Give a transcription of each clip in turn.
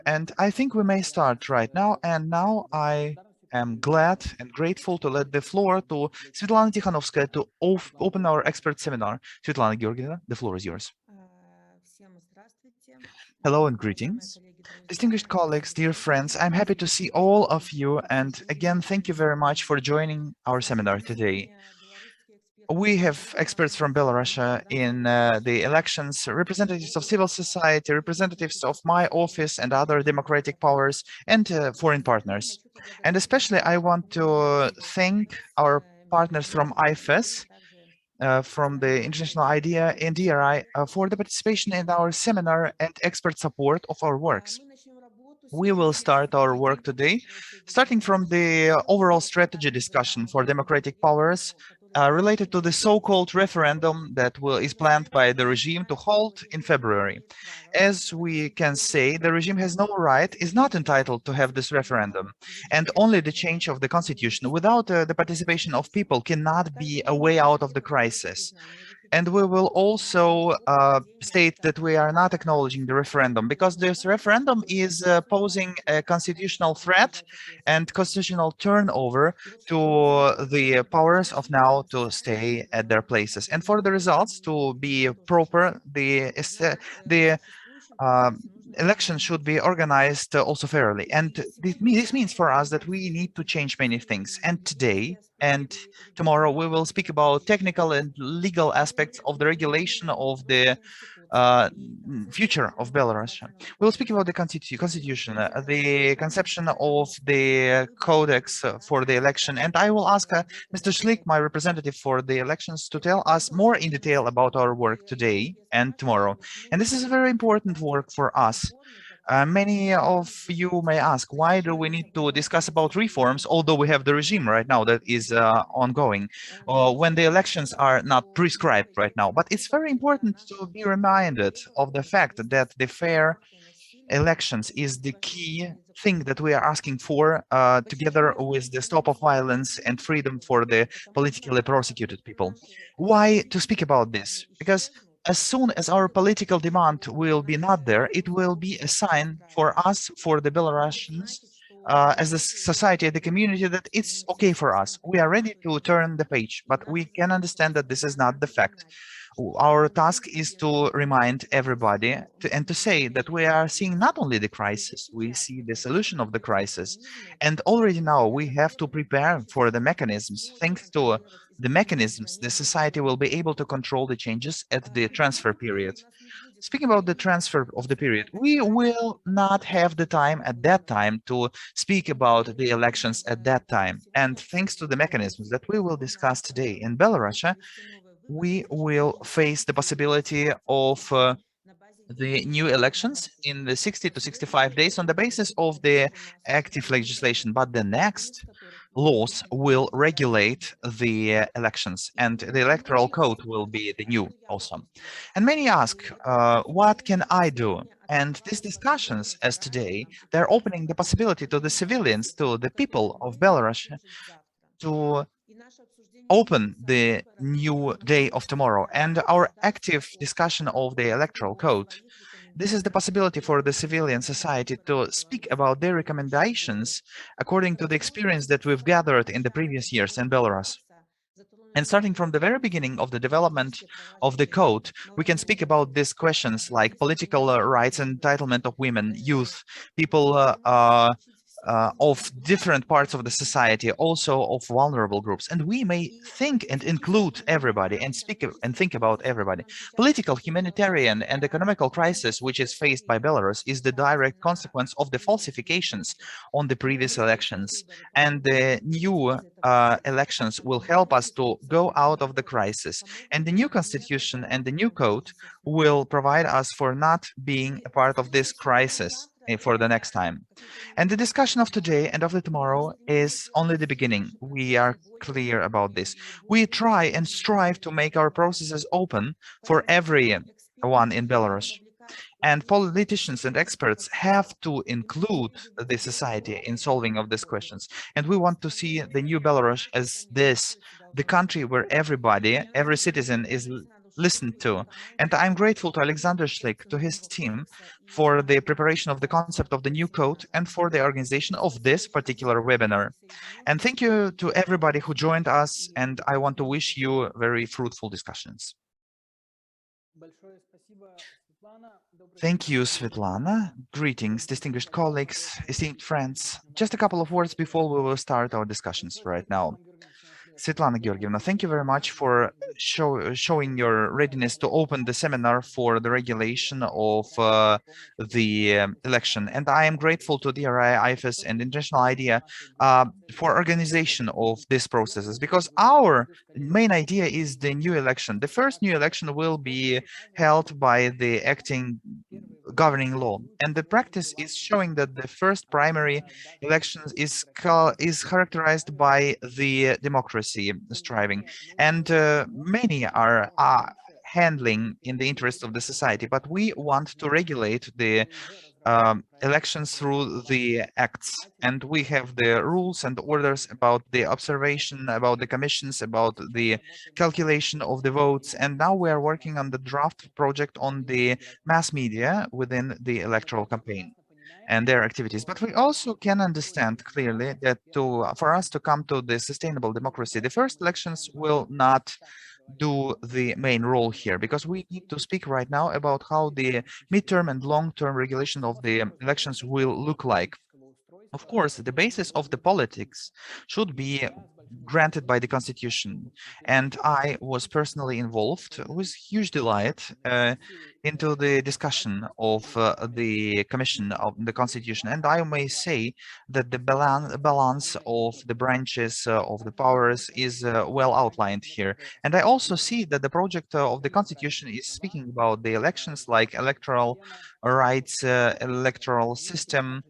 And I think we may start right now. And now I am glad and grateful to let the floor to Sviatlana Tikhanovskaya to open our expert seminar. Sviatlana Georgievna, the floor is yours. Hello and greetings. Distinguished colleagues, dear friends, I'm happy to see all of you. And again, thank you very much for joining our seminar today. We have experts from Belarus in the elections, representatives of civil society, representatives of my office and other democratic powers, and foreign partners. And especially I want to thank our partners from IFES, from the International IDEA and DRI, for the participation in our seminar and expert support of our works. We will start our work today, starting from the overall strategy discussion for democratic powers related to the so-called referendum that is planned by the regime to hold in February. As we can say, the regime has no right, is not entitled to have this referendum, and only the change of the constitution without the participation of people cannot be a way out of the crisis. And we will also state that we are not acknowledging the referendum because this referendum is posing a constitutional threat and constitutional turnover to the powers of now to stay at their places. And for the results to be proper, the uh, election should be organized also fairly. And this means for us that we need to change many things. And today and tomorrow we will speak about technical and legal aspects of the regulation of the future of Belarus. We'll speak about the constitution, the conception of the codex for the election, and I will ask Mr. Schlick, my representative for the elections, to tell us more in detail about our work today and tomorrow. And this is a very important work for us. Many of you may ask, why do we need to discuss about reforms, although we have the regime right now that is ongoing, when the elections are not prescribed right now? But it's very important to be reminded of the fact that the fair elections is the key thing that we are asking for, together with the stop of violence and freedom for the politically prosecuted people. Why to speak about this? Because as soon as our political demand will be not there, it will be a sign for us, for the Belarusians, as a society, the community, that it's okay for us. We are ready to turn the page, but we can understand that this is not the fact. Our task is to remind everybody and to say that we are seeing not only the crisis, we see the solution of the crisis. And already now we have to prepare for the mechanisms. Thanks to the mechanisms, the society will be able to control the changes at the transfer period. Speaking about the transfer of the period, we will not have the time at that time to speak about the elections at that time. And thanks to the mechanisms that we will discuss today in Belarus, we will face the possibility of the new elections in the 60 to 65 days on the basis of the active legislation. But the next laws will regulate the elections, and the electoral code will be the new also. And many ask, what can I do? And these discussions, as today, they're opening the possibility to the civilians, to the people of Belarus, to open the new day of tomorrow. And our active discussion of the electoral code, this is the possibility for the civilian society to speak about their recommendations according to the experience that we've gathered in the previous years in Belarus. And starting from the very beginning of the development of the code, we can speak about these questions like political rights and entitlement of women, youth, people of different parts of the society, also of vulnerable groups. And we may think and include everybody and speak and think about everybody. Political, humanitarian, and economical crisis which is faced by Belarus is the direct consequence of the falsifications on the previous elections. And the new elections will help us to go out of the crisis. And the new constitution and the new code will provide us for not being a part of this crisis for the next time. And the discussion of today and of the tomorrow is only the beginning. We are clear about this. We try and strive to make our processes open for everyone in Belarus. And politicians and experts have to include the society in solving of these questions. And we want to see the new Belarus as this, the country where everybody, every citizen is listened to. And I'm grateful to Alexander Schlick, to his team, for the preparation of the concept of the new code and for the organization of this particular webinar. And thank you to everybody who joined us, and I want to wish you very fruitful discussions. Thank you, Sviatlana. Greetings, distinguished colleagues, esteemed friends. Just a couple of words before we will start our discussions right now. Sviatlana Georgievna, thank you very much for showing your readiness to open the seminar for the regulation of the election. And I am grateful to DRI, IFES, and International IDEA for organization of these processes, because our main idea is the new election. The first new election will be held by the acting governing law, and the practice is showing that the first primary elections is characterized by the democracy striving, and many are handling in the interest of the society, but we want to regulate the elections through the acts, and we have the rules and orders about the observation, about the commissions, about the calculation of the votes, and now we are working on the draft project on the mass media within the electoral campaign and their activities. But we also can understand clearly that for us to come to the sustainable democracy, the first elections will not do the main role here, because we need to speak right now about how the midterm and long-term regulation of the elections will look like. Of course, the basis of the politics should be granted by the constitution, and I was personally involved with huge delight into the discussion of the commission of the constitution, and I may say that the balance of the branches of the powers is well outlined here. And I also see that the project of the constitution is speaking about the elections, like electoral rights, electoral system,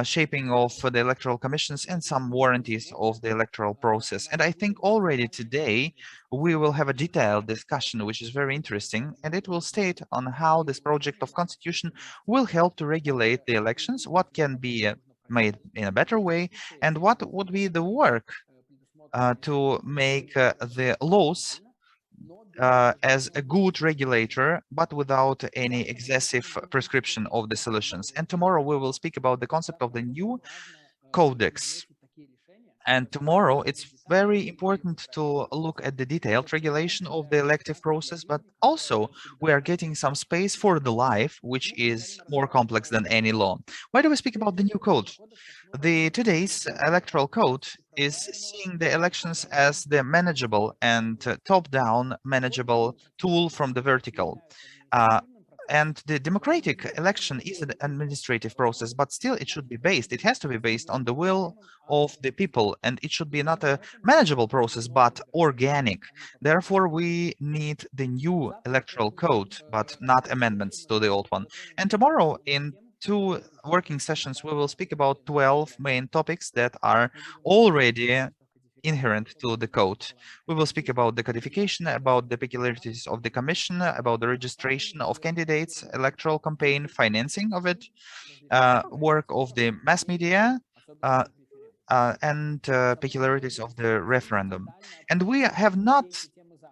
shaping of the electoral commissions, and some warranties of the electoral process. And I think already today we will have a detailed discussion, which is very interesting, and it will state on how this project of constitution will help to regulate the elections, what can be made in a better way, and what would be the work to make the laws as a good regulator, but without any excessive prescription of the solutions. And tomorrow we will speak about the concept of the new codex. And tomorrow it's very important to look at the detailed regulation of the elective process, but also we are getting some space for the life, which is more complex than any law. Why do we speak about the new code? The today's electoral code is seeing the elections as the manageable and top-down manageable tool from the vertical. And the democratic election is an administrative process, but still it should be based. It has to be based on the will of the people, and it should be not a manageable process, but organic. Therefore, we need the new electoral code, but not amendments to the old one. And tomorrow, in 2 working sessions, we will speak about 12 main topics that are already inherent to the code. We will speak about the codification, about the peculiarities of the commission, about the registration of candidates, electoral campaign, financing of it, work of the mass media, uh, and peculiarities of the referendum. And we have not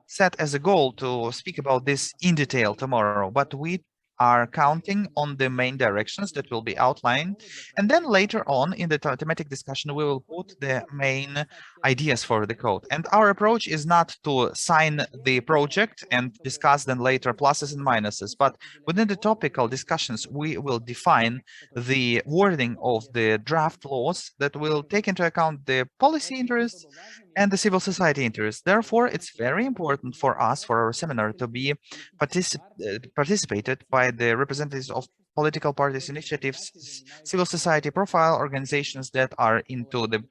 set as a goal to speak about this in detail tomorrow, but we are counting on the main directions that will be outlined. And then later on in the thematic discussion, we will put the main ideas for the code. And our approach is not to sign the project and discuss then later pluses and minuses, but within the topical discussions, we will define the wording of the draft laws that will take into account the policy interests and the civil society interests. Therefore, it's very important for us, for our seminar, to be participated by the representatives of political parties, initiatives, civil society profile organizations that are into the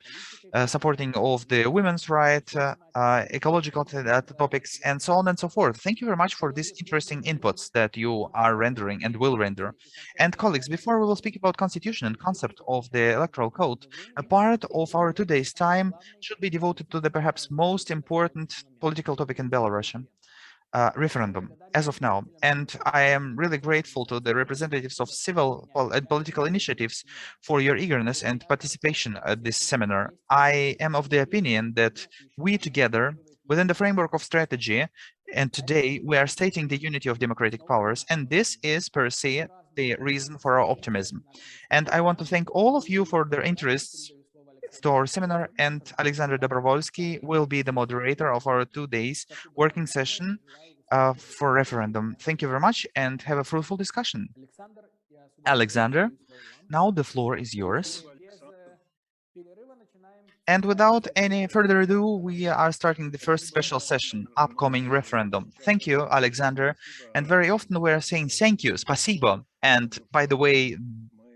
supporting of the women's rights, ecological topics, and so on and so forth. Thank you very much for these interesting inputs that you are rendering and will render. And colleagues, before we will speak about constitution and concept of the electoral code, a part of our today's time should be devoted to the perhaps most important political topic in Belarus, referendum as of now. And I am really grateful to the representatives of civil and political initiatives for your eagerness and participation at this seminar. I am of the opinion that we together, within the framework of strategy, And today we are stating the unity of democratic powers, and this is per se the reason for our optimism. And I want to thank all of you for their interests to our seminar, and Alexander Dobrovolsky will be the moderator of our 2 days working session for referendum. Thank you very much and have a fruitful discussion. Alexander, now the floor is yours. And without any further ado, we are starting the first special session, upcoming referendum. Thank you, Alexander. And very often we are saying thank you, спасибо. And by the way,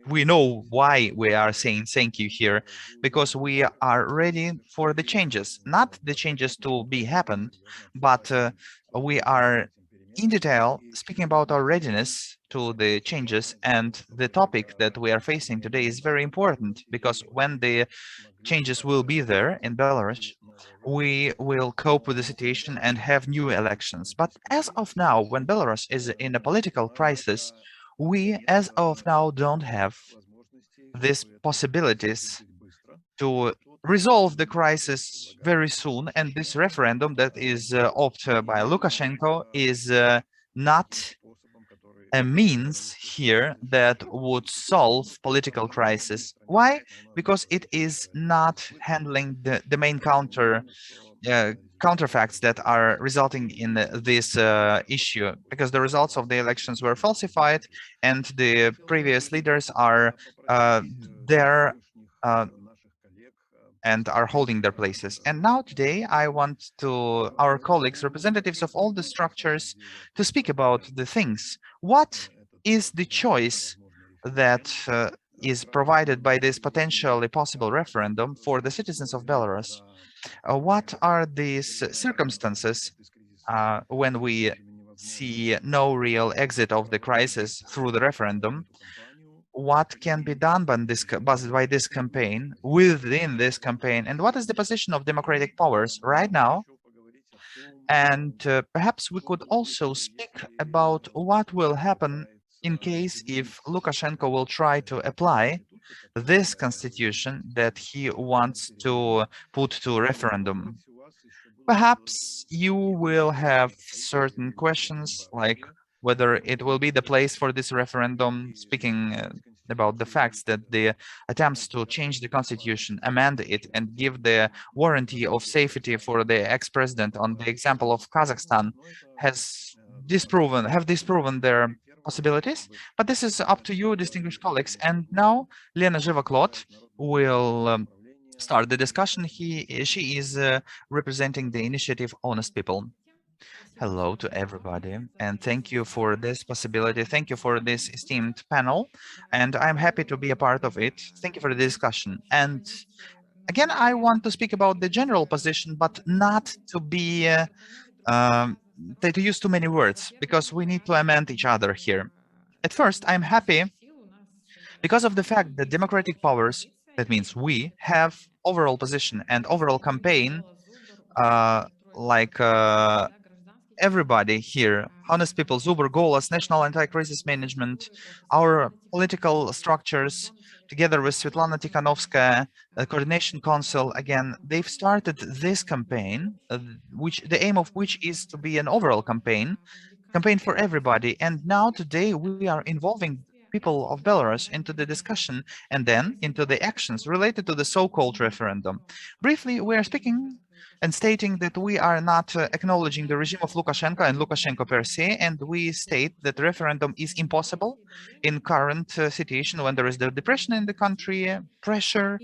we know why we are saying thank you here, because we are ready for the changes, not the changes to be happened, but we are in detail speaking about our readiness to the changes. And the topic that we are facing today is very important, because when the changes will be there in Belarus, we will cope with the situation and have new elections. But as of now, when Belarus is in a political crisis, we, as of now, don't have these possibilities to resolve the crisis very soon. And this referendum that is opted by Lukashenko is not a means here that would solve political crisis. Why? Because it is not handling the main counterfacts that are resulting in this issue, because the results of the elections were falsified and the previous leaders are there and are holding their places. And now today I want to our colleagues, representatives of all the structures, to speak about the things. What is the choice that is provided by this potentially possible referendum for the citizens of Belarus? What are these circumstances when we see no real exit of the crisis through the referendum? What can be done by this campaign, within this campaign, and what is the position of democratic powers right now? And perhaps we could also speak about what will happen in case if Lukashenko will try to apply this constitution that he wants to put to referendum. Perhaps you will have certain questions, like whether it will be the place for this referendum, speaking about the facts that the attempts to change the constitution, amend it, and give the warranty of safety for the ex-president on the example of Kazakhstan have disproven their possibilities. But this is up to you, distinguished colleagues. And now Lena Zhivaklot will start the discussion. She is representing the initiative Honest People. Hello to everybody, and thank you for this possibility. Thank you for this esteemed panel, and I'm happy to be a part of it. Thank you for the discussion. And again, I want to speak about the general position, but not to be um, to use too many words, because we need to amend each other here. At first, I'm happy because of the fact that democratic powers, that means we, have overall position and overall campaign, uh, like everybody here, honest people, Zuber, Golas, National Anti-Crisis Management, our political structures, together with Sviatlana Tikhanovskaya, the Coordination Council, again, they've started this campaign, which the aim of which is to be an overall campaign for everybody. And now today we are involving people of Belarus into the discussion and then into the actions related to the so-called referendum. Briefly, we are speaking and stating that we are not acknowledging the regime of Lukashenko and Lukashenko per se, and we state that the referendum is impossible in current situation when there is the depression in the country, pressure,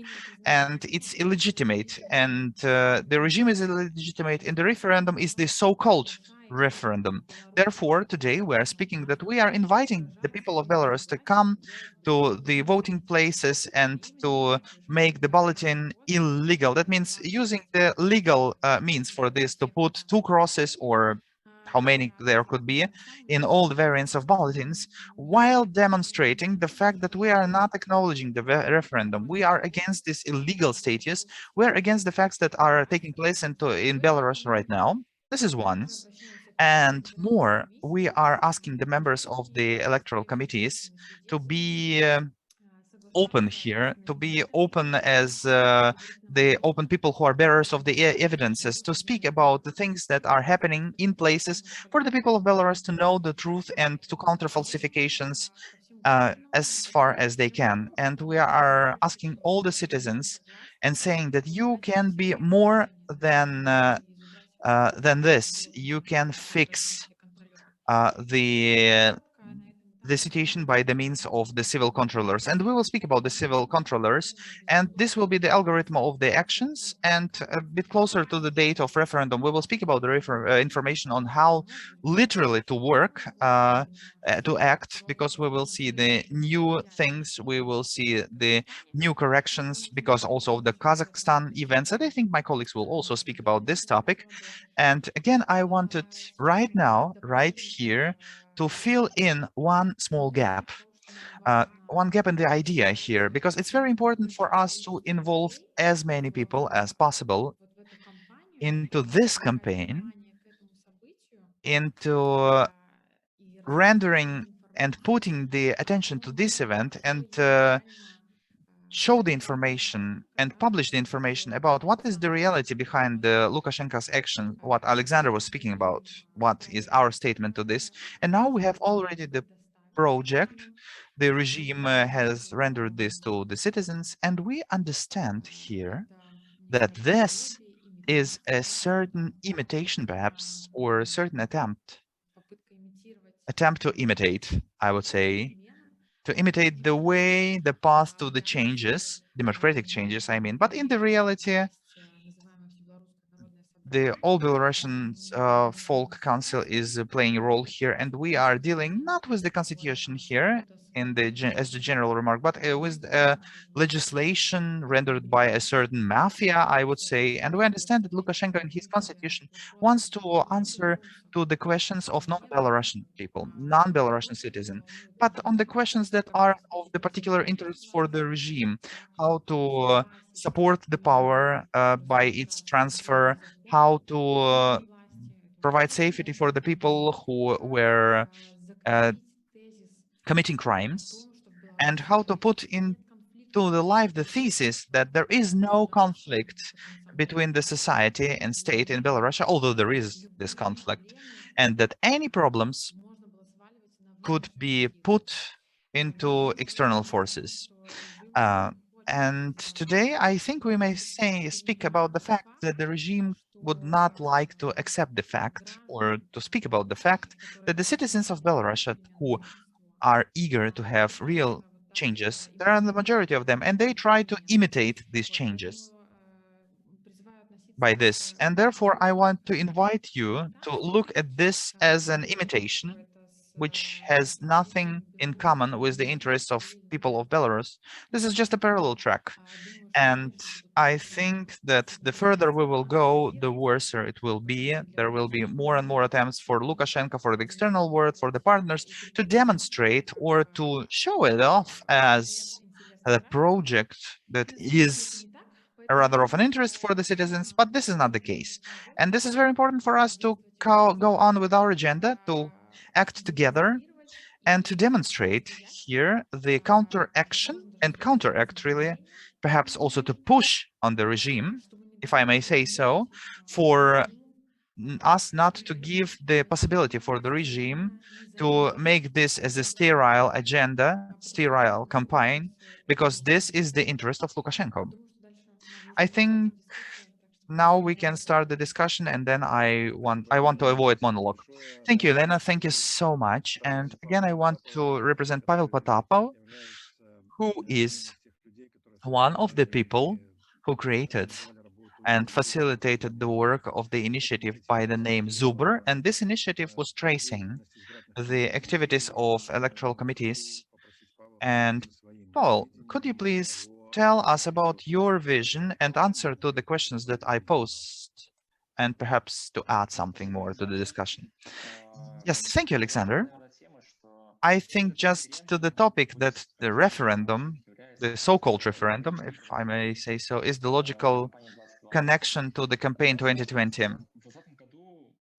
and it's illegitimate. And the regime is illegitimate, and the referendum is the so-called referendum. Therefore, today we are speaking that we are inviting the people of Belarus to come to the voting places and to make the bulletin illegal. That means using the legal means for this, to put 2 crosses or how many there could be in all the variants of bulletins, while demonstrating the fact that we are not acknowledging the referendum. We are against this illegal status. We are against the facts that are taking place in Belarus right now. This is one. And more, we are asking the members of the electoral committees to be open here, to be open as the open people who are bearers of the evidences, to speak about the things that are happening in places for the people of Belarus to know the truth and to counter falsifications as far as they can. And we are asking all the citizens and saying that you can be more than this. You can fix the situation by the means of the civil controllers. And we will speak about the civil controllers, and this will be the algorithm of the actions. And a bit closer to the date of referendum, we will speak about the information on how literally to work, to act, because we will see the new things, we will see the new corrections, because also of the Kazakhstan events, and I think my colleagues will also speak about this topic. And again, I wanted right now, right here, to fill in one small gap, one gap in the idea here, because it's very important for us to involve as many people as possible into this campaign, into rendering and putting the attention to this event, and show the information and publish the information about what is the reality behind the Lukashenko's action, what Alexander was speaking about, what is our statement to this. And now we have already the project. The regime has rendered this to the citizens, and we understand here that this is a certain imitation, perhaps, or a certain attempt to imitate, I would say, to imitate the way, the path to the changes, democratic changes, I mean. But in the reality, the All Belarusian Folk Council is playing a role here, and we are dealing not with the constitution here, in the as the general remark, but with legislation rendered by a certain mafia, I would say. And we understand that Lukashenko in his constitution wants to answer to the questions of non-Belarusian people, non-Belarusian citizen, but on the questions that are of the particular interest for the regime, how to support the power by its transfer, how to provide safety for the people who were uh, committing crimes, and how to put into the life the thesis that there is no conflict between the society and state in Belarus, although there is this conflict, and that any problems could be put into external forces. Uh, and today, I think we may speak about the fact that the regime would not like to accept the fact, or to speak about the fact, that the citizens of Belarus who are eager to have real changes, there are the majority of them, and they try to imitate these changes by this. And therefore, I want to invite you to look at this as an imitation, which has nothing in common with the interests of people of Belarus. This is just a parallel track. And I think that the further we will go, the worse it will be. There will be more and more attempts for Lukashenko, for the external world, for the partners to demonstrate or to show it off as a project that is rather of an interest for the citizens, but this is not the case. And this is very important for us to go on with our agenda, to act together, and to demonstrate here the counteraction and counteract, really, perhaps also to push on the regime, if I may say so, for us not to give the possibility for the regime to make this as a sterile agenda, sterile campaign, because this is the interest of Lukashenko. I think now we can start the discussion, and then I want to avoid monologue. Thank you, Elena. Thank you so much. And again, I want to represent Pavel Potapov, who is one of the people who created and facilitated the work of the initiative by the name Zubr. And this initiative was tracing the activities of electoral committees. And Paul, could you please tell us about your vision and answer to the questions that I posed, and perhaps to add something more to the discussion? Yes, thank you, Alexander. I think just to the topic that the referendum, the so-called referendum, if I may say so, is the logical connection to the campaign 2020.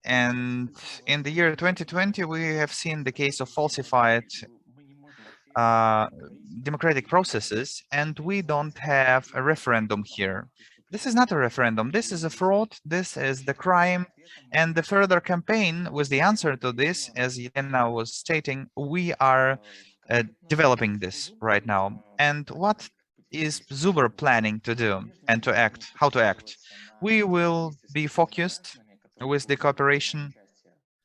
And in the year 2020, we have seen the case of falsified uh, democratic processes, and we don't have a referendum here. This is not a referendum. This is a fraud. This is the crime. And the further campaign with the answer to this, as Elena was stating, we are developing this right now. And what is Zuber planning to do and to act, how to act? We will be focused with the cooperation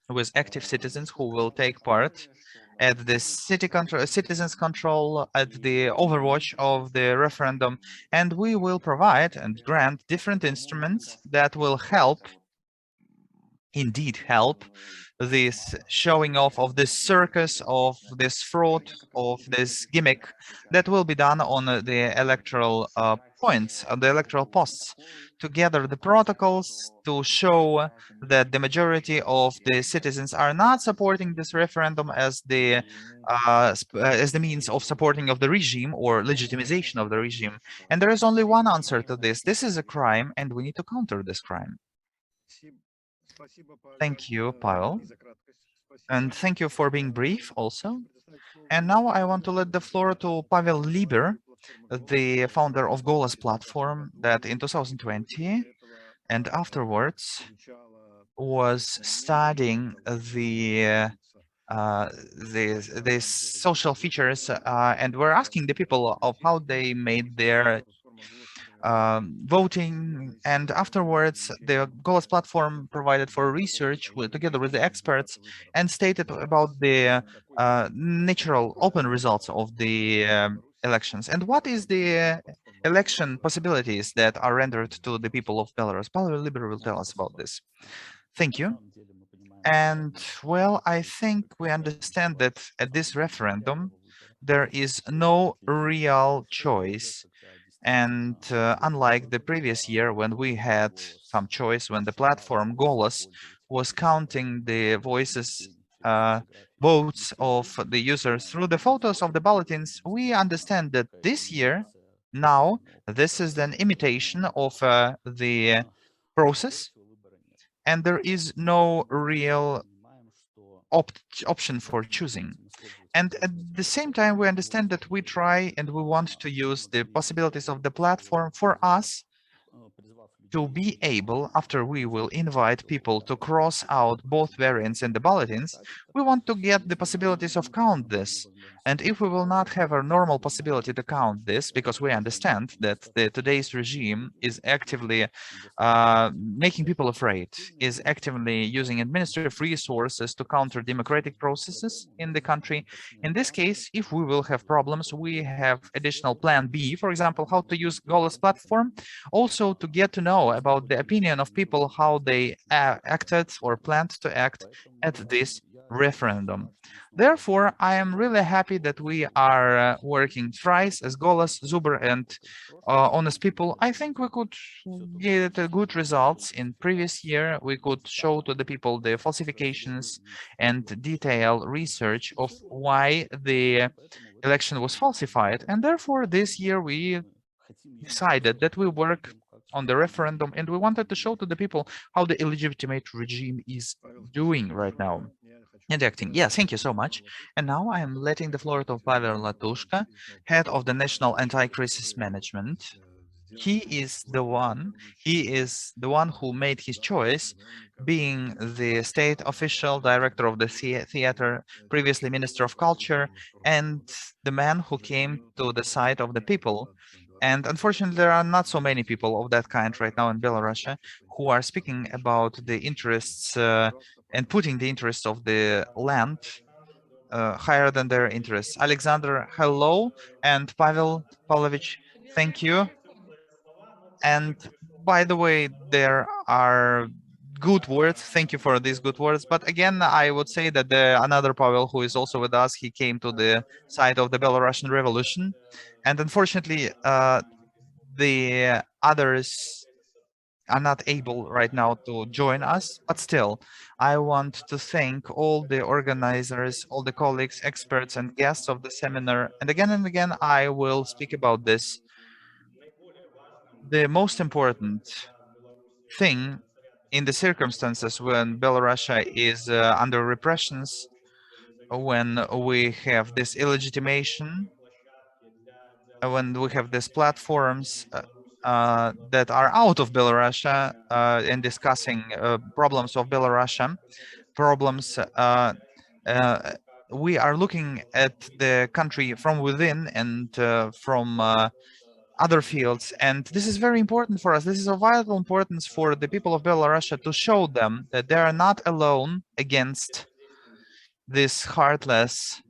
with active citizens who will take part at the citizens control, at the overwatch of the referendum, and we will provide and grant different instruments that will help, indeed help, this showing off of this circus, of this fraud, of this gimmick that will be done on the electoral points, on the electoral posts, to gather the protocols to show that the majority of the citizens are not supporting this referendum as the means of supporting of the regime or legitimization of the regime. And there is only one answer to this. This is a crime, and we need to counter this crime. Thank you, Pavel. And thank you for being brief also. And now I want to let the floor to Pavel Liber, the founder of Golas platform that in 2020 and afterwards was studying the social features and we're asking the people of how they made their voting, and afterwards the Goals platform provided for research together with the experts and stated about the natural open results of the elections. And what is the election possibilities that are rendered to the people of Belarus? Pavel Liber will tell us about this. Thank you. And well, I think we understand that at this referendum, there is no real choice. And unlike the previous year when we had some choice, when the platform Golos was counting the votes of the users through the photos of the bulletins, we understand that this year, now, this is an imitation of the process, and there is no real option for choosing. And at the same time, we understand that we try and we want to use the possibilities of the platform for us to be able, after we will invite people to cross out both variants in the bulletins, we want to get the possibilities of count this. And if we will not have a normal possibility to count this, because we understand that today's regime is actively making people afraid, is actively using administrative resources to counter democratic processes in the country. In this case, if we will have problems, we have additional plan B, for example, how to use Golas platform, also to get to know about the opinion of people, how they acted or planned to act at this referendum. Therefore, I am really happy that we are working thrice as Golas, Zuber, and honest people. I think we could get good results in previous year. We could show to the people the falsifications and detailed research of why the election was falsified. And therefore, this year we decided that we work on the referendum, and we wanted to show to the people how the illegitimate regime is doing right now and acting. Yeah, thank you so much. And now I am letting the floor to Pavel Latushka, head of the National Anti-Crisis Management. He is the one who made his choice, being the state official director of the theater, previously Minister of Culture, and the man who came to the side of the people. And unfortunately, there are not so many people of that kind right now in Belarus who are speaking about the interests and putting the interests of the land higher than their interests. Alexander, hello, and Pavel Pavlovich, thank you. And by the way, there are good words. Thank you for these good words. But again, I would say that another Pavel who is also with us, he came to the side of the Belarusian Revolution. And unfortunately, the others are not able right now to join us, but still, I want to thank all the organizers, all the colleagues, experts, and guests of the seminar. And again, I will speak about this. The most important thing in the circumstances when Belarus is under repressions when we have this illegitimation, when we have these platforms that are out of Belarus and discussing problems of Belarus, problems. We are looking at the country from within and from other fields, and this is very important for us. This is of vital importance for the people of Belarus to show them that they are not alone against this heartless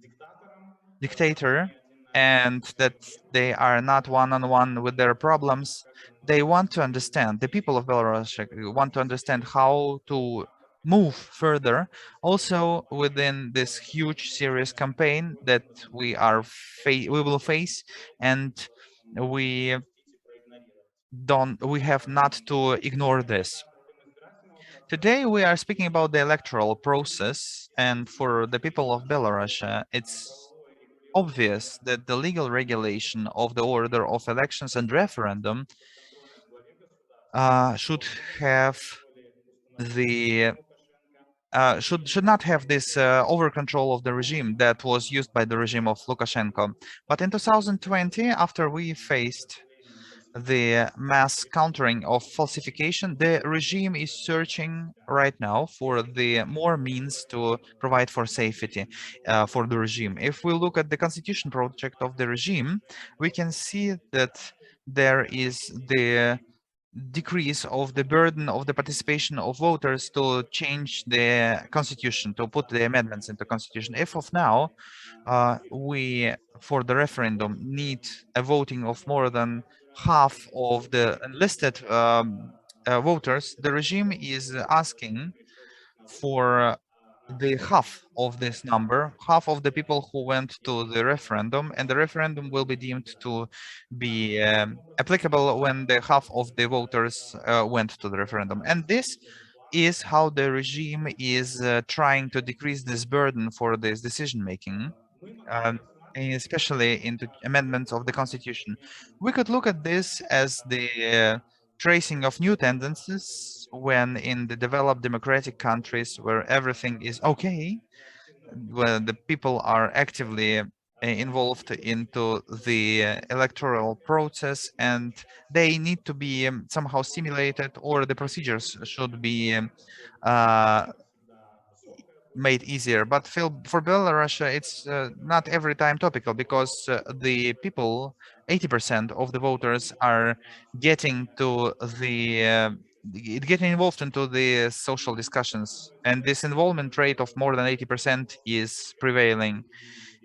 dictator, and that they are not one-on-one with their problems. They want to understand, the people of Belarus want to understand how to move further, also within this huge, serious campaign that we will face, and we we have not to ignore this. Today we are speaking about the electoral process, and for the people of Belarus, it's obvious that the legal regulation of the order of elections and referendum should have the should not have this over control of the regime that was used by the regime of Lukashenko. But in 2020, after we faced the mass countering of falsification, the regime is searching right now for the more means to provide for safety for the regime. If we look at the constitution project of the regime, we can see that there is the decrease of the burden of the participation of voters to change the constitution, to put the amendments into constitution. If of now we, for the referendum, need a voting of more than half of the enlisted voters, the regime is asking for the half of this number, half of the people who went to the referendum, and the referendum will be deemed to be applicable when the half of the voters went to the referendum. And this is how the regime is trying to decrease this burden for this decision making, especially in the amendments of the constitution. We could look at this as the tracing of new tendencies when in the developed democratic countries where everything is okay, where the people are actively involved into the electoral process, and they need to be somehow stimulated, or the procedures should be uh, made easier. But for Belarus, it's not every time topical, because the people, 80% of the voters are getting to the getting involved into the social discussions, and this involvement rate of more than 80% is prevailing.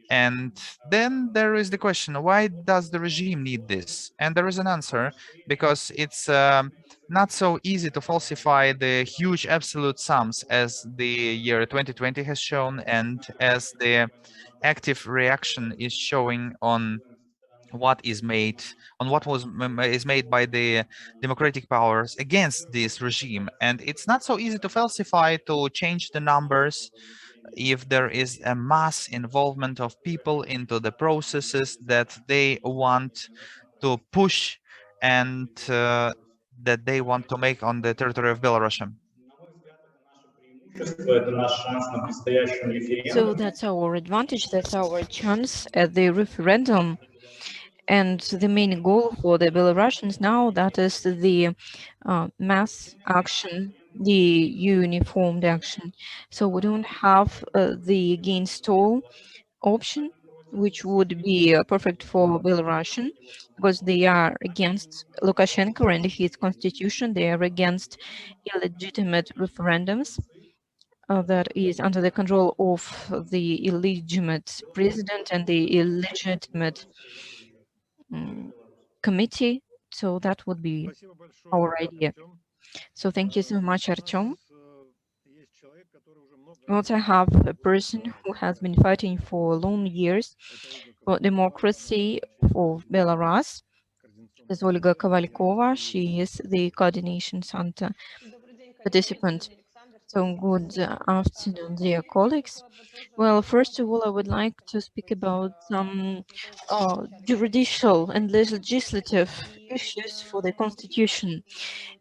And then there is the question, why does the regime need this? And there is an answer, because it's not so easy to falsify the huge absolute sums as the year 2020 has shown, and as the active reaction is showing on what is made, on what is made by the democratic powers against this regime. And it's not so easy to falsify, to change the numbers, if there is a mass involvement of people into the processes that they want to push, and that they want to make on the territory of Belarus. So that's our advantage, that's our chance at the referendum. And the main goal for the Belarusians now, that is the mass action, the uniformed action. So we don't have the against all option, which would be perfect for Belarusian, because they are against Lukashenko and his constitution. They are against illegitimate referendums that is under the control of the illegitimate president and the illegitimate committee. So that would be our idea. So thank you so much, Artyom. We also have a person who has been fighting for long years for democracy for Belarus. Is Olga Kovalkova. She is the coordination center participant. So good afternoon, dear colleagues. Well, first of all, I would like to speak about some judicial and legislative issues for the constitution.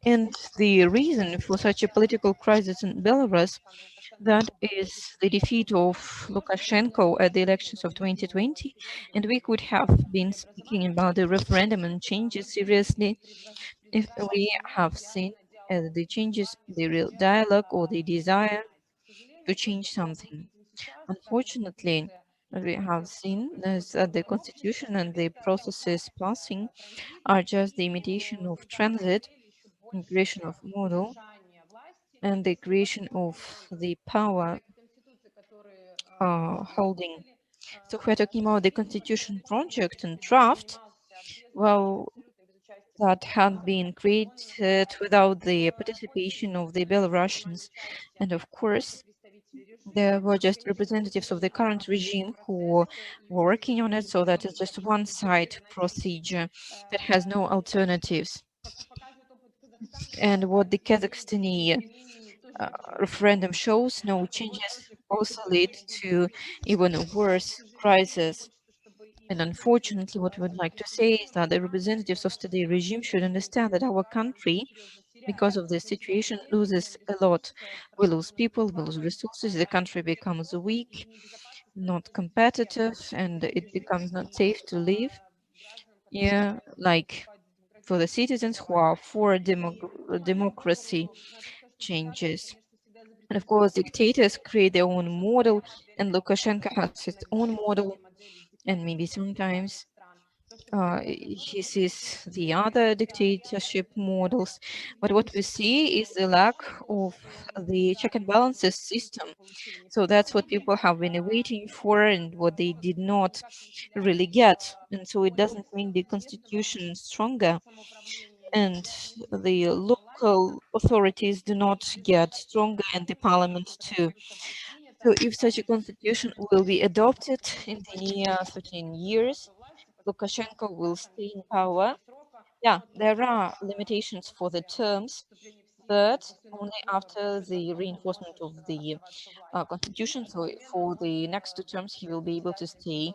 And the reason for such a political crisis in Belarus That is the defeat of Lukashenko at the elections of 2020, and we could have been speaking about the referendum and changes seriously if we have seen the changes, the real dialogue or the desire to change something. Unfortunately, what we have seen is that the constitution and the processes passing are just the imitation of transit, creation of model, and the creation of the power holding. So if we're talking about the constitution project and draft, well, that had been created without the participation of the Belarusians. And of course, there were just representatives of the current regime who were working on it, so that is just one side procedure that has no alternatives. And what the Kazakhstani referendum shows, no changes also lead to even a worse crisis. And unfortunately, what we would like to say is that the representatives of today's regime should understand that our country, because of this situation, loses a lot. We lose people, we lose resources, the country becomes weak, not competitive, and it becomes not safe to live. Yeah, like for the citizens who are for democracy changes. And of course, dictators create their own model, and Lukashenko has his own model, and maybe sometimes he sees the other dictatorship models. But what we see is the lack of the check and balances system. So that's what people have been waiting for and what they did not really get. And so it doesn't make the constitution stronger. And the local authorities do not get stronger and the parliament too. So if such a constitution will be adopted in the near 13 years, Lukashenko will stay in power. Yeah, there are limitations for the terms, but only after the reinforcement of the constitution. So for the next 2 terms, he will be able to stay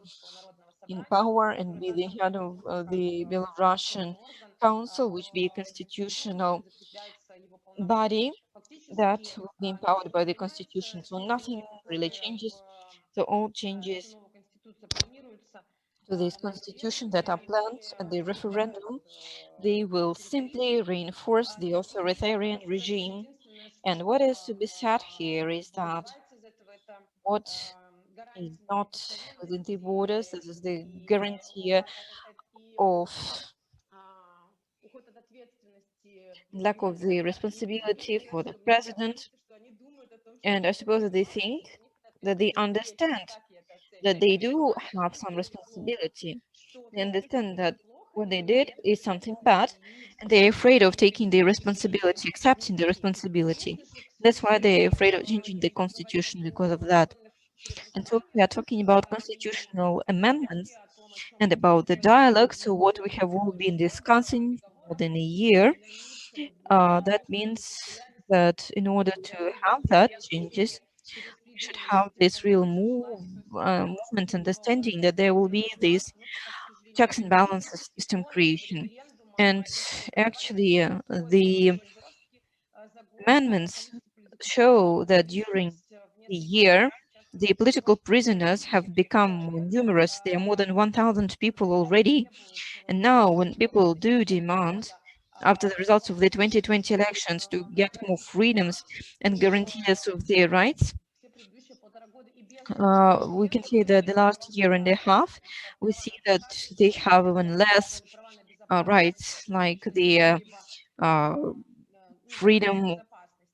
in power and be the head of the Belarusian Council, which be a constitutional body that will be empowered by the constitution. So nothing really changes. So all changes to this constitution that are planned at the referendum, they will simply reinforce the authoritarian regime. And what is to be said here is that what is not within the borders, this is the guarantee of lack of the responsibility for the president. And I suppose that they think that they understand that they do have some responsibility. They understand that what they did is something bad, and they're afraid of taking the responsibility, accepting the responsibility. That's why they're afraid of changing the constitution because of that. And so we are talking about constitutional amendments and about the dialogue. So what we have all been discussing for more than a year, that means that in order to have that changes, we should have this real movement understanding that there will be this checks and balances system creation. And actually, the amendments show that during the year, the political prisoners have become more numerous. There are more than 1,000 people already. And now, when people do demand, after the results of the 2020 elections, to get more freedoms and guarantees of their rights, we can see that the last year and a half, we see that they have even less rights, like the uh, freedom of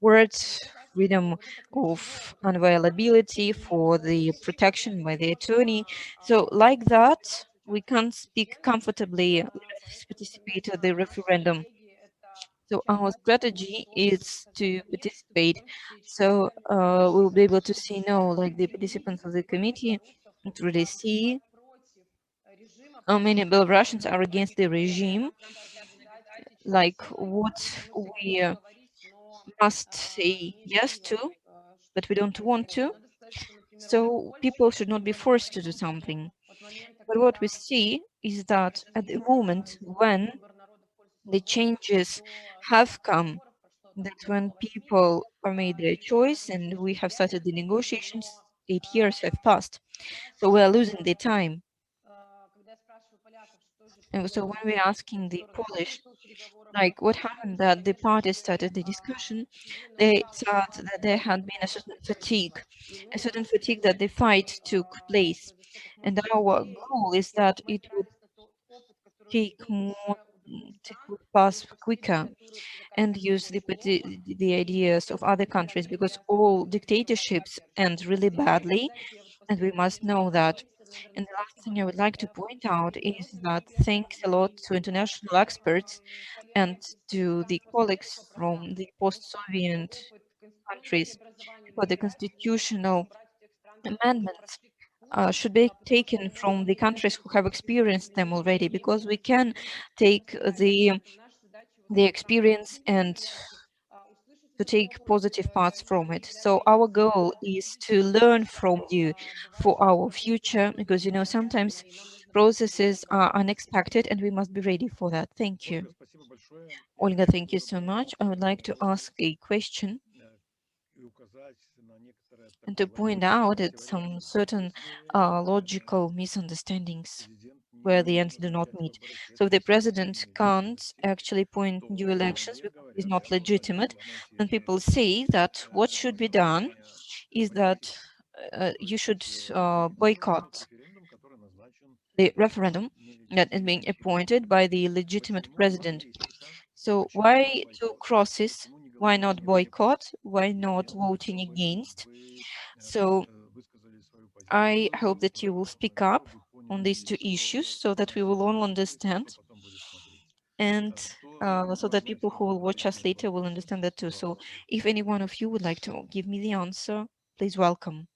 words, freedom of unavailability for the protection by the attorney. So like that, we can't speak comfortably, let's participate at the referendum. So our strategy is to participate. So we'll be able to see now, like the participants of the committee, to really see how many Belarusians are against the regime, like what we must say yes to, but we don't want to. So people should not be forced to do something. But what we see is that at the moment when the changes have come, that when people have made their choice and we have started the negotiations. 8 years have passed, so we are losing the time. And so when we're asking the Polish, like what happened that the parties started the discussion, they thought that there had been a certain fatigue that the fight took place. And our goal is that it would take more, it would pass quicker and use the ideas of other countries because all dictatorships end really badly, and we must know that. And the last thing I would like to point out is that thanks a lot to international experts and to the colleagues from the post-Soviet countries, because the constitutional amendments should be taken from the countries who have experienced them already, because we can take the experience and to take positive parts from it. So our goal is to learn from you for our future, because you know sometimes processes are unexpected and we must be ready for that. Thank you. Olga, thank you so much. I would like to ask a question and to point out that some certain logical misunderstandings where the ends do not meet. So the president can't actually appoint new elections because he's not legitimate. Then people say that what should be done is that you should boycott the referendum that is being appointed by the legitimate president. So why two crosses? Why not boycott? Why not voting against? So I hope that you will speak up on these two issues so that we will all understand, and so that people who will watch us later will understand that too. So if any one of you would like to give me the answer, please welcome.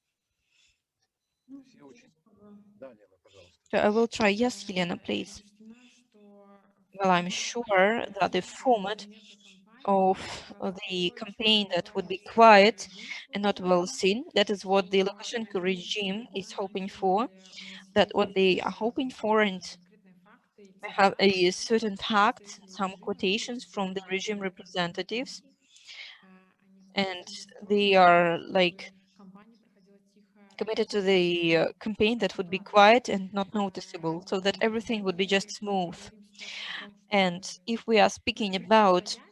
Ну, здесь как бы So I will try. Yes, Helena, я please. убеждена, что Well, I'm возможно sure that the является format предметом кампании of как раз the то, campaign чем that would be боится quiet and not well Лукашенко. seen, that is what the На Lukashenko этой regime is бумаге, на hoping самом for, деле, у нас that есть what they are hoping for, and конкретные факты и we have a цитаты certain facts, представителей some режима, quotations которые from the заявляют regime конкретно об representatives, этом. Они, and собственно, they настроены на are то, like чтобы кампания проходила тихо committed to и the campaign that would be гладко. quiet and not noticeable, so that everything would be just smooth. Мы говорим сейчас о том, And чтобы if we are speaking about противостоять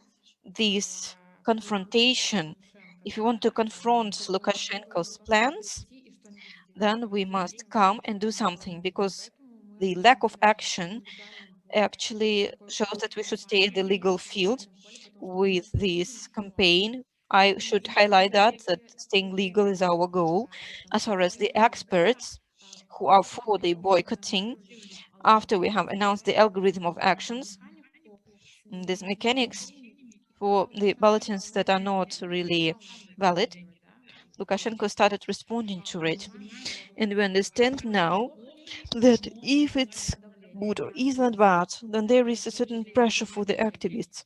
this планам confrontation, Лукашенко, if you want to confront то Lukashenko's что нужно plans, идти и что-нибудь сделать. then we И must мы come будем and do делать. something, because Поэтому мы the хотим lack of сказать, что action мы легальным путем actually такой shows that we should stay at the кампании, legal в field легальном поле, потому что мы with this независимы. campaign. I Мы should highlight that независимы staying legal is our goal. это As far as the нормально. experts who are for the boycotting, after we have announced the algorithm of actions, Механику these с mechanics недопущениями, и for потом the Лукашенко bulletins that are уже not really стал сам valid, реагировать, да, Lukashenko started responding to мы it. понимаем, And we understand now что that может if it's оказаться давление. good or even bad, then there is a certain pressure for the activists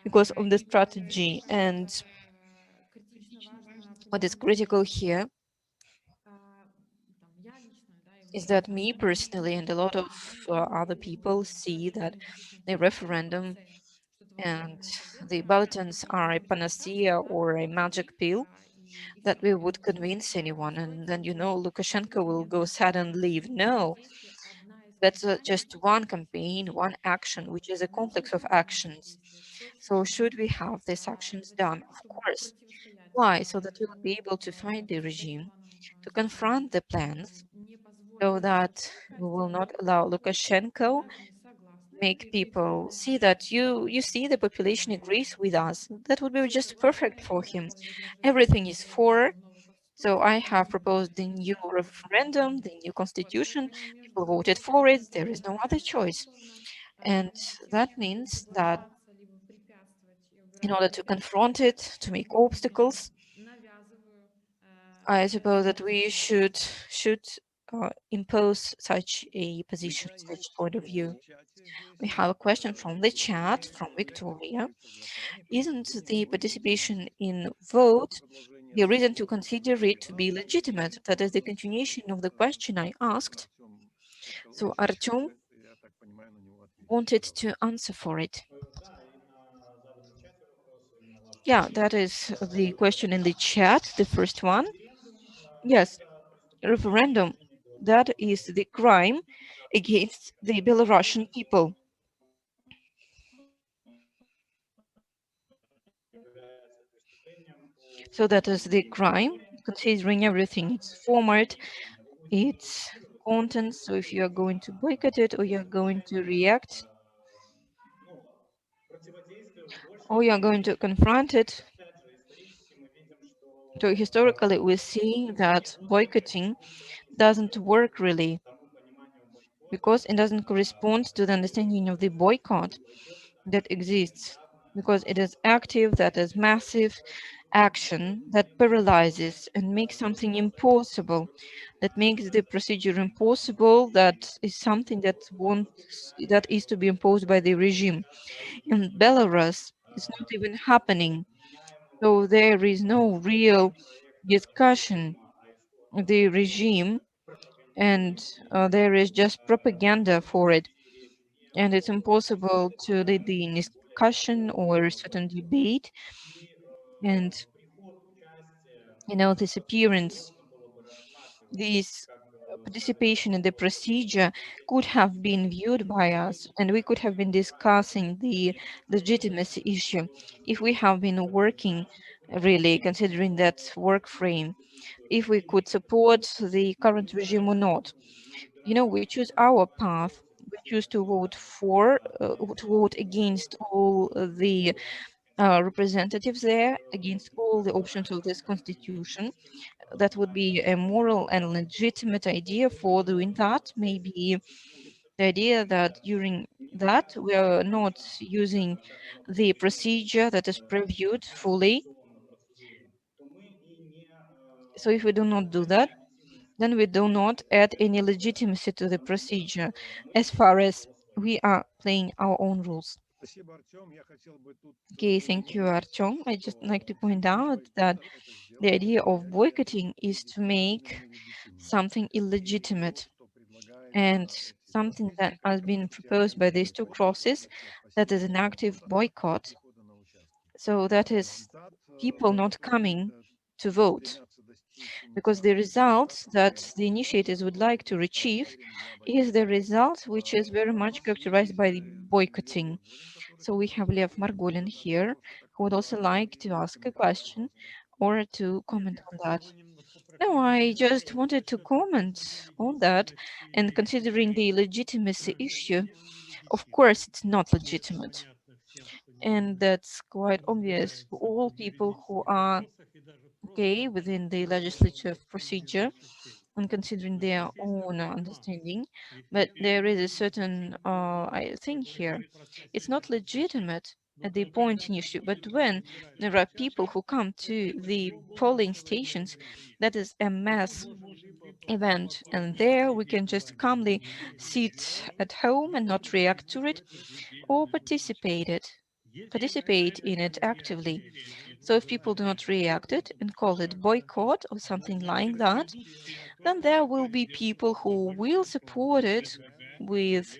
because of the strategy. And Критично важно what is понимать, critical что here там, я лично, да, и is многие that из нас, me мы видим, personally and a lot of other people see that the referendum and the bulletins are a panacea or a magic pill that we would convince anyone, and then you know Lukashenko will go sad and leave. No, that's just one campaign, one action, which is a complex of actions. So should we have these actions done? Of course. Why? So that we will be able to find the regime, to confront the plans, so that we will not allow Lukashenko make people see that you see the population agrees with us. That would be just perfect for him. Everything is for. So I have proposed the new referendum, the new constitution. People voted for it. There is no other choice. And that means that in order to confront it, to make obstacles, I suppose that we should impose such a position, such point of view. We have a question from the chat from Victoria. Isn't the participation in vote the reason to consider it to be legitimate? That is the continuation of the question I asked. So Artyom wanted to answer for it. Yeah, that is the question in the chat, the first one. Yes, referendum. That is the crime against the Belarusian people. So that is the crime, considering everything, its format, its content. So if you are going to boycott it, or you're going to react, or you're going to confront it. So historically, we see that boycotting doesn't work really, because it doesn't correspond to the understanding of the boycott that exists, because it is active, that is massive action that paralyzes and makes something impossible, that makes the procedure impossible, that is something that is to be imposed by the regime. In Belarus, it's not even happening. So there is no real discussion of the regime, and there is just propaganda for it. And it's impossible to lead the discussion or a certain debate. And this appearance, this participation in the procedure could have been viewed by us, and we could have been discussing the legitimacy issue if we have been working, really considering that work frame, if we could support the current regime or not. We choose our path. We choose to vote to vote against all the representatives there, against all the options of this constitution. That would be a moral and legitimate idea for doing that. Maybe the idea that during that we are not using the procedure that is previewed fully. So if we do not do that, then we do not add any legitimacy to the procedure as far as we are playing our own rules. Okay, thank you, Artyom. I just like to point out that the idea of boycotting is to make something illegitimate, and something that has been proposed by these two crosses, that is an active boycott. So that is people not coming to vote, because the result that the initiators would like to achieve is the result which is very much characterized by the boycotting. So we have Lev Margolin here, who would also like to ask a question or to comment on that. No, I just wanted to comment on that, and considering the legitimacy issue, of course it's not legitimate. And that's quite obvious for all people who are okay within the legislative procedure and considering their own understanding. But there is a certain I think here it's not legitimate at the pointing issue, but when there are people who come to the polling stations, that is a mass event, and there we can just calmly sit at home and not react to it, or participate in it actively. So if people do not react it and call it boycott or something like that, then there will be people who will support it with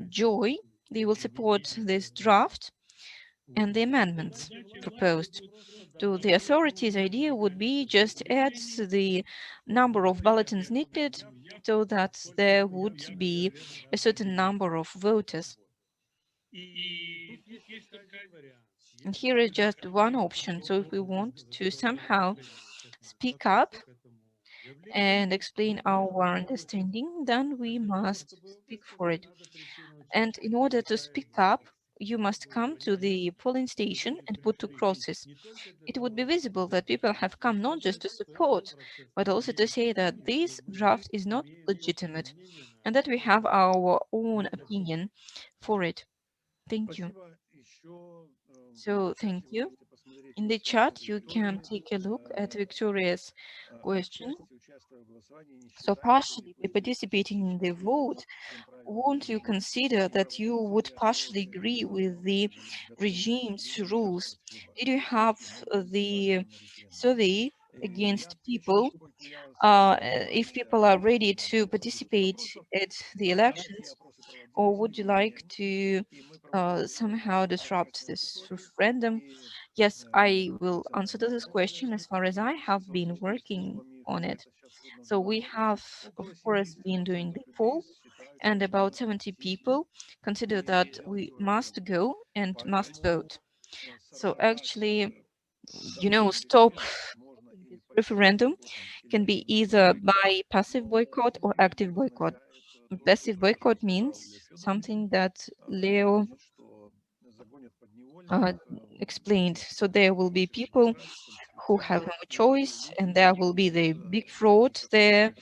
joy. They will support this draft and the amendments proposed. To the authorities, idea would be just add the number of bulletins needed so that there would be a certain number of voters. And here is just one option. So if we want to somehow speak up and explain our understanding, then we must speak for it. And in order to speak up, you must come to the polling station and put two crosses. It would be visible that people have come not just to support, but also to say that this draft is not legitimate and that we have our own opinion for it. Thank you. So, thank you. In the chat, you can take a look at Victoria's question. So, partially by participating in the vote, won't you consider that you would partially agree with the regime's rules? Did you have the survey against people? If people are ready to participate at the elections, or would you like to somehow disrupt this referendum Yes, I will answer to this question as far as I have been working on it. So we have, of course, been doing the poll, and about 70 people consider that we must go and must vote. So actually, stop this referendum can be either by passive boycott or active boycott. Passive boycott means something that Leo uh, explained. So there will be people who have no choice, and there will be the big fraud there.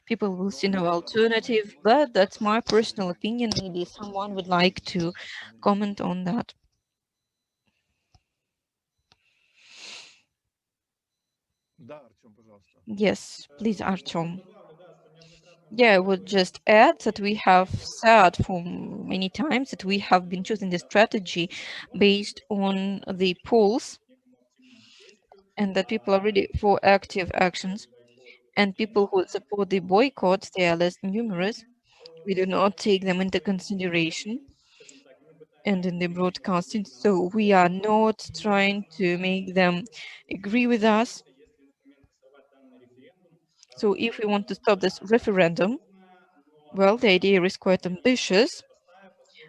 People will see no alternative, but that's my personal opinion. Maybe someone would like to comment on that. Yes, please, Artyom. Yeah, I would just add that we have said for many times that we have been choosing the strategy based on the polls, and that people are really for active actions, and people who support the boycott, they are less numerous. We do not take them into consideration and in the broadcasting, so we are not trying to make them agree with us. So if we want to stop this referendum, well, the idea is quite ambitious,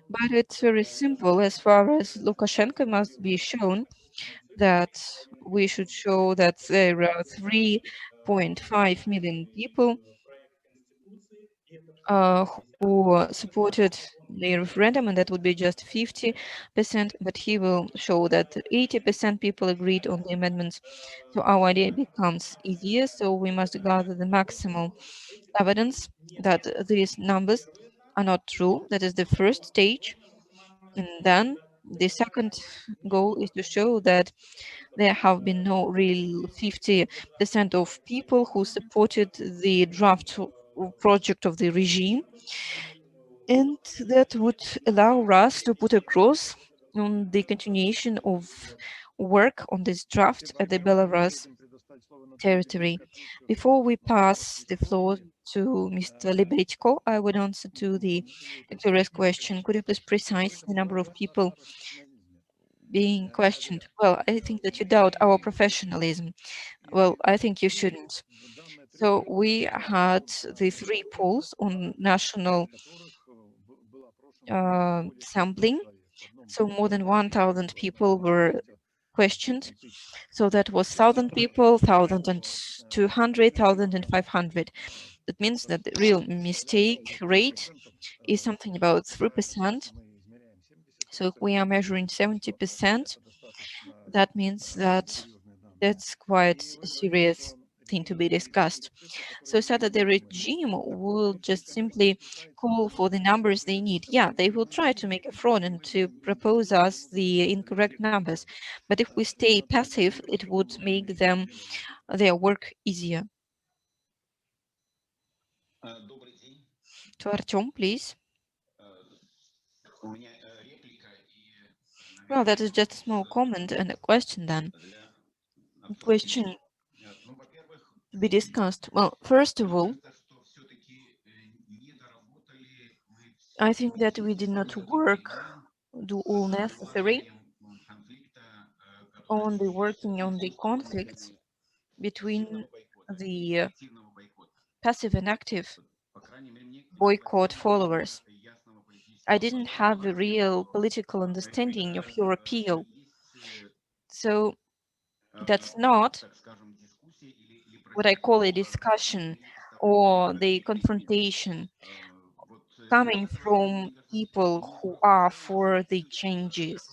but it's very simple. As far as Lukashenko must be shown that we should show that there are 3.5 million people who supported the referendum, and that would be just 50%, but he will show that 80% people agreed on the amendments. So our idea becomes easier, so we must gather the maximum evidence that these numbers are not true. That is the first stage. And then the second goal is to show that there have been no real 50% of people who supported the draft project of the regime. And that would allow us to put a cross on the continuation of work on this draft at the Belarus territory. Before we pass the floor to Mr. Lebedko, I would answer to the Victoria's question. Could you please precise the number of people being questioned? Well, I think that you doubt our professionalism. Well, I think you shouldn't. So we had the 3 polls on national sampling. So more than 1,000 people were questioned. So that was 1,000 people, 1,200, 1,500. That means that the real mistake rate is something about 3%. So if we are measuring 70%, that means that that's quite a serious thing to be discussed. So it's not that the regime will just simply call for the numbers they need. Yeah, they will try to make a fraud and to propose us the incorrect numbers. But if we stay passive, it would make them their work easier. To Artyom, please. Well, that is just a small comment and a question then. Question to be discussed. Well, first of all, I think that we did not do all necessary on the working on the conflicts between the passive and active boycott followers. I didn't have a real political understanding of your appeal. So that's not what I call a discussion or the confrontation coming from people who are for the changes.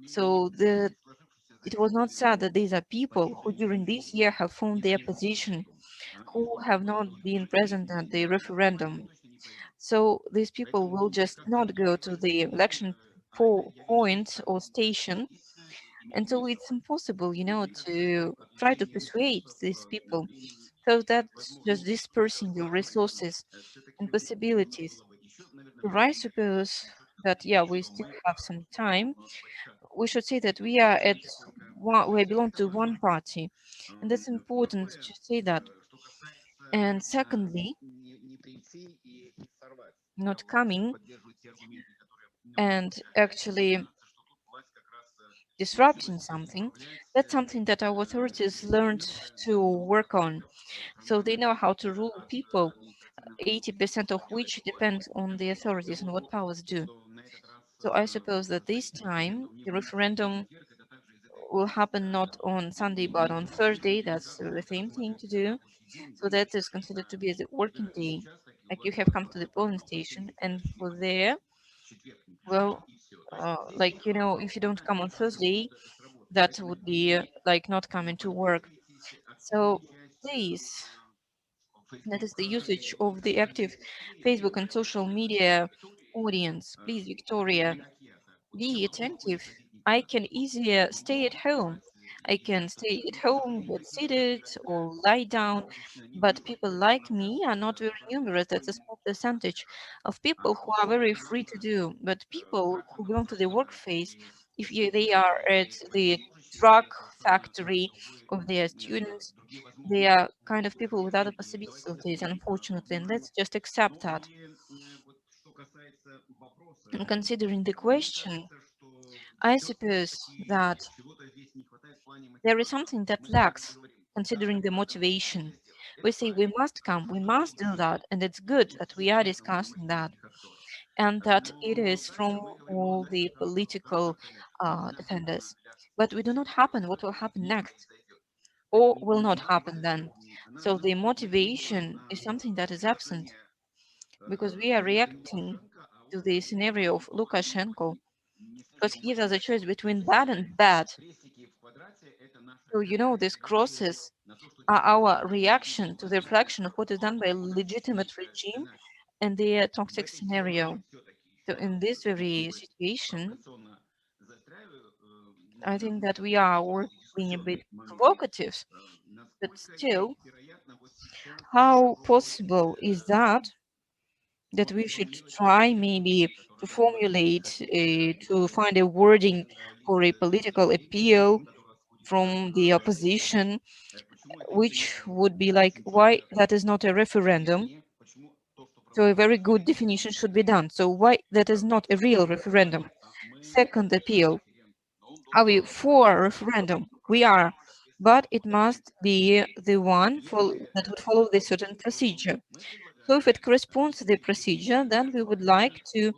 So it was not said that these are people who during this year have found their position, who have not been present at the referendum. So these people will just not go to the election point or station. And so it's impossible, to try to persuade these people. So that's just dispersing your resources and possibilities. So I suppose that, yeah, we still have some time. We should say that we belong to one party, and that's important to say that. And secondly, not coming and actually disrupting something, that's something that our authorities learned to work on. So they know how to rule people, 80% of which depends on the authorities and what powers do. So I suppose that this time the referendum will happen not on Sunday but on Thursday. That's the same thing to do. So that is considered to be as a working day. Like you have come to the polling station, and for there, well, like if you don't come on Thursday, that would be like not coming to work. So please, that is the usage of the active Facebook and social media audience. Please, Victoria, be attentive. I can easier stay at home. I can stay at home, get seated or lie down. But people like me are not very numerous. That's a small percentage of people who are very free to do. But people who belong to the work phase, if they are at the drug factory of their students, they are kind of people without the possibilities of this, unfortunately. And let's just accept that. And considering the question, I suppose that there is something that lacks, considering the motivation. We say we must come, we must do that, and it's good that we are discussing that, and that it is from all the political defenders. But we do not happen what will happen next, or will not happen then. So the motivation is something that is absent, because we are reacting to the scenario of Lukashenko, because he gives us a choice between bad and bad. So, these crosses are our reaction to the reflection of what is done by a legitimate regime and the toxic scenario. So, in this very situation, I think that we are all being a bit provocative, but still, how possible is that we should try maybe to formulate, to find a wording for a political appeal from the opposition, which would be like, why that is not a referendum? So a very good definition should be done. So why that is not a real referendum? Second appeal, are we for referendum? We are, but it must be the one that would follow the certain procedure. So if it corresponds to the procedure, then we would like to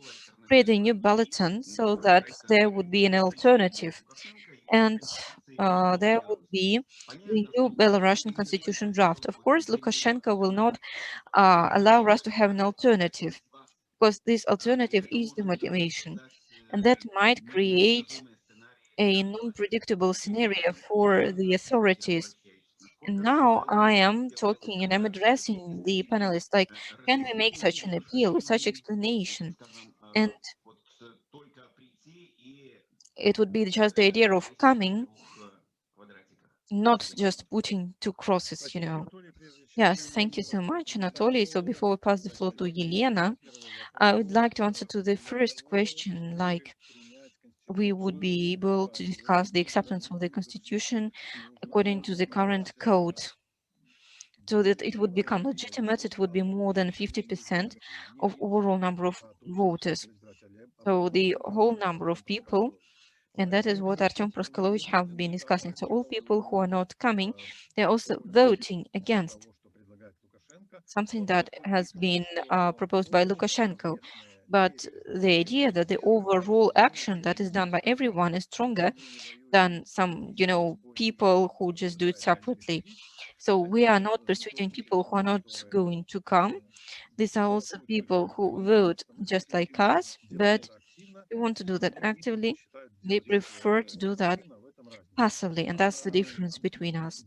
create a new bulletin so that there would be an alternative, and there would be the new Belarusian constitution draft. Of course, Lukashenko will not allow us to have an alternative, because this alternative is the motivation, and that might create a non-predictable scenario for the authorities. And now I am talking and I'm addressing the panelists, like, can we make such an appeal with such explanation? And it would be just the idea of coming, not just putting two crosses. Yes, thank you so much, Anatoly. So before we pass the floor to Yelena, I would like to answer to the first question, like, we would be able to discuss the acceptance of the constitution according to the current code, so that it would become legitimate. It would be more than 50% of overall number of voters. So the whole number of people, and that is what Artem Proskolovich have been discussing. So all people who are not coming, they're also voting against something that has been proposed by Lukashenko. But the idea that the overall action that is done by everyone is stronger than some, people who just do it separately. So we are not persuading people who are not going to come. These are also people who vote just like us, but they want to do that actively. They prefer to do that passively, and that's the difference between us.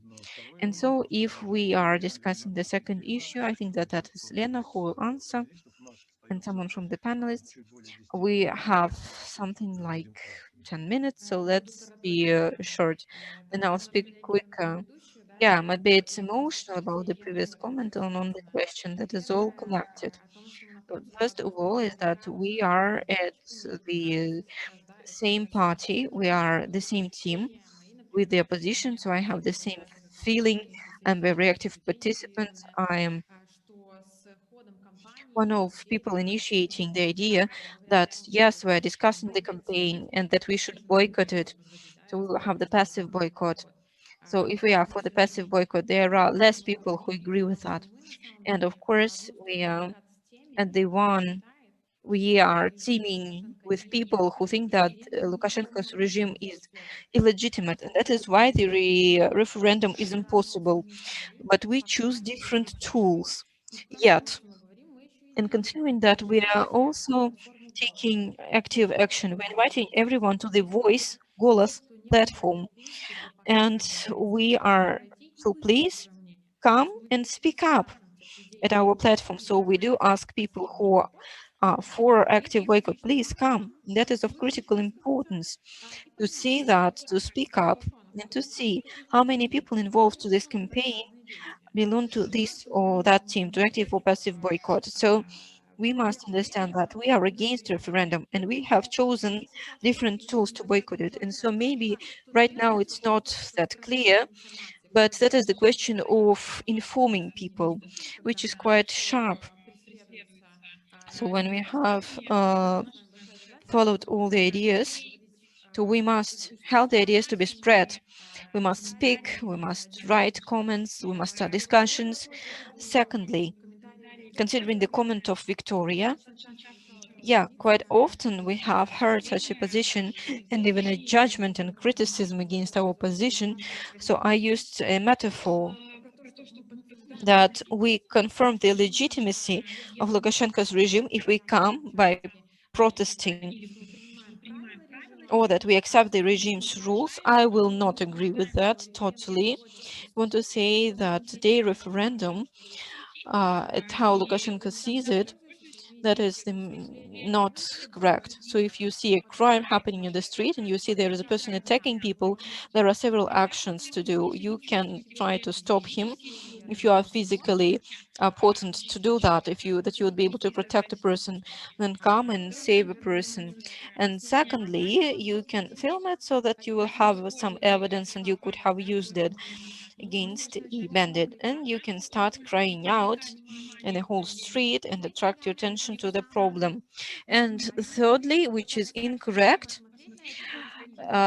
And so if we are discussing the second issue, I think that is Lena who will answer, and someone from the panelists. We have something like 10 minutes, so let's be short. And I'll speak quicker. Yeah, I'm a bit emotional about the previous comment on the question. That is all connected. But first of all, is that we are at the same party, we are the same team with the opposition, so I have the same feeling. I'm a reactive participant. I am one of people initiating the idea that yes, we're discussing the campaign and that we should boycott it. So we will have the passive boycott. So if we are for the passive boycott, there are less people who agree with that. And of course, we are at the one we are teaming with people who think that Lukashenko's regime is illegitimate, and that is why the referendum is impossible. But we choose different tools. Yet, and considering that we are also taking active action, we're inviting everyone to the Voice Golas platform, and we are so please come and speak up at our platform. So we do ask people who are for active boycott, please come. That is of critical importance to see that, to speak up, and to see how many people involved to this campaign belong to this or that team, to active or passive boycott. So we must understand that we are against referendum and we have chosen different tools to boycott it. And so maybe right now it's not that clear, but that is the question of informing people, which is quite sharp. So when we have followed all the ideas, so we must help the ideas to be spread. We must speak, we must write comments, we must start discussions. Secondly, considering the comment of Victoria, yeah, quite often we have heard such a position and even a judgment and criticism against our position. So I used a metaphor that we confirm the legitimacy of Lukashenko's regime if we come by protesting, or that we accept the regime's rules. I will not agree with that totally. I want to say that the referendum, at how Lukashenko sees it, that is not correct. So if you see a crime happening in the street and you see there is a person attacking people, there are several actions to do. You can try to stop him if you are physically potent to do that, if you would be able to protect a person, then come and save a person. And secondly, you can film it so that you will have some evidence and you could have used it against the bandit, and you can start crying out in the whole street and attract your attention to the problem. And thirdly, which is incorrect,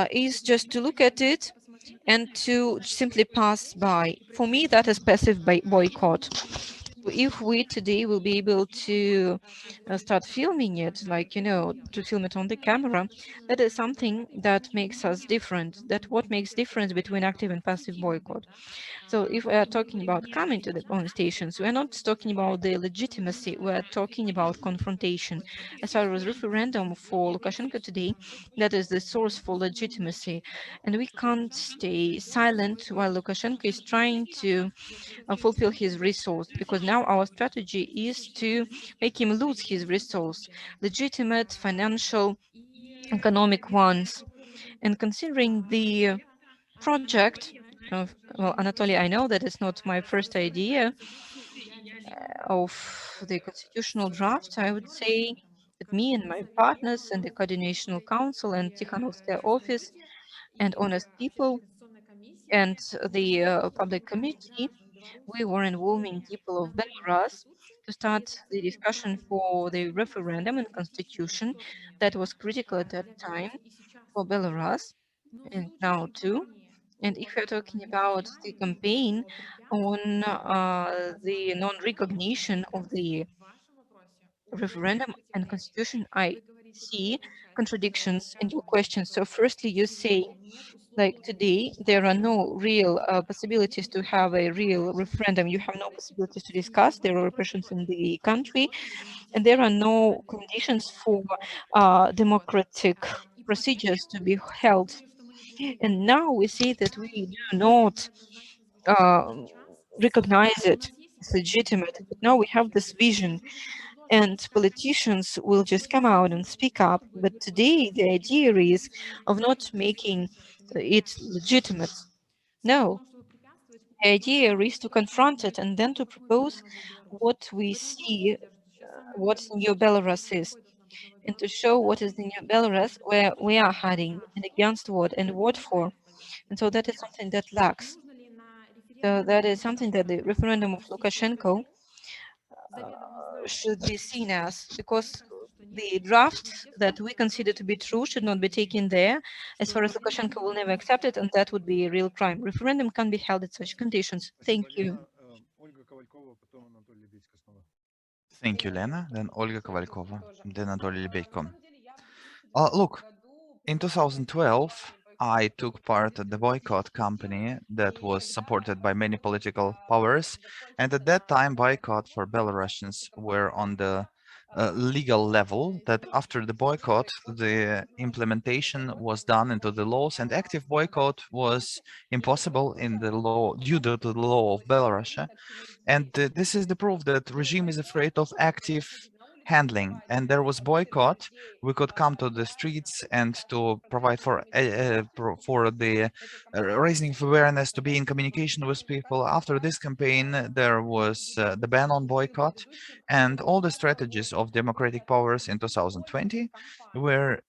is just to look at it and to simply pass by. For me, that is passive boycott. If we today will be able to start filming it, like, to film it on the camera, that is something that makes us different. That what makes difference between active and passive boycott. So if we are talking about coming to the polling stations, we are not talking about the legitimacy, we are talking about confrontation. As far as referendum for Lukashenko today, that is the source for legitimacy. And we can't stay silent while Lukashenko is trying to fulfill his resource, because now our strategy is to make him lose his resource, legitimate, financial, economic ones. And considering the project of, well, Anatoly, I know that it's not my first idea of the constitutional draft. I would say that me and my partners and the Coordination Council and Tsikhanouskaya office and honest people and the public committee, we were involving people of Belarus to start the discussion for the referendum and constitution that was critical at that time for Belarus and now too. And if you're talking about the campaign on the non-recognition of the referendum and constitution, I see contradictions in your question. So firstly, you say, like today, there are no real possibilities to have a real referendum. You have no possibilities to discuss. There are repressions in the country, and there are no conditions for democratic procedures to be held. And now we see that we do not uh, recognize it as legitimate. But now we have this vision, and politicians will just come out and speak up. But today, the idea is of not making it legitimate. No, the idea is to confront it and then to propose what we see, what new Belarus is, and to show what is the new Belarus, where we are heading, and against what for. And so that is something that lacks. So that is something that the referendum of Lukashenko should be seen as, because the draft that we consider to be true should not be taken there. As far as Lukashenko will never accept it, and that would be a real crime. Referendum can be held at such conditions. Thank you. Thank you, Lena. Then Olga Kovalkova, then Anatoly Lebedko. Look, in 2012, I took part at the boycott campaign that was supported by many political powers, and at that time, boycott for Belarusians were on the legal level. That after the boycott, the implementation was done into the laws, and active boycott was impossible in the law due to the law of Belarus. And this is the proof that regime is afraid of active handling. And there was boycott. We could come to the streets and to provide for the raising of awareness, to be in communication with people. After this campaign, there was the ban on boycott, and all the strategies of democratic powers in 2020 were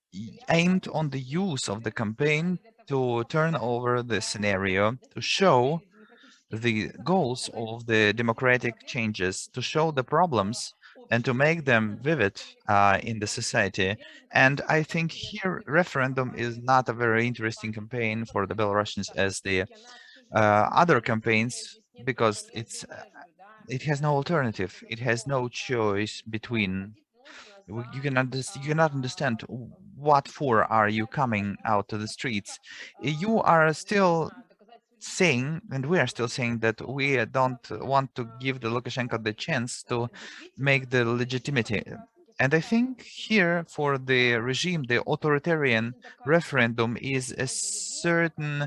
aimed on the use of the campaign to turn over the scenario, to show the goals of the democratic changes, to show the problems and to make them vivid in the society. And I think here referendum is not a very interesting campaign for the Belarusians as the other campaigns, because it has no alternative. It has no choice between. You cannot understand what for are you coming out to the streets. You are still saying, and we are still saying, that we don't want to give the Lukashenko the chance to make the legitimacy. And I think here for the regime, the authoritarian referendum is a certain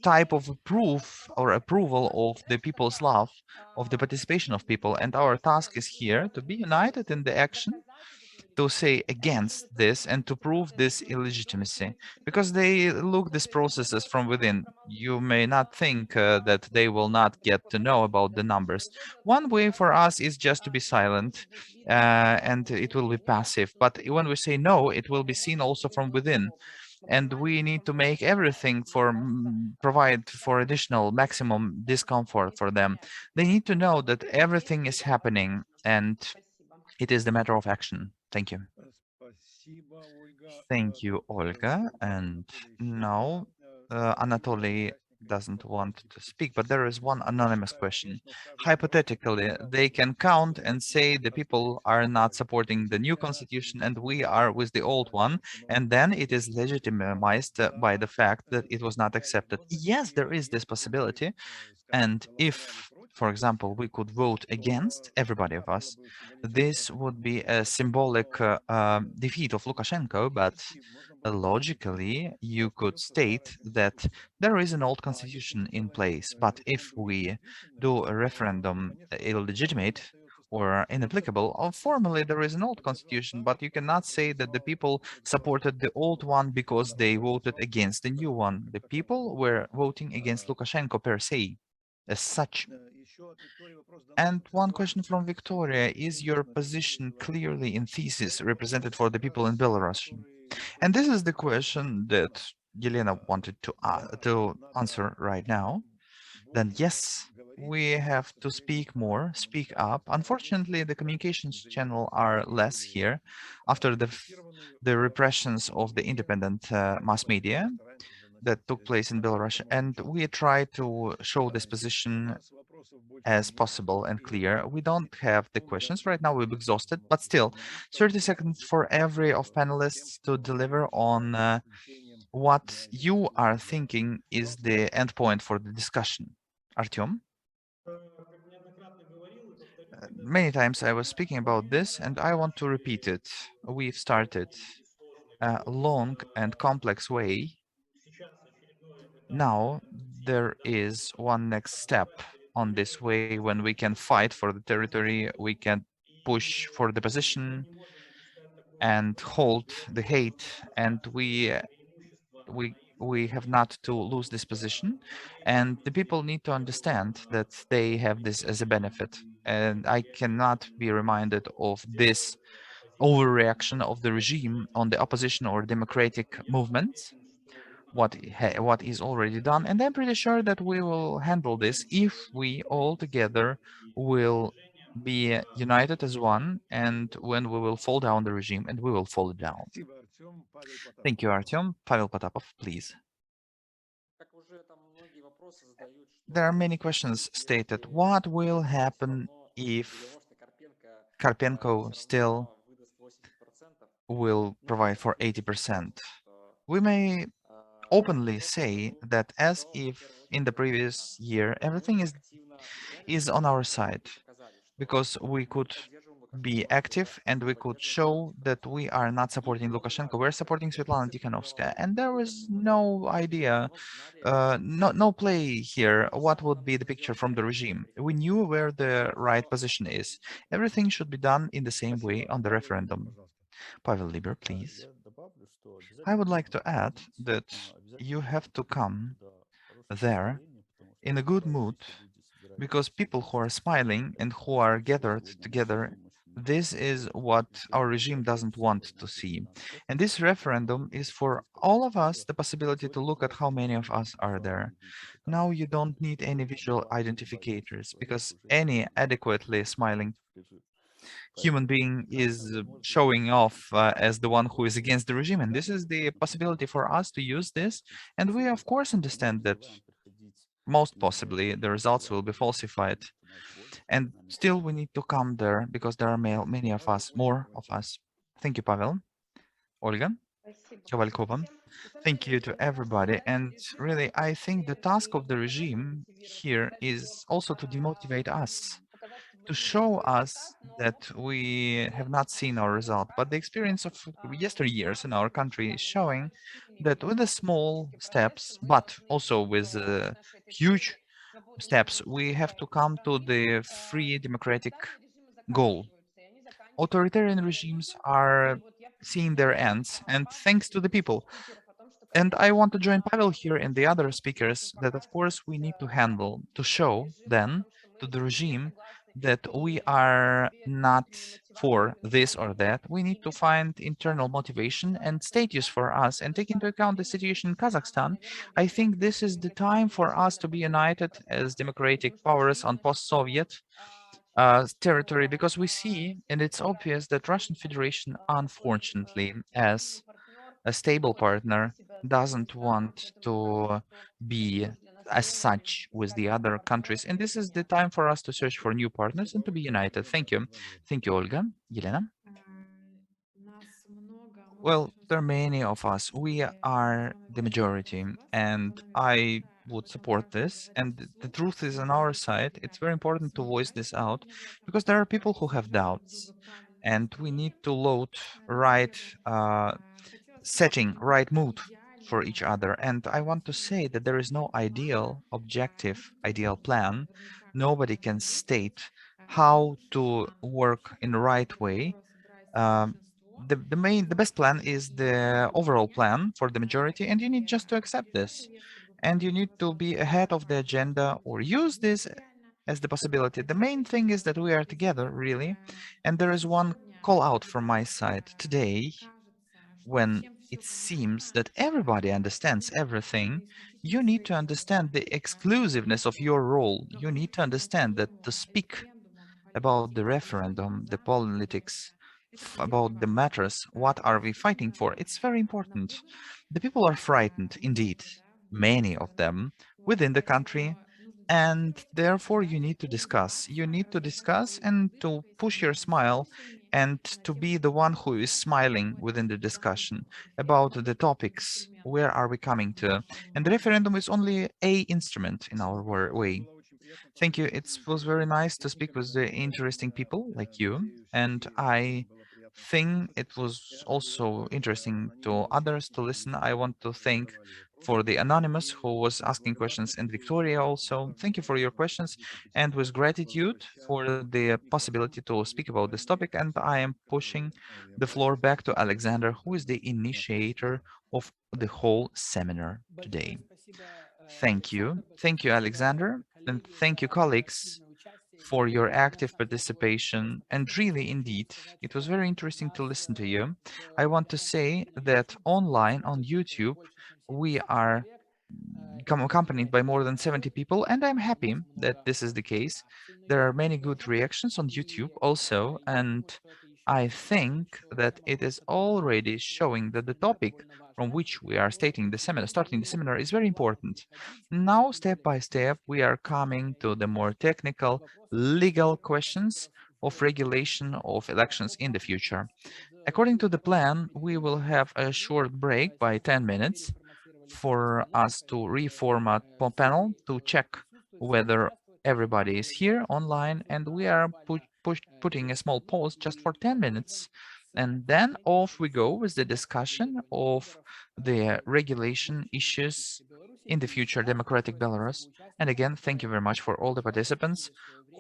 type of proof or approval of the people's love, of the participation of people. And our task is here to be united in the action, to say against this and to prove this illegitimacy, because they look these processes from within. You may not think that they will not get to know about the numbers. One way for us is just to be silent, and it will be passive. But when we say no, it will be seen also from within. And we need to make everything for provide for additional maximum discomfort for them. They need to know that everything is happening and it is the matter of action. Thank you. Thank you, Olga. And now Anatoly doesn't want to speak, but there is one anonymous question. Hypothetically, they can count and say the people are not supporting the new constitution and we are with the old one, and then it is legitimized by the fact that it was not accepted. Yes, there is this possibility. And if, for example, we could vote against, everybody of us, this would be a symbolic defeat of Lukashenko, but logically, you could state that there is an old constitution in place. But if we do a referendum illegitimate or inapplicable, formally there is an old constitution, but you cannot say that the people supported the old one because they voted against the new one. The people were voting against Lukashenko per se, as such. And one question from Victoria: is your position clearly in thesis represented for the people in Belarus? And this is the question that Yelena wanted to answer right now. Then yes, we have to speak more, speak up. Unfortunately, the communications channel are less here after the repressions of the independent mass media that took place in Belarus, and we try to show this position as possible and clear. We don't have the questions right now, we're exhausted, but still 30 seconds for every of panelists to deliver on what you are thinking is the endpoint for the discussion. Artyom? Many times I was speaking about this and I want to repeat it. We've started a long and complex way. Now there is one next step on this way when we can fight for the territory, we can push for the position and hold the hate, and we have not to lose this position, and the people need to understand that they have this as a benefit. And I cannot be reminded of this overreaction of the regime on the opposition or democratic movements, what is already done. And I'm pretty sure that we will handle this if we all together will be united as one, and when we will fall down the regime, and we will fall down. Thank you, Artyom. Pavel Potapov, please. There are many questions stated. What will happen if Karpenko still will provide for 80%? We may openly say that as if in the previous year everything is on our side, because we could be active and we could show that we are not supporting Lukashenko, we're supporting Sviatlana Tikhanovskaya, and there was no idea, no play here. What would be the picture from the regime? We knew where the right position is. Everything should be done in the same way on the referendum. Pavel Liber, please. I would like to add that you have to come there in a good mood, because people who are smiling and who are gathered together, this is what our regime doesn't want to see. And this referendum is for all of us the possibility to look at how many of us are there. Now you don't need any visual identifiers, because any adequately smiling human being is showing off as the one who is against the regime. And this is the possibility for us to use this. And we, of course, understand that most possibly the results will be falsified. And still we need to come there because there are many of us, more of us. Thank you, Pavel. Olga Kovalkova. Thank you to everybody. And really, I think the task of the regime here is also to demotivate us, to show us that we have not seen our result. But the experience of yesteryears in our country is showing that with the small steps, but also with huge steps, we have to come to the free democratic goal. Authoritarian regimes are seeing their ends, and thanks to the people. And I want to join Pavel here and the other speakers that, of course, we need to handle, to show then to the regime that we are not for this or that. We need to find internal motivation and status for us and take into account the situation in Kazakhstan. I think this is the time for us to be united as democratic powers on post-Soviet territory, because we see, and it's obvious that Russian Federation, unfortunately, as a stable partner, doesn't want to be as such with the other countries. And this is the time for us to search for new partners and to be united. Thank you. Thank you, Olga. Yelena? Well, there are many of us. We are the majority, and I would support this. And the truth is on our side. It's very important to voice this out, because there are people who have doubts, and we need to load right setting, right mood for each other. And I want to say that there is no ideal, objective, ideal plan. Nobody can state how to work in the right way. um, the best plan is the overall plan for the majority, and you need just to accept this, and you need to be ahead of the agenda or use this as the possibility. The main thing is that we are together, really. And there is one call out from my side today. When it seems that everybody understands everything, you need to understand the exclusiveness of your role. You need to understand that to speak about the referendum, the politics, about the matters, what are we fighting for? It's very important. The people are frightened, indeed, many of them, within the country, and therefore you need to discuss. You need to discuss and to push your smile and to be the one who is smiling within the discussion about the topics. Where are we coming to? And the referendum is only a instrument in our way. Thank you. It was very nice to speak with the interesting people like you. And I think it was also interesting to others to listen. I want to thank for the anonymous who was asking questions, and Victoria also. Thank you for your questions, and with gratitude for the possibility to speak about this topic. And I am pushing the floor back to Alexander, who is the initiator of the whole seminar today. Thank you. Thank you, Alexander. And thank you, colleagues, for your active participation. And really, indeed, it was very interesting to listen to you. I want to say that online on YouTube, we are accompanied by more than 70 people, and I'm happy that this is the case. There are many good reactions on YouTube also, and I think that it is already showing that the topic from which we are starting the seminar is very important. Now, step by step, we are coming to the more technical, legal questions of regulation of elections in the future. According to the plan, we will have a short break by 10 minutes for us to reformat panel to check whether everybody is here online, and we are putting a small pause just for 10 minutes. And then off we go with the discussion of the regulation issues in the future democratic Belarus. And again, thank you very much for all the participants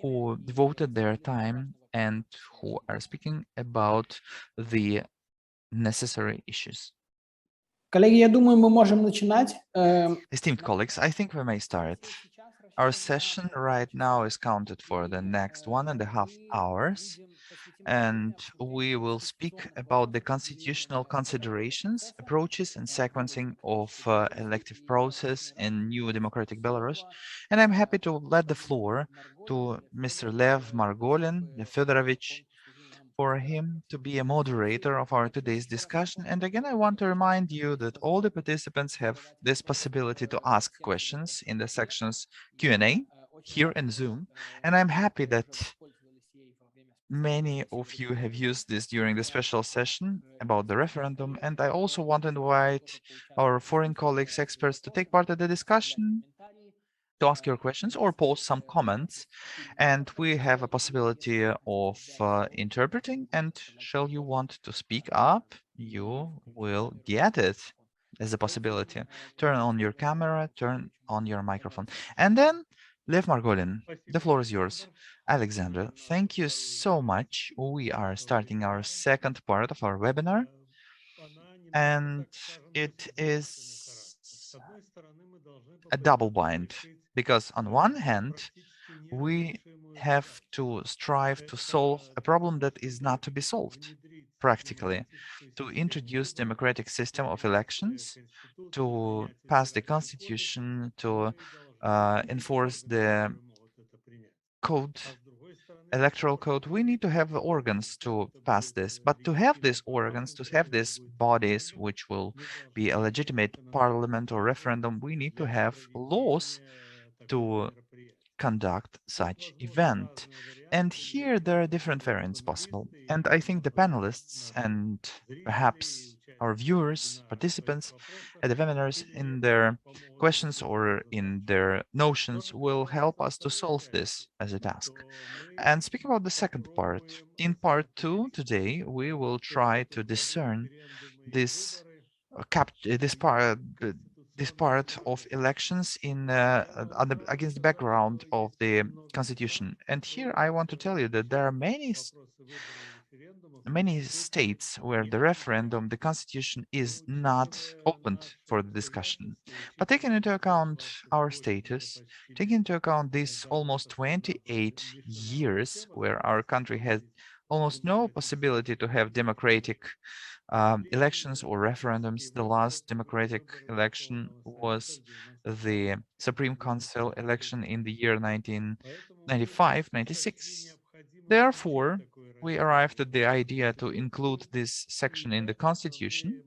who devoted their time and who are speaking about the necessary issues. Коллеги, я думаю, мы можем начинать. Esteemed colleagues, I think we may start. Our session right now is counted for the next 1.5 hours, and we will speak about the constitutional considerations, approaches, and sequencing of elective process in new democratic Belarus. And I'm happy to let the floor to Mr. Lev Margolin Fedorovich for him to be a moderator of our today's discussion. And again, I want to remind you that all the participants have this possibility to ask questions in the sections Q&A here in Zoom. And I'm happy that many of you have used this during the special session about the referendum. And I also want to invite our foreign colleagues, experts, to take part in the discussion, to ask your questions or post some comments, and we have a possibility of interpreting. And shall you want to speak up, you will get it as a possibility. Turn on your camera, turn on your microphone. And then Lev Margolin, the floor is yours. Alexander, thank you so much. We are starting our second part of our webinar, and it is a double bind, because on one hand, we have to strive to solve a problem that is not to be solved practically, to introduce democratic system of elections, to pass the constitution, to enforce the code, electoral code. We need to have organs to pass this, but to have these organs, to have these bodies which will be a legitimate parliament or referendum, we need to have laws to conduct such event. And here there are different variants possible. And I think the panelists and perhaps our viewers, participants at the webinars in their questions or in their notions will help us to solve this as a task. And speaking about the second part, in part 2 today, we will try to discern this this part of elections in against the background of the constitution. And here I want to tell you that there are many states where the referendum, the constitution is not opened for the discussion. But taking into account our status, taking into account these almost 28 years where our country has almost no possibility to have democratic elections or referendums. The last democratic election was the Supreme Council election in the year 1995-96. Therefore, we arrived at the idea to include this section in the Constitution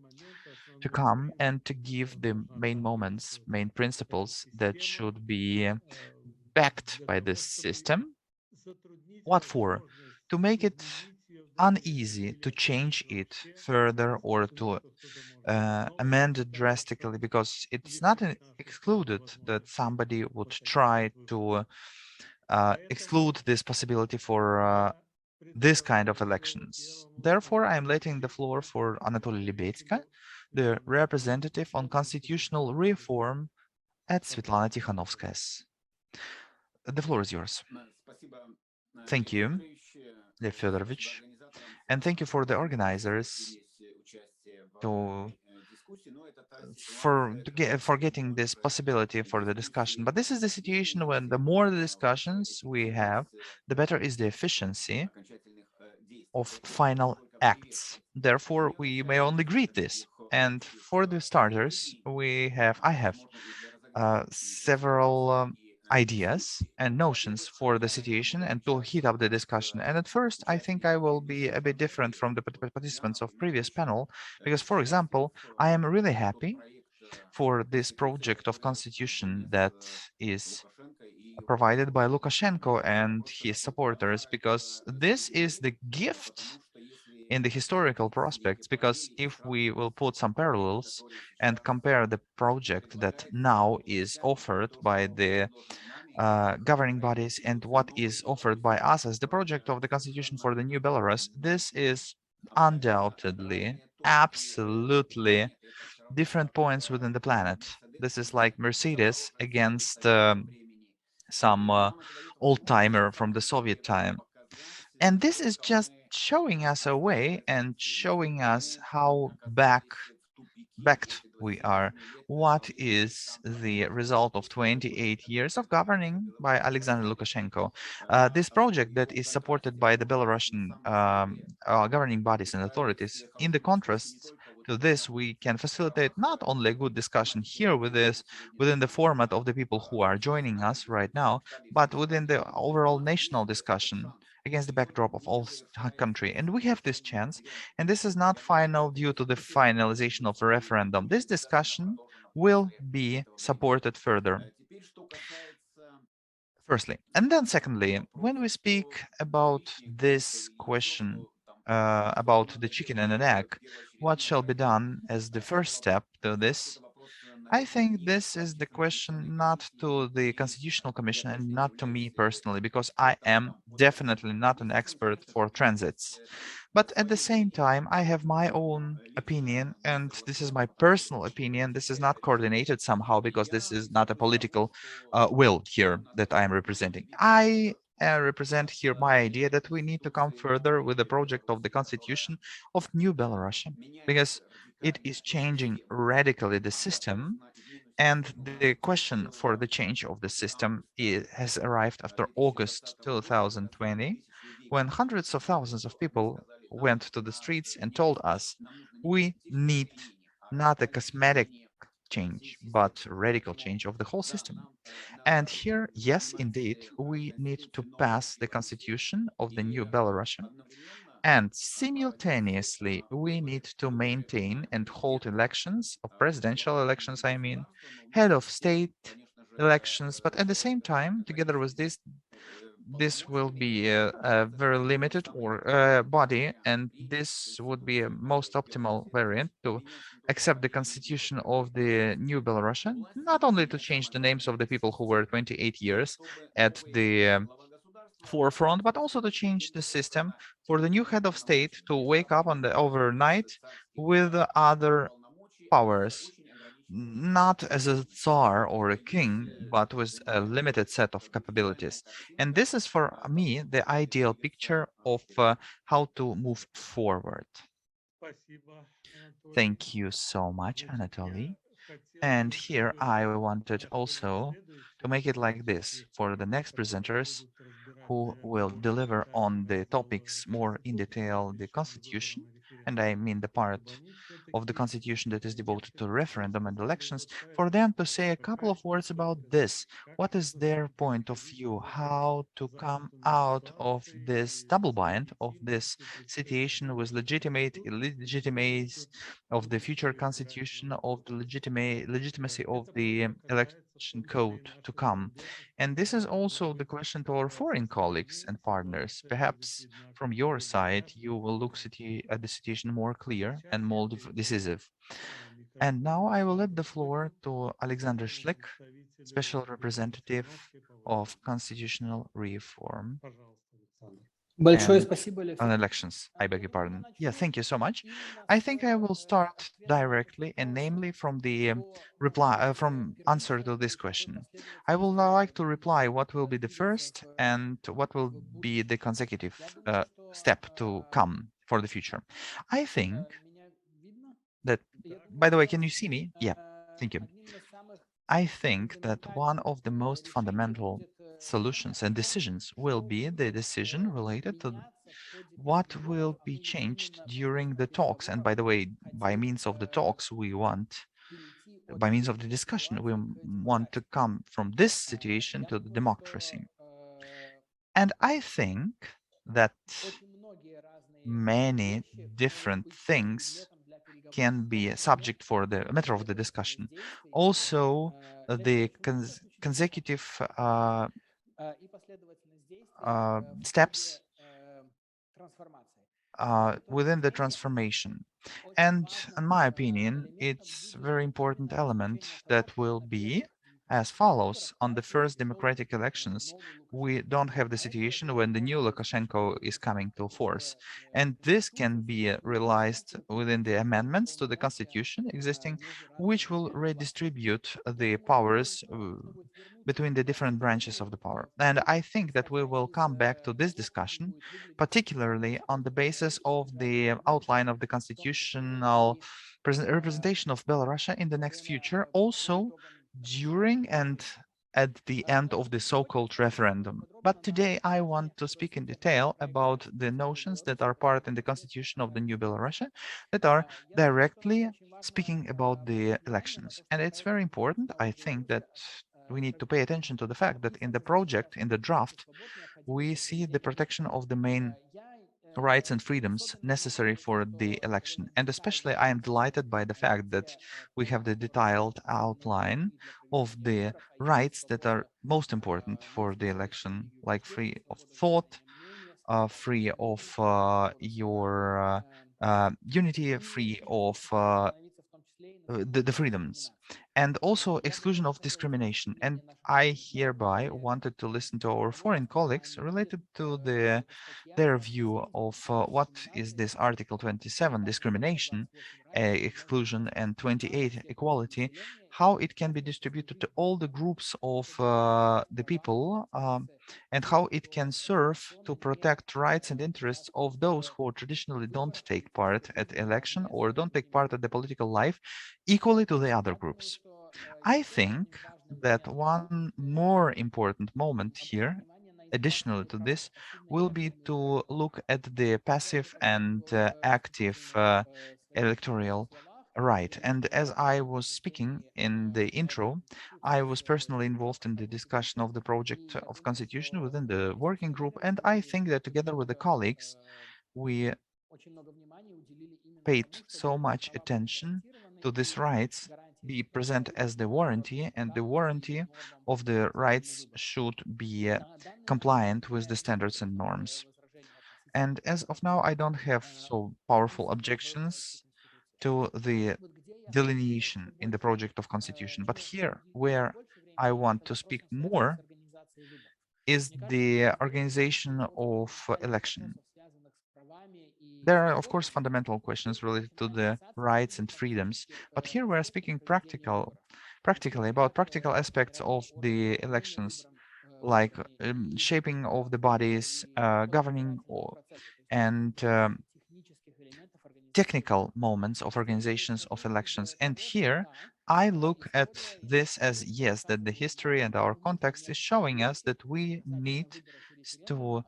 to come and to give the main moments, main principles that should be backed by this system. What for? To make it uneasy to change it further or to amend it drastically, because it's not excluded that somebody would try to exclude this possibility for this kind of elections. Therefore, I'm letting the floor for Anatoly Lebedko, the representative on constitutional reform at Sviatlana Tikhanovskaya. The floor is yours. Thank you, Lev Fedorovich, and thank you for the organizers for getting this possibility for the discussion. But this is the situation when the more the discussions we have, the better is the efficiency of final acts. Therefore, we may only greet this. And for the starters, I have several ideas and notions for the situation and to heat up the discussion. And at first, I think I will be a bit different from the participants of previous panel, because, for example, I am really happy for this project of constitution that is provided by Lukashenko and his supporters, because this is the gift in the historical prospects, because if we will put some parallels and compare the project that now is offered by the governing bodies and what is offered by us as the project of the constitution for the new Belarus, this is undoubtedly, absolutely different points within the planet. This is like Mercedes against some old-timer from the Soviet time. And this is just showing us a way and showing us how backed we are. What is the result of 28 years of governing by Alexander Lukashenko? This project that is supported by the Belarusian governing bodies and authorities, in the contrast to this, we can facilitate not only a good discussion here with this, within the format of the people who are joining us right now, but within the overall national discussion against the backdrop of all country. And we have this chance, and this is not final due to the finalization of a referendum. This discussion will be supported further, firstly. And then secondly, when we speak about this question, about the chicken and an egg, what shall be done as the first step to this? I think this is the question not to the Constitutional Commission and not to me personally, because I am definitely not an expert for transits. But at the same time, I have my own opinion, and this is my personal opinion. This is not coordinated somehow, because this is not a political will here that I am representing. I represent here my idea that we need to come further with the project of the constitution of New Belarusian, because it is changing radically the system, and the question for the change of the system has arrived after August 2020, when hundreds of thousands of people went to the streets and told us we need not a cosmetic change, but radical change of the whole system. And here, yes, indeed, we need to pass the constitution of the new Belarusian, and simultaneously, we need to maintain and hold elections, of presidential elections, I mean, head of state elections, but at the same time, together with this, this will be a very limited or body, and this would be a most optimal variant to accept the constitution of the new Belarusian, not only to change the names of the people who were 28 years at the forefront, but also to change the system for the new head of state to wake up on the overnight with other powers, not as a tsar or a king, but with a limited set of capabilities. And this is for me the ideal picture of how to move forward. Thank you so much, Anatoly. And here I wanted also to make it like this for the next presenters who will deliver on the topics more in detail, the Constitution, and I mean the part of the Constitution that is devoted to referendum and elections, for them to say a couple of words about this. What is their point of view? How to come out of this double bind, of this situation with legitimate, illegitimacy of the future constitution, of the legitimacy of the election code to come. And this is also the question to our foreign colleagues and partners. Perhaps from your side, you will look at the situation more clear and more decisive. And now I will let the floor to Alexander Schlick, Special Representative of Constitutional Reform Большое and спасибо, on Alexei. elections. I beg your pardon. Yeah, thank you so much. I think I will start directly and namely from the from answer to this question. I will now like to reply what will be the first and what will be the consecutive step to come for the future. I think that, by the way, can you see me? Yeah, thank you. I think that one of the most fundamental solutions and decisions will be the decision related to what will be changed during the talks. And by the way, by means of the talks, we want by means of the discussion, we want to come from this situation to the democracy. And I think that many different things can be a subject for the matter of the discussion. Also, the consecutive steps within the transformation. And in my opinion, it's a very important element that will be as follows. On the first democratic elections, we don't have the situation when the new Lukashenko is coming to force. And this can be realized within the amendments to the constitution existing, which will redistribute the powers between the different branches of the power. And I think that we will come back to this discussion, particularly on the basis of the outline of the constitutional representation of Belarus in the next future, also during and at the end of the so-called referendum. But today I want to speak in detail about the notions that are part in the constitution of the new Belarus that are directly speaking about the elections. And it's very important, I think, that we need to pay attention to the fact that in the project, in the draft, we see the protection of the main rights and freedoms necessary for the election. And especially I am delighted by the fact that we have the detailed outline of the rights that are most important for the election, like free of thought, free of your unity, free of the freedoms, and also exclusion of discrimination. And I hereby wanted to listen to our foreign colleagues related to their view of what is this Article 27 discrimination, exclusion, and 28 equality, how it can be distributed to all the groups of the people, and how it can serve to protect rights and interests of those who traditionally don't take part at election or don't take part at the political life equally to the other groups. I think that one more important moment here, additionally to this, will be to look at the passive and active electoral right. And as I was speaking in the intro, I was personally involved in the discussion of the project of constitution within the working group, and I think that together with the colleagues, we paid so much attention to these rights be present as the warranty, and the warranty of the rights should be compliant with the standards and norms. And as of now, I don't have so powerful objections to the delineation in the project of constitution. But here, where I want to speak more is the organization of election. There are, of course, fundamental questions related to the rights and freedoms, but here we're speaking practically about practical aspects of the elections, like shaping of the bodies, governing, and technical moments of organizations of elections. And here I look at this as, yes, that the history and our context is showing us that we need to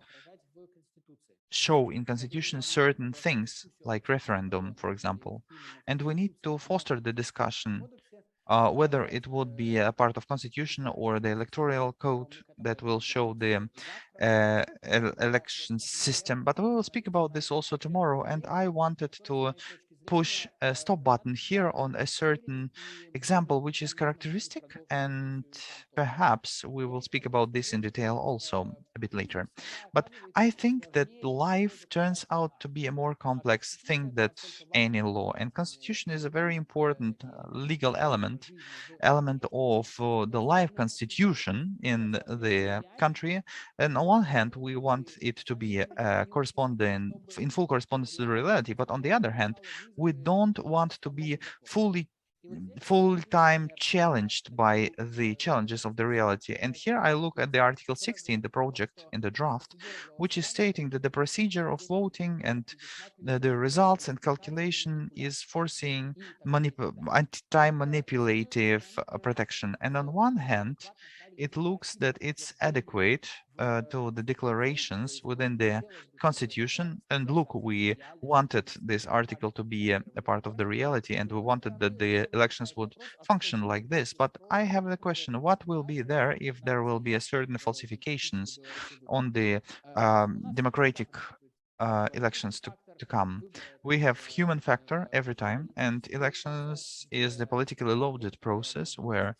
show in constitution certain things like referendum, for example, and we need to foster the discussion whether it would be a part of constitution or the electoral code that will show the election system. But we will speak about this also tomorrow, and I wanted to push a stop button here on a certain example which is characteristic, and perhaps we will speak about this in detail also a bit later. But I think that life turns out to be a more complex thing than any law, and constitution is a very important legal element of the life constitution in the country. And on one hand, we want it to be corresponding in full correspondence to the reality, but on the other hand, we don't want to be full-time challenged by the challenges of the reality. And here I look at the Article 60 in the project, in the draft, which is stating that the procedure of voting and the results and calculation is foreseeing anti-time manipulative protection. And on one hand, it looks that it's adequate to the declarations within the constitution. And look, we wanted this article to be a part of the reality, and we wanted that the elections would function like this. But I have the question, what will be there if there will be a certain falsifications on the democratic elections to come? We have human factor every time, and elections is the politically loaded process where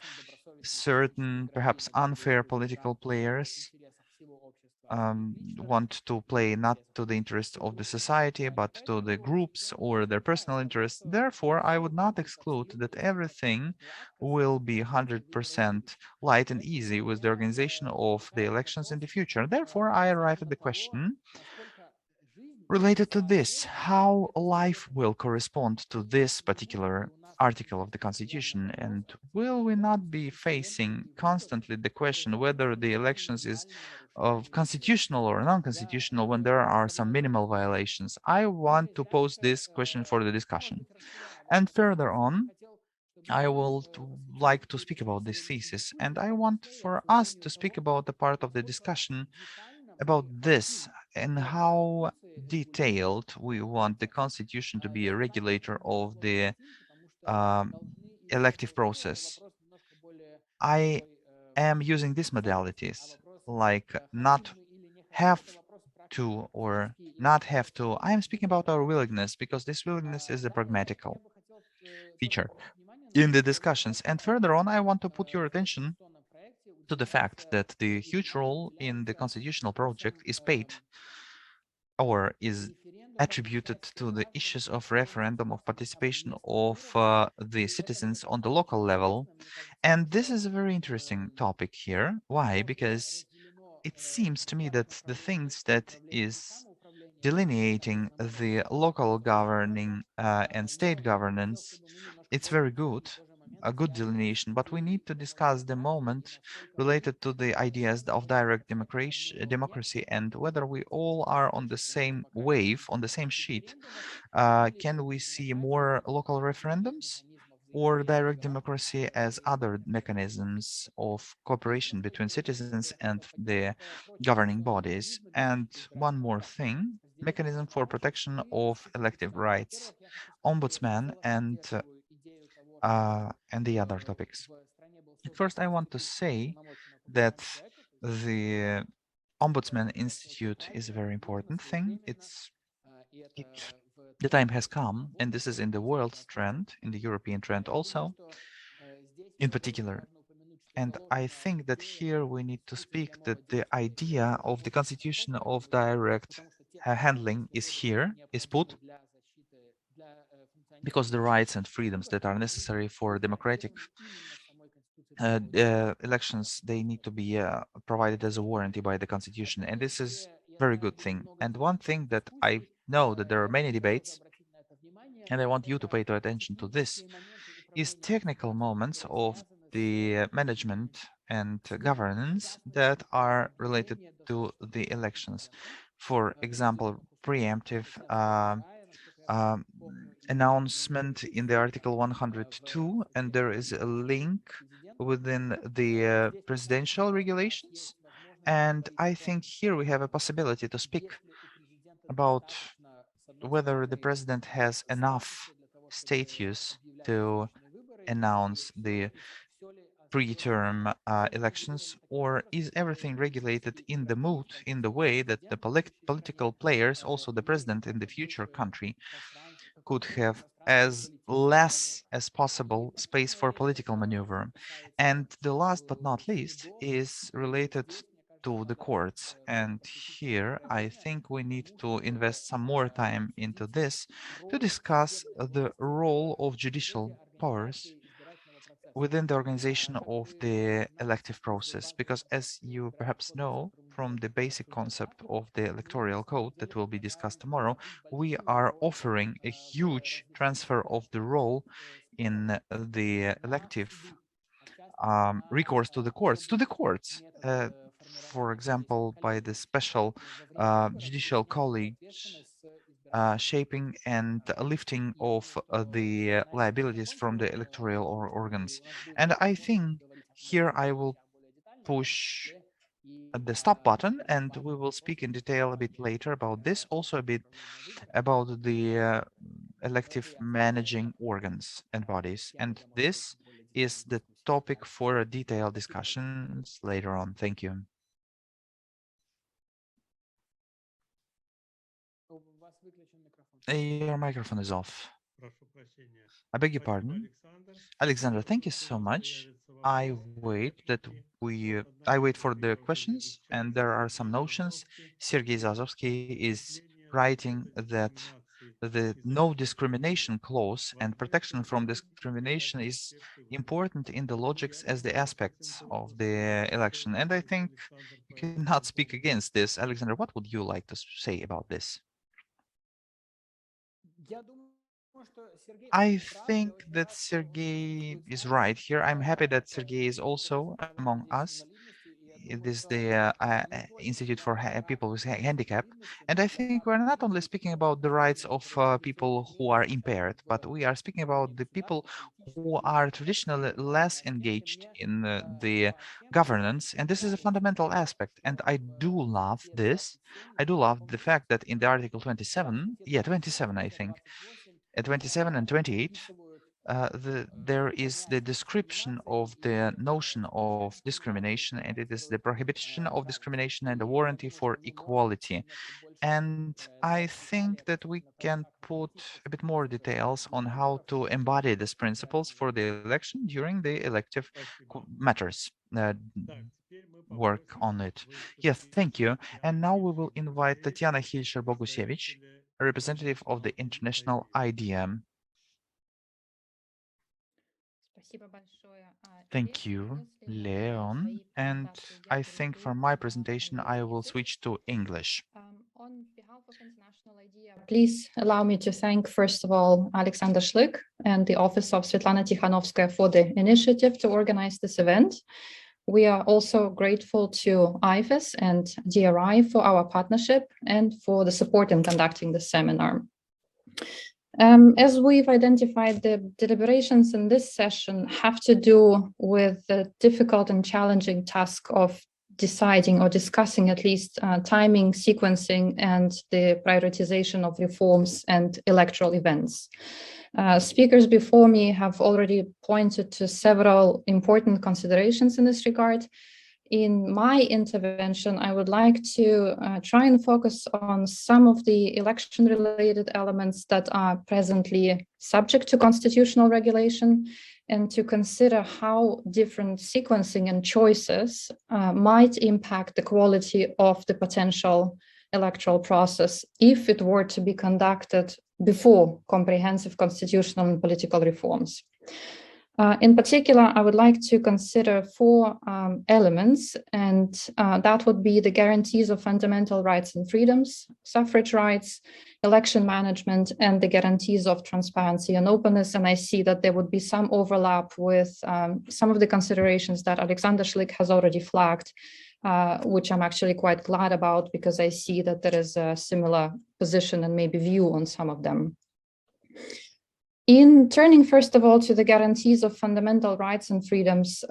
certain, perhaps unfair political players want to play not to the interest of the society, but to the groups or their personal interests. Therefore, I would not exclude that everything will be 100% light and easy with the organization of the elections in the future. Therefore, I arrive at the question related to this, how life will correspond to this particular article of the Constitution, and will we not be facing constantly the question whether the elections is of constitutional or non-constitutional when there are some minimal violations? I want to pose this question for the discussion. And further on, I will like to speak about this thesis, and I want for us to speak about the part of the discussion about this and how detailed we want the constitution to be a regulator of the um, elective process. I am using these modalities like not have to or not have to. I am speaking about our willingness because this willingness is a pragmatical feature in the discussions. And further on, I want to put your attention to the fact that the huge role in the constitutional project is paid or is attributed to the issues of referendum, of participation of the citizens on the local level. And this is a very interesting topic here. Why? Because it seems to me that the things that is delineating the local governing and state governance, it's very good, a good delineation, but we need to discuss the moment related to the ideas of direct democracy and whether we all are on the same wave, on the same sheet. Can we see more local referendums or direct democracy as other mechanisms of cooperation between citizens and the governing bodies? And one more thing, mechanism for protection of elective rights, ombudsman, and the other topics. At first, I want to say that the Ombudsman Institute is a very important thing. It the time has come, and this is in the world trend, in the European trend also, in particular. And I think that here we need to speak that the idea of the constitution of direct handling is here, is put, because the rights and freedoms that are necessary for democratic elections, they need to be provided as a warranty by the constitution. And this is very good thing. And one thing that I know that there are many debates, and I want you to pay attention to this, is technical moments of the management and governance that are related to the elections. For example, preemptive um, announcement in the Article 102, and there is a link within the presidential regulations. And I think here we have a possibility to speak about whether the president has enough status to announce the pre-term elections, or is everything regulated in the mood, in the way that the political players, also the president in the future country, could have as less as possible space for political maneuver. And the last but not least is related to the courts. And here I think we need to invest some more time into this to discuss the role of judicial powers within the organization of the elective process, because as you perhaps know from the basic concept of the electoral code that will be discussed tomorrow, we are offering a huge transfer of the role in the elective recourse to the courts, for example, by the special judicial college shaping and lifting of the liabilities from the electoral organs. And I think here I will push the stop button, and we will speak in detail a bit later about this, also a bit about the elective managing organs and bodies. And this is the topic for detailed discussions later on. Thank you. Your microphone is off. I beg your pardon. Alexander, thank you so much. I wait for the questions, and there are some notions. Sergei Zazovsky is writing that the no discrimination clause and protection from discrimination is important in the logics as the aspects of the election. And I think you cannot speak against this. Alexander, what would you like to say about this? I think that Sergey is right here. I'm happy that Sergey is also among us. It is the Institute for People with Handicap. And I think we're not only speaking about the rights of people who are impaired, but we are speaking about the people who are traditionally less engaged in the governance. And this is a fundamental aspect. And I do love this. I do love the fact that in the Article 27, 27, I think, 27 and 28, there is the description of the notion of discrimination, and it is the prohibition of discrimination and the warranty for equality. And I think that we can put a bit more details on how to embody these principles for the election during the elective matters. Work on it. Yes, thank you. And now we will invite Tatiana Hilsher-Bogusevich, a representative of the International IDEA. Thank you, Leon. And I think for my presentation, I will switch to English. On behalf of International IDEA, please allow me to thank, first of all, Alexander Schlick and the Office of Sviatlana Tsikhanouskaya for the initiative to organize this event. We are also grateful to IFES and DRI for our partnership and for the support in conducting the seminar. As we've identified, the deliberations in this session have to do with the difficult and challenging task of deciding or discussing at least timing, sequencing, and the prioritization of reforms and electoral events. Speakers before me have already pointed to several important considerations in this regard. In my intervention, I would like to try and focus on some of the election-related elements that are presently subject to constitutional regulation, and to consider how different sequencing and choices might impact the quality of the potential electoral process if it were to be conducted before comprehensive constitutional and political reforms. In particular, I would like to consider four elements, and that would be the guarantees of fundamental rights and freedoms, suffrage rights, election management, and the guarantees of transparency and openness. And I see that there would be some overlap with some of the considerations that Alexander Schlick has already flagged, which I'm actually quite glad about, because I see that there is a similar position and maybe view on some of them. In turning, first of all, to the guarantees of fundamental rights and freedoms,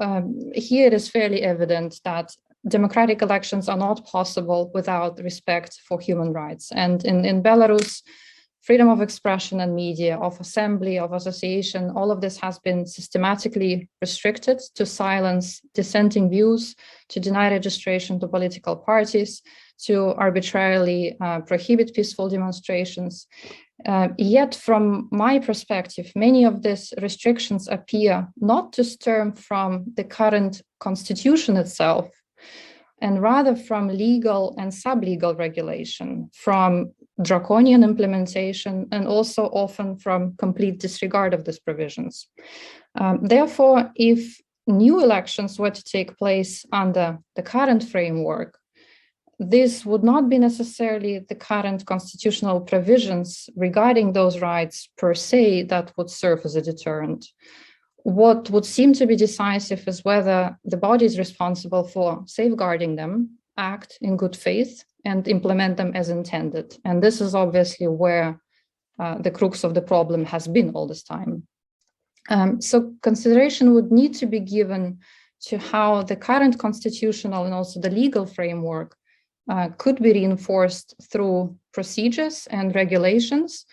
here it is fairly evident that democratic elections are not possible without respect for human rights. And in Belarus, freedom of expression and media, of assembly, of association, all of this has been systematically restricted to silence dissenting views, to deny registration to political parties, to arbitrarily prohibit peaceful demonstrations. Yet, from my perspective, many of these restrictions appear not to stem from the current constitution itself, and rather from legal and sub-legal regulation, from draconian implementation, and also often from complete disregard of these provisions. Therefore, if new elections were to take place under the current framework, this would not be necessarily the current constitutional provisions regarding those rights per se that would serve as a deterrent. What would seem to be decisive is whether the bodies responsible for safeguarding them act in good faith and implement them as intended. And this is obviously where the crux of the problem has been all this time. So consideration would need to be given to how the current constitutional and also the legal framework could be reinforced through procedures and regulations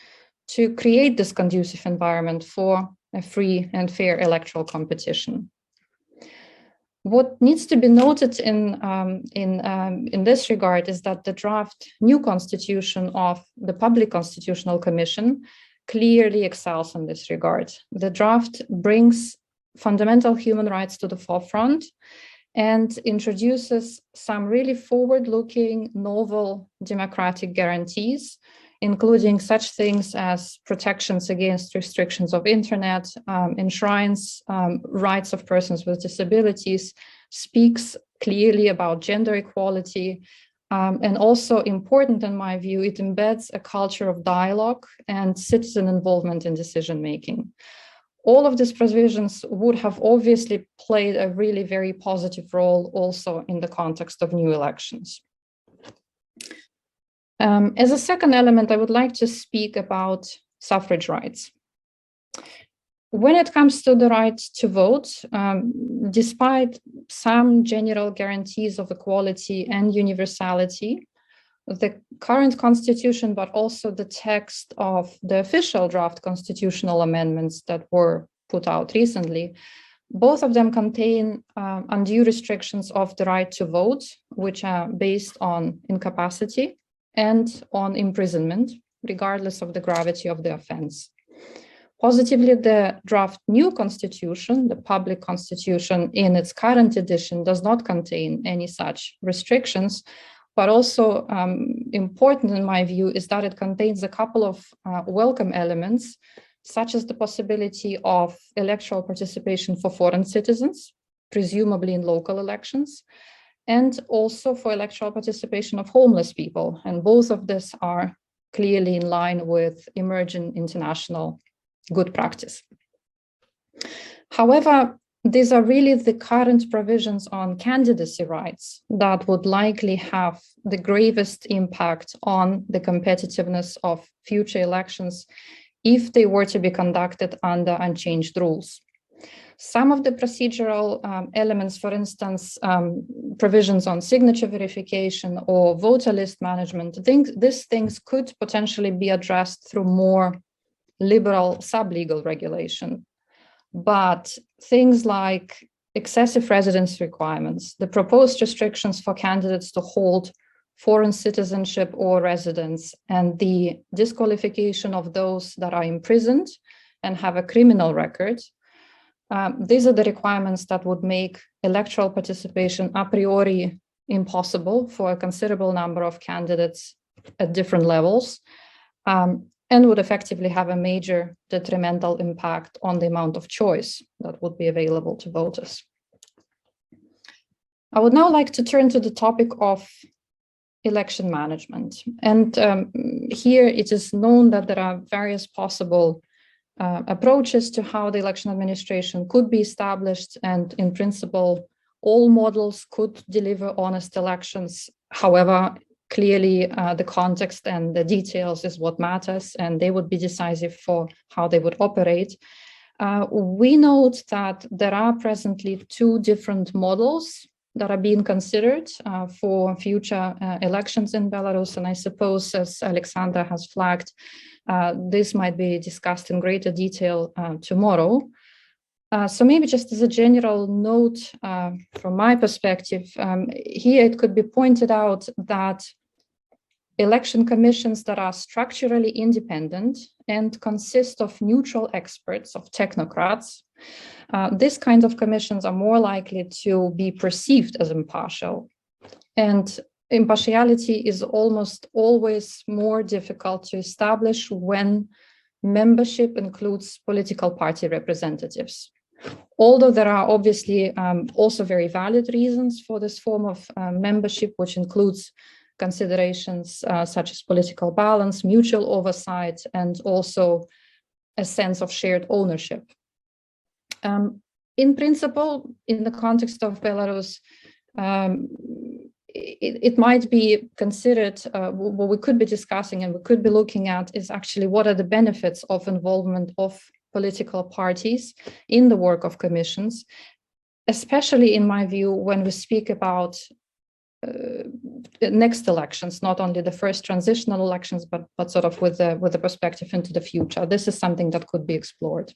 to create this conducive environment for a free and fair electoral competition. What needs to be noted in this regard is that the draft new constitution of the Public Constitutional Commission clearly excels in this regard. The draft brings fundamental human rights to the forefront and introduces some really forward-looking, novel democratic guarantees, including such things as protections against restrictions of internet, enshrines rights of persons with disabilities, speaks clearly about gender equality, and also important in my view, it embeds a culture of dialogue and citizen involvement in decision-making. All of these provisions would have obviously played a really very positive role also in the context of new elections. As a second element, I would like to speak about suffrage rights. When it comes to the right to vote, despite some general guarantees of equality and universality, the current constitution, but also the text of the official draft constitutional amendments that were put out recently, both of them contain undue restrictions of the right to vote, which are based on incapacity and on imprisonment, regardless of the gravity of the offense. Positively, the draft new constitution, the public constitution in its current edition, does not contain any such restrictions, but also important in my view is that it contains a couple of welcome elements, such as the possibility of electoral participation for foreign citizens, presumably in local elections, and also for electoral participation of homeless people. And both of these are clearly in line with emerging international good practice. However, these are really the current provisions on candidacy rights that would likely have the gravest impact on the competitiveness of future elections if they were to be conducted under unchanged rules. Some of the procedural elements, for instance, provisions on signature verification or voter list management, these things could potentially be addressed through more liberal sub-legal regulation. But things like excessive residence requirements, the proposed restrictions for candidates to hold foreign citizenship or residence, and the disqualification of those that are imprisoned and have a criminal record, these are the requirements that would make electoral participation a priori impossible for a considerable number of candidates at different levels, and would effectively have a major detrimental impact on the amount of choice that would be available to voters. I would now like to turn to the topic of election management. And here it is known that there are various possible approaches to how the election administration could be established, and in principle, all models could deliver honest elections. However, clearly, the context and the details is what matters, and they would be decisive for how they would operate. We note that there are presently two different models that are being considered for future elections in Belarus, and I suppose, as Alexander has flagged, this might be discussed in greater detail tomorrow. So maybe just as a general note from my perspective, here it could be pointed out that election commissions that are structurally independent and consist of neutral experts, of technocrats, these kinds of commissions are more likely to be perceived as impartial. And impartiality is almost always more difficult to establish when membership includes political party representatives. Although there are obviously also very valid reasons for this form of membership, which includes considerations such as political balance, mutual oversight, and also a sense of shared ownership. In principle, in the context of Belarus, it might be considered, what we could be discussing and we could be looking at is actually what are the benefits of involvement of political parties in the work of commissions, especially in my view, when we speak about next elections, not only the first transitional elections, but sort of with the perspective into the future. This is something that could be explored.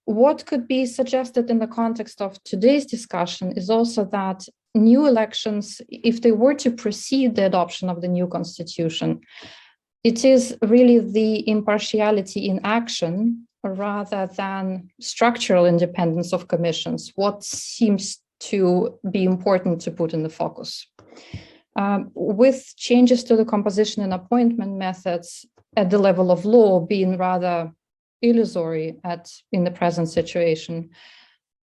What could be suggested in the context of today's discussion is also that new elections, if they were to precede the adoption of the new constitution, it is really the impartiality in action rather than structural independence of commissions what seems to be important to put in the focus. With changes to the composition and appointment methods at the level of law being rather illusory in the present situation,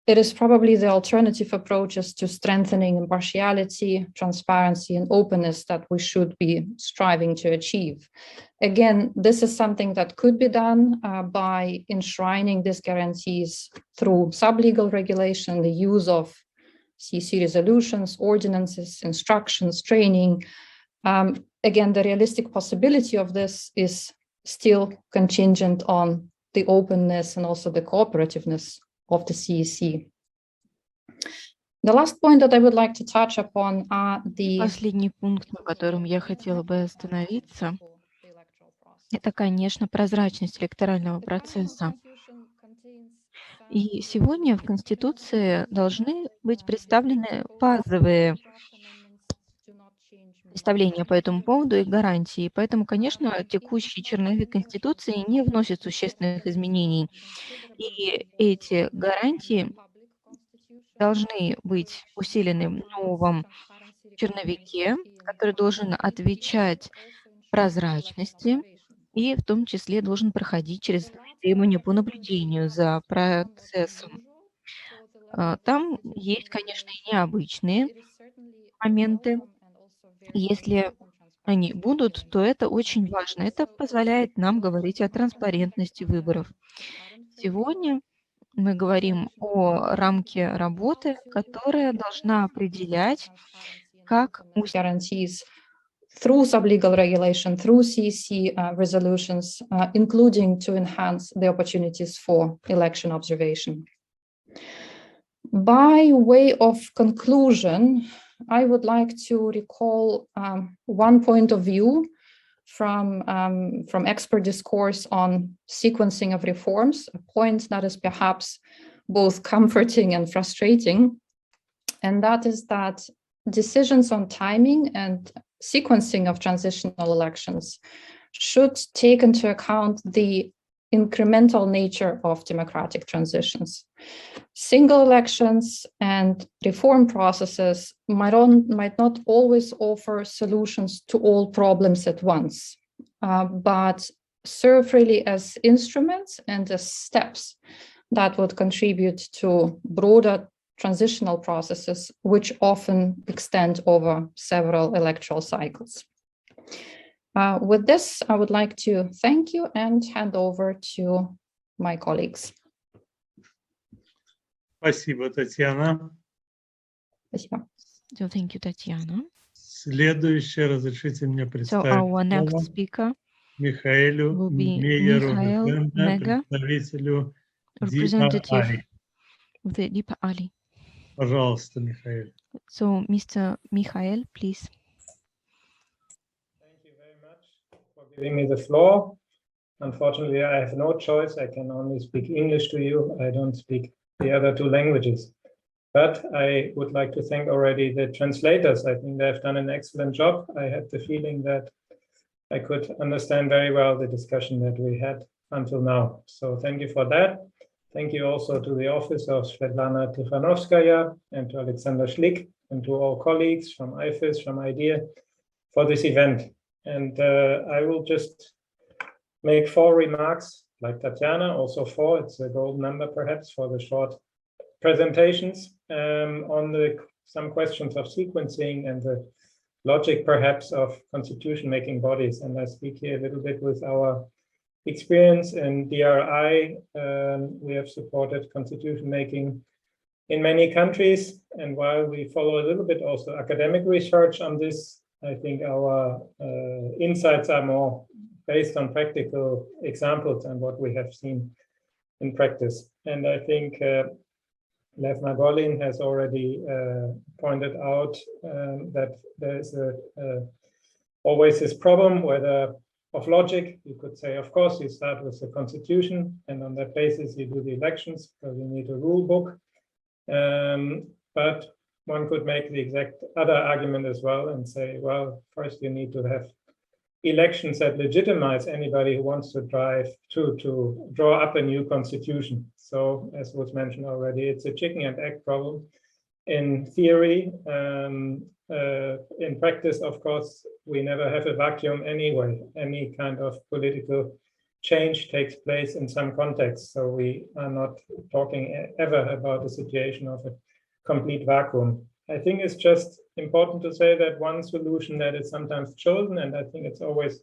it is probably the alternative approaches to strengthening impartiality, transparency, and openness that we should be striving to achieve. Again, this is something that could be done by enshrining these guarantees through sub-legal regulation, the use of CC resolutions, ordinances, instructions, training. Again, the realistic possibility of this is still contingent on the openness and also the cooperativeness of the CEC. The last point that I would like to touch upon are the... Последний пункт, на котором я хотела бы остановиться, это, конечно, прозрачность электорального процесса. И сегодня в Конституции должны быть представлены базовые представления по этому поводу и гарантии. Поэтому, конечно, текущий черновик Конституции не вносит существенных изменений. И эти гарантии должны быть усилены в новом черновике, который должен отвечать прозрачности и в том числе должен проходить через требования по наблюдению за процессом. Там есть, конечно, и необычные моменты. Если они будут, то это очень важно. Это позволяет нам говорить о транспарентности выборов. Сегодня мы говорим о рамке работы, которая должна определять, как guarantees through sub-legal regulation, through CEC resolutions, including to enhance the opportunities for election observation. By way of conclusion, I would like to recall one point of view from expert discourse on sequencing of reforms, a point that is perhaps both comforting and frustrating, and that is that decisions on timing and sequencing of transitional elections should take into account the incremental nature of democratic transitions. Single elections and reform processes might not always offer solutions to all problems at once, but serve really as instruments and as steps that would contribute to broader transitional processes, which often extend over several electoral cycles. With this, I would like to thank you and hand over to my colleagues. Спасибо, Татьяна. Спасибо. So thank you, Tatiana. Следующее, разрешите мне So представить our next speaker Михаилу will be Мейеру, Mikhail Mega, представителю representative DRI. of the DRI. Пожалуйста, Михаил. So, Mr. Mikhail, please. Thank you very much for giving me the floor. Unfortunately, I have no choice. I can only speak English to you. I don't speak the other two languages. But I would like to thank already the translators. I think they've done an excellent job. I had the feeling that I could understand very well the discussion that we had until now. So thank you for that. Thank you also to the office of Sviatlana Tsikhanouskaya and to Alexander Schlick and to all colleagues from IFES, from IDEA for this event. And I will just make 4 remarks like Tatiana, also 4, it's a gold number perhaps for the short presentations on some questions of sequencing and the logic perhaps of constitution making bodies. And I speak here a little bit with our experience in DRI. We have supported constitution making in many countries, and while we follow a little bit also academic research on this, I think our insights are more based on practical examples and what we have seen in practice. And I think Lev Margolin has already pointed out that there is always this problem whether of logic. You could say, of course, you start with the constitution, and on that basis you do the elections, because you need a rule book. But one could make the exact other argument as well and say, well, first you need to have elections that legitimize anybody who wants to draw up a new constitution. So, as was mentioned already, it's a chicken and egg problem. In theory, in practice, of course, we never have a vacuum anyway. Any kind of political change takes place in some context. So we are not talking ever about a situation of a complete vacuum. I think it's just important to say that one solution that is sometimes chosen, and I think it's always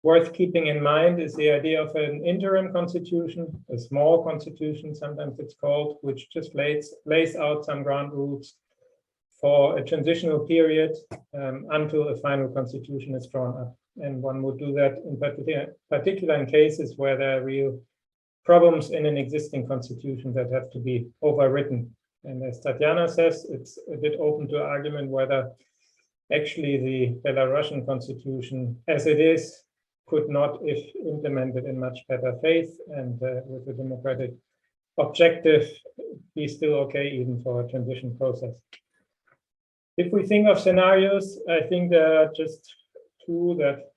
worth keeping in mind, is the idea of an interim constitution, a small constitution, sometimes it's called, which just lays out some ground rules for a transitional period until a final constitution is drawn up. And one would do that in particular in cases where there are real problems in an existing constitution that have to be overwritten. And as Tatiana says, it's a bit open to argument whether actually the Belarusian constitution as it is could not, if implemented in much better faith and with a democratic objective, be still okay even for a transition process. If we think of scenarios, I think there are just two that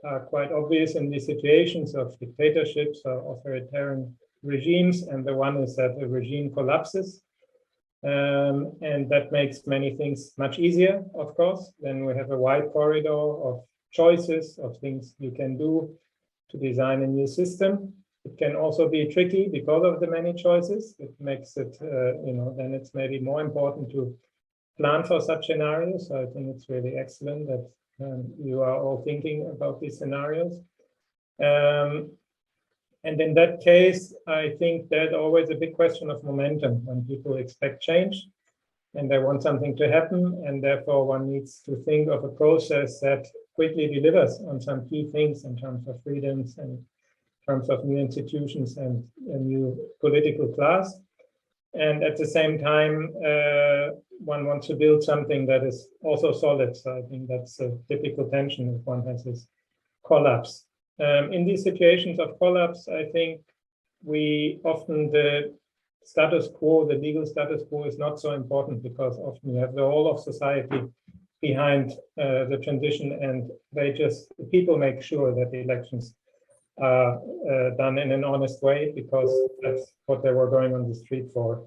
are quite obvious in these situations of dictatorships or authoritarian regimes. And the one is that the regime collapses. And that makes many things much easier, of course. Then we have a wide corridor of choices, of things you can do to design a new system. It can also be tricky because of the many choices. It makes it, then it's maybe more important to plan for such scenarios. So I think it's really excellent that you are all thinking about these scenarios. And in that case, I think there's always a big question of momentum when people expect change and they want something to happen. And therefore, one needs to think of a process that quickly delivers on some key things in terms of freedoms and in terms of new institutions and a new political class. And at the same time, one wants to build something that is also solid. So I think that's a typical tension if one has this collapse. In these situations of collapse, I think the status quo, the legal status quo is not so important because often you have the whole of society behind the transition and the people make sure that the elections are done in an honest way because that's what they were going on the street for.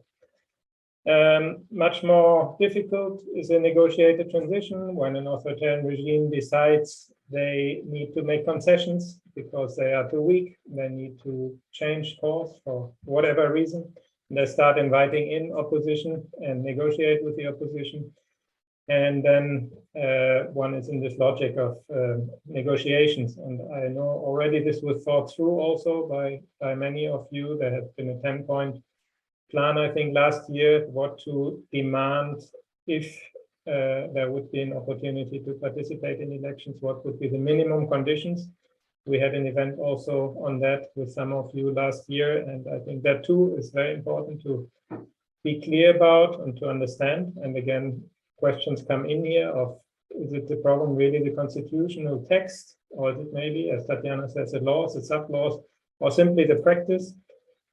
Much more difficult is a negotiated transition when an authoritarian regime decides they need to make concessions because they are too weak. They need to change course for whatever reason. They start inviting in opposition and negotiate with the opposition. And then one is in this logic of negotiations. And I know already this was thought through also by many of you. There has been a 10-point plan, I think, last year, what to demand if there would be an opportunity to participate in elections, what would be the minimum conditions. We had an event also on that with some of you last year, and I think that too is very important to be clear about and to understand. And again, questions come in here of, is it the problem really the constitutional text, or is it maybe, as Tatiana says, the laws, the sub-laws, or simply the practice?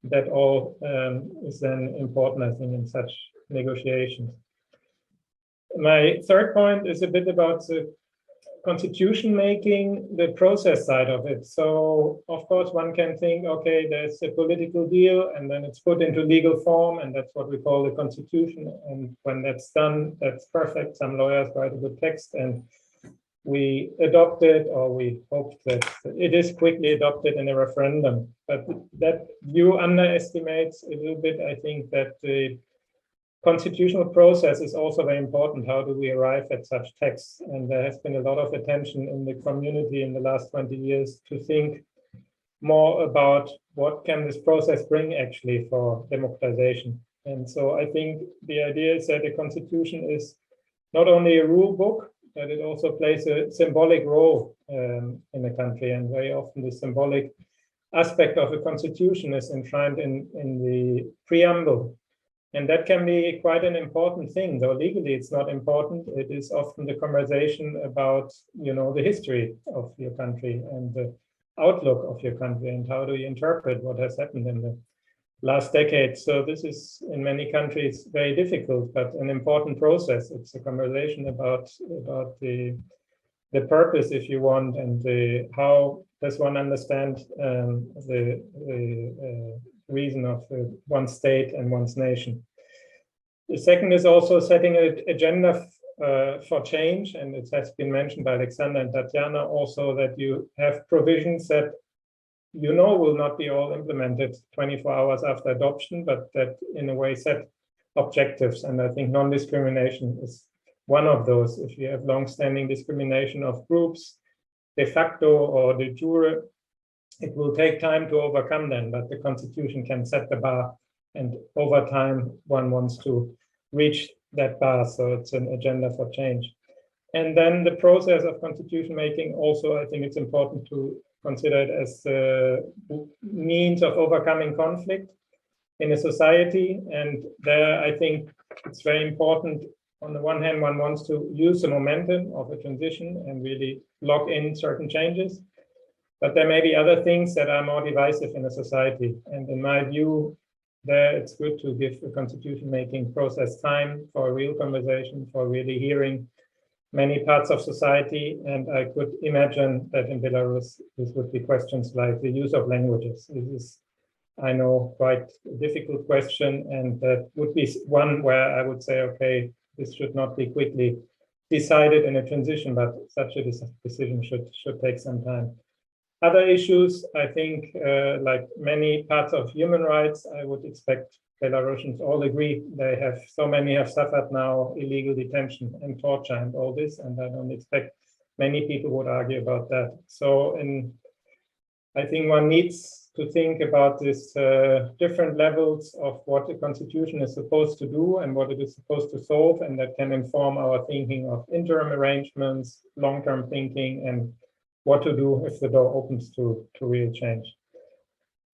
That all is then important, I think, in such negotiations. My third point is a bit about the constitution making, the process side of it. So, of course, one can think, okay, there's a political deal, and then it's put into legal form, and that's what we call the constitution. And when that's done, that's perfect. Some lawyers write a good text, and we adopt it, or we hope that it is quickly adopted in a referendum. But that view underestimates a little bit, I think, that the constitutional process is also very important. How do we arrive at such texts? And there has been a lot of attention in the community in the last 20 years to think more about what can this process bring actually for democratization. And so I think the idea is that a constitution is not only a rule book, but it also plays a symbolic role in a country. And very often the symbolic aspect of a constitution is enshrined in the preamble. And that can be quite an important thing, though legally it's not important. It is often the conversation about, the history of your country and the outlook of your country and how do you interpret what has happened in the last decade. So this is in many countries very difficult, but an important process. It's a conversation about the purpose, if you want, and how does one understand the reason of one's state and one's nation. The second is also setting an agenda for change, and it has been mentioned by Alexander and Tatiana also that you have provisions that will not be all implemented 24 hours after adoption, but that in a way set objectives. And I think non-discrimination is one of those. If you have long-standing discrimination of groups, de facto or de jure, it will take time to overcome them, but the Constitution can set the bar, and over time one wants to reach that bar. So it's an agenda for change. And then the process of constitution making also, I think it's important to consider it as a means of overcoming conflict in a society. And there, I think it's very important. On the one hand, one wants to use the momentum of a transition and really lock in certain changes. But there may be other things that are more divisive in a society. And in my view, there it's good to give the constitution making process time for a real conversation, for really hearing many parts of society. And I could imagine that in Belarus, this would be questions like the use of languages. This is, I know, quite a difficult question. And that would be one where I would say, okay, this should not be quickly decided in a transition, but such a decision should take some time. Other issues, I think, like many parts of human rights, I would expect Belarusians all agree. So many have suffered now illegal detention and torture and all this, and I don't expect many people would argue about that. So I think one needs to think about this different levels of what the constitution is supposed to do and what it is supposed to solve, and that can inform our thinking of interim arrangements, long-term thinking, and what to do if the door opens to real change.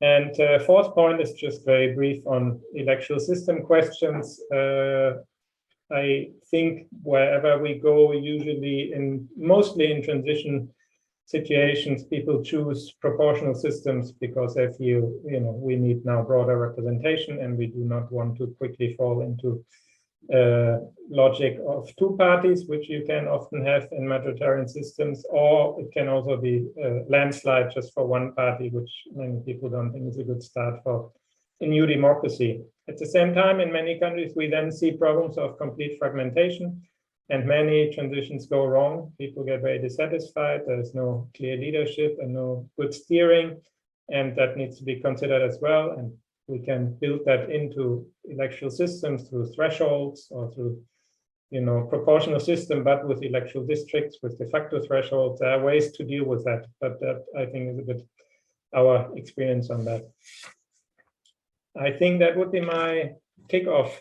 And fourth point is just very brief on electoral system questions. I think wherever we go, usually mostly in transition situations, people choose proportional systems because they feel, we need now broader representation and we do not want to quickly fall into logic of two parties, which you can often have in majoritarian systems, or it can also be a landslide just for one party, which many people don't think is a good start for a new democracy. At the same time, in many countries, we then see problems of complete fragmentation, and many transitions go wrong. People get very dissatisfied. There's no clear leadership and no good steering, and that needs to be considered as well. And we can build that into electoral systems through thresholds or through, proportional system, but with electoral districts, with de facto thresholds. There are ways to deal with that, but that I think is a bit our experience on that. I think that would be my kickoff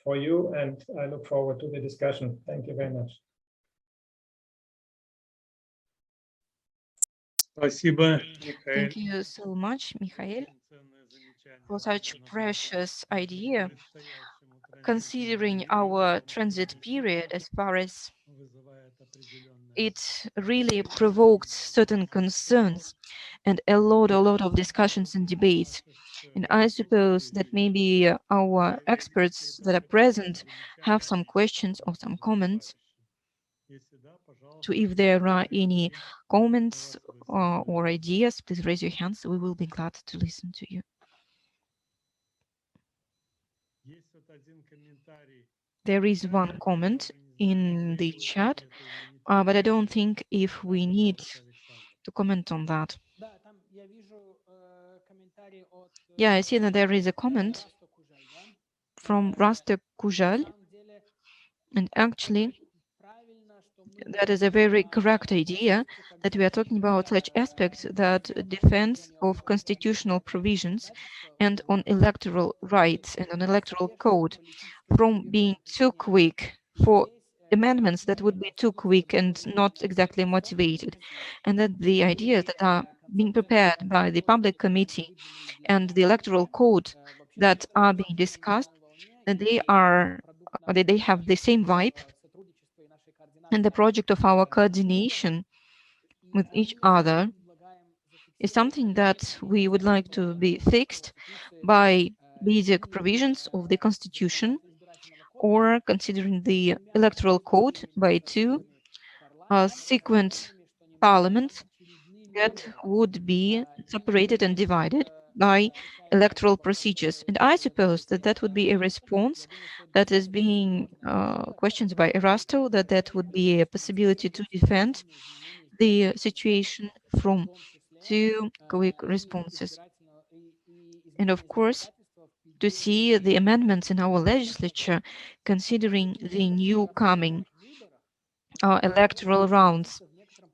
for you, and I look forward to the discussion. Thank you very much. Спасибо, Михаил. Thank you so much, Mikhail, for such precious idea, considering our transit period as far as it really provoked certain concerns and a lot of discussions and debates. And I suppose that maybe our experts that are present have some questions or some comments. So if there are any comments or ideas, please raise your hands. We will be glad to listen to you. There is one comment in the chat, but I don't think if we need to comment on that. Yeah, I see that there is a comment from Rasto Kujal, and actually that is a very correct idea that we are talking about such aspects that defense of constitutional provisions and on electoral rights and on electoral code from being too quick for amendments that would be too quick and not exactly motivated, and that the ideas that are being prepared by the public committee and the electoral code that are being discussed, that they have the same vibe, and the project of our coordination with each other is something that we would like to be fixed by basic provisions of the Constitution, or considering the Electoral Code by two sequent parliaments that would be separated and divided by electoral procedures. And I suppose that that would be a response that is being questioned by Erasto, that that would be a possibility to defend the situation from two quick responses. And of course, to see the amendments in our legislature, considering the new coming electoral rounds,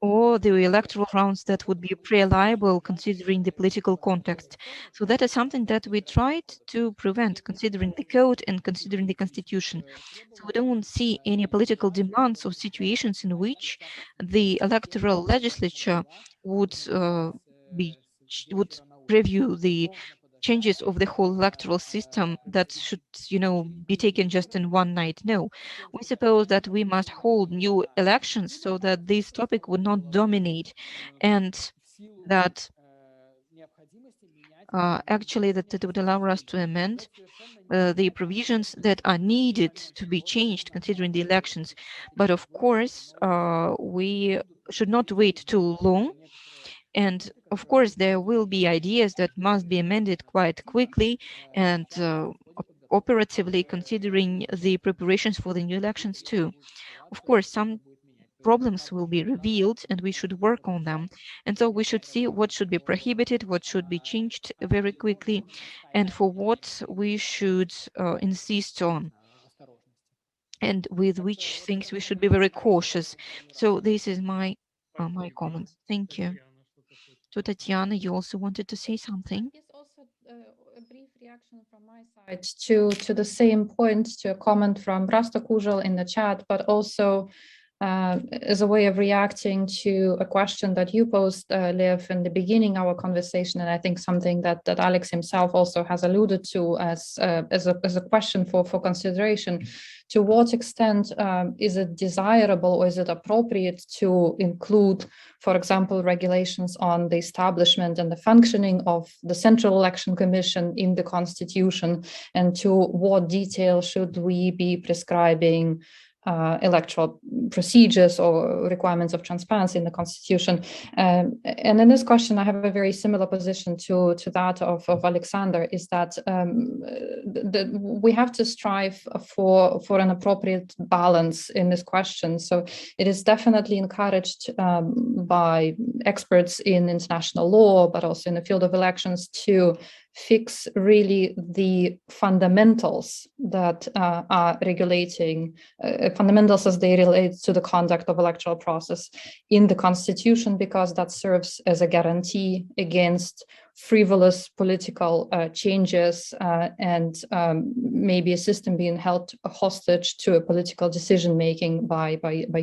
or the electoral rounds that would be pre-liable considering the political context. So that is something that we tried to prevent, considering the code and considering the constitution. So we don't see any political demands or situations in which the electoral legislature would would preview the changes of the whole electoral system that should, be taken just in one night. No, we suppose that we must hold new elections so that this topic would not dominate, and that actually that it would allow us to amend the provisions that are needed to be changed considering the elections. But of course, we should not wait too long. And of course, there will be ideas that must be amended quite quickly and operatively, considering the preparations for the new elections too. Of course, some problems will be revealed and we should work on them. And so we should see what should be prohibited, what should be changed very quickly, and for what we should insist on, and with which things we should be very cautious. So this is my comments. Thank you. To Tatiana, you also wanted to say something? Yes, also a brief reaction from my side to the same point, to a comment from Rasta Kuzhal in the chat, but also as a way of reacting to a question that you posed, Lev, in the beginning of our conversation, and I think something that Alex himself also has alluded to as a question for consideration. To what extent is it desirable or is it appropriate to include, for example, regulations on the establishment and the functioning of the Central Election Commission in the Constitution, and to what detail should we be prescribing electoral procedures or requirements of transparency in the Constitution? And in this question, I have a very similar position to that of Alexander, is that we have to strive for an appropriate balance in this question. So it is definitely encouraged by experts in international law, but also in the field of elections, to fix really the fundamentals that are regulating fundamentals as they relate to the conduct of electoral process in the Constitution, because that serves as a guarantee against frivolous political changes and maybe a system being held hostage to a political decision making by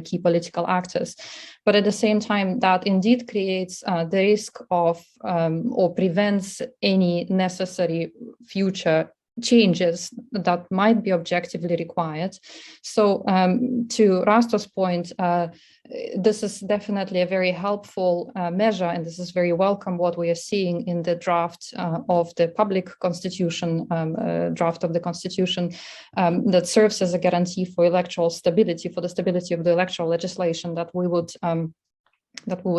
key political actors. But at the same time, that indeed creates the risk of or prevents any necessary future changes that might be objectively required. So to Rasto's point, this is definitely a very helpful measure, and this is very welcome what we are seeing in the draft of the public constitution, draft of the constitution that serves as a guarantee for electoral stability, for the stability of the electoral legislation, that we would